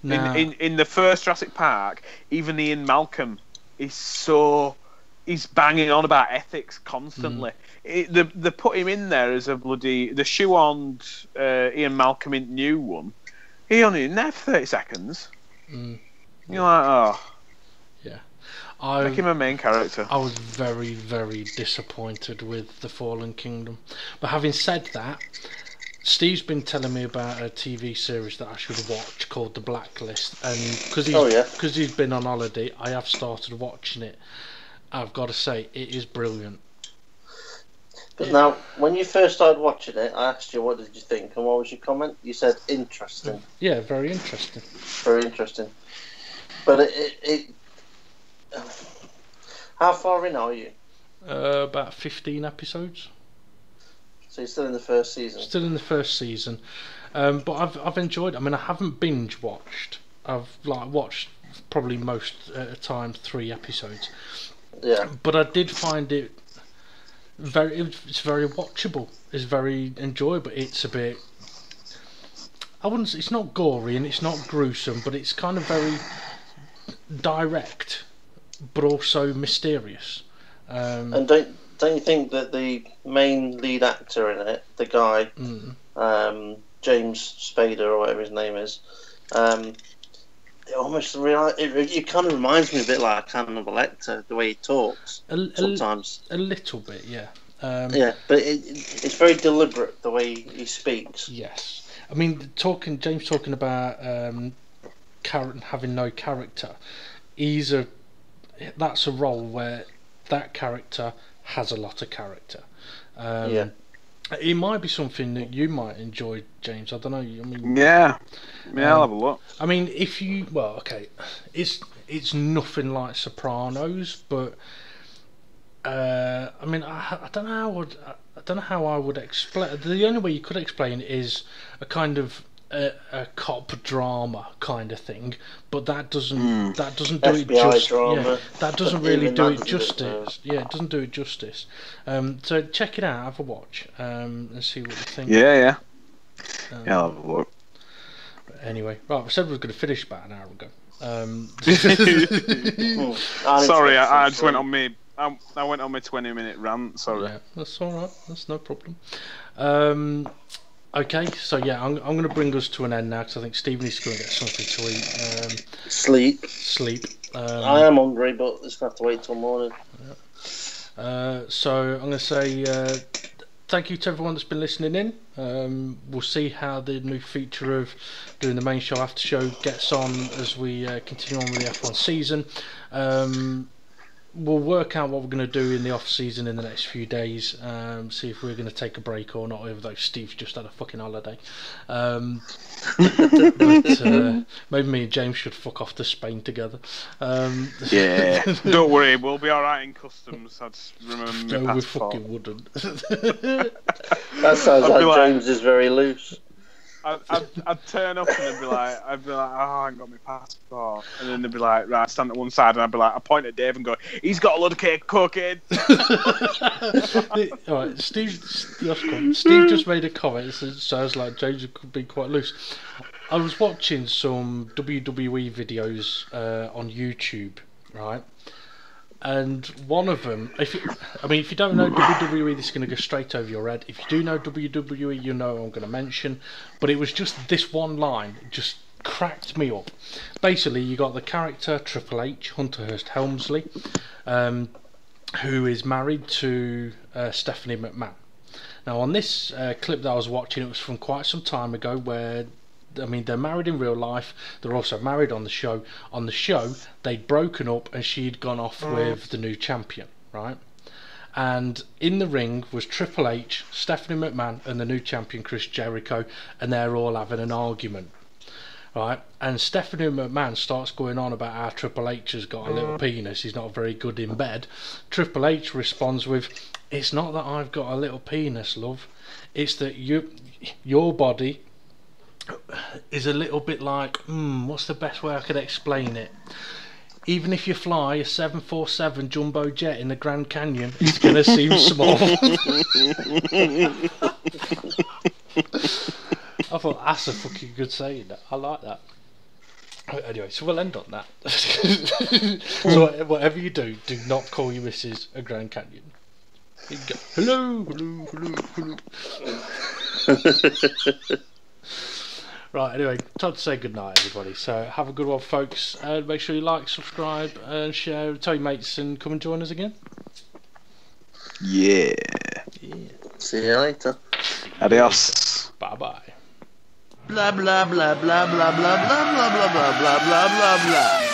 In the first Jurassic Park, even Ian Malcolm he's banging on about ethics constantly. They put him in there as a bloody the shoe-on Ian Malcolm in new one. He only in there for 30 seconds. You're like, oh. Yeah. Make him a main character. I was very, very disappointed with The Fallen Kingdom. But having said that, Steve's been telling me about a TV series that I should watch called The Blacklist, and because he's been on holiday, I have started watching it. I've got to say, it is brilliant. But now, when you first started watching it, I asked you what did you think, and what was your comment? You said interesting. Yeah, very interesting. Very interesting. But how far in are you? About 15 episodes. So you're still in the first season? Still in the first season. But I've enjoyed it. I mean, I haven't binge watched. I've watched probably most at a time 3 episodes. Yeah. But I did find it it's very watchable. It's very enjoyable. It's a bit, I wouldn't say, it's not gory and it's not gruesome, but it's kind of very direct, but also mysterious. And don't you think that the main lead actor in it, the guy, James Spader or whatever his name is, it almost it kind of reminds me a bit like Hannibal Lecter, the way he talks sometimes. A little bit, yeah. Yeah, but it's very deliberate the way he speaks. Yes, I mean James talking about having no character. That's a role where that character has a lot of character. Yeah. It might be something that you might enjoy, James. I don't know. I mean, yeah, I'll have a look. I mean, it's nothing like Sopranos, but I mean, I don't know how I would explain. The only way you could explain it is a kind of a cop drama kind of thing, but that doesn't do it justice. Yeah, that doesn't really do it justice. Yeah, it doesn't do it justice. So check it out, have a watch, and see what you think. Yeah, I'll have a look. Anyway, right, we said we were going to finish about an hour ago. Sorry, I just went on me. I went on my 20-minute rant. Sorry. Yeah, that's all right. That's no problem. Okay, so yeah, I'm going to bring us to an end now because I think Steve needs to go and get something to eat. Sleep. I am hungry, but it's going to have to wait till morning. Yeah. So I'm going to say thank you to everyone that's been listening in. We'll see how the new feature of doing the main show after show gets on as we continue on with the F1 season. We'll work out what we're going to do in the off season in the next few days. See if we're going to take a break or not, even though Steve's just had a fucking holiday. But maybe me and James should fuck off to Spain together. Yeah, don't worry, we'll be alright in customs. I just remember my passport. We fucking wouldn't. That sounds like James is very loose. I'd turn up and I'd be like, oh, I ain't got my passport, and then they'd be like, right, stand at one side, and I'd be like, I point at Dave and go, he's got a load of cocaine. All right, Steve just made a comment. It sounds like James could be quite loose. I was watching some WWE videos on YouTube, right? And one of them, if you don't know WWE, this is going to go straight over your head. If you do know WWE, you know what I'm going to mention. But it was just this one line, just cracked me up. Basically, you got the character Triple H, Hunter Hearst Helmsley, who is married to Stephanie McMahon. Now, on this clip that I was watching, it was from quite some time ago, where they're married in real life. They're also married on the show. On the show, they'd broken up and she'd gone off with the new champion, right? And in the ring was Triple H, Stephanie McMahon, and the new champion Chris Jericho, and they're all having an argument, right? And Stephanie McMahon starts going on about how Triple H has got a little penis. He's not very good in bed. Triple H responds with, "It's not that I've got a little penis, love. It's that your body is a little bit like, what's the best way I could explain it? Even if you fly a 747 jumbo jet in the Grand Canyon, it's going to seem small. I thought, that's a fucking good saying. I like that. Anyway, so we'll end on that. So whatever you do not call your missus a Grand Canyon. You go, hello. Right, anyway, time to say goodnight, everybody. So have a good one, folks. Make sure you like, subscribe, and share. Tell your mates and come and join us again. Yeah. See you later. Adios. Bye-bye. Blah blah blah blah blah blah blah blah blah blah blah blah blah blah.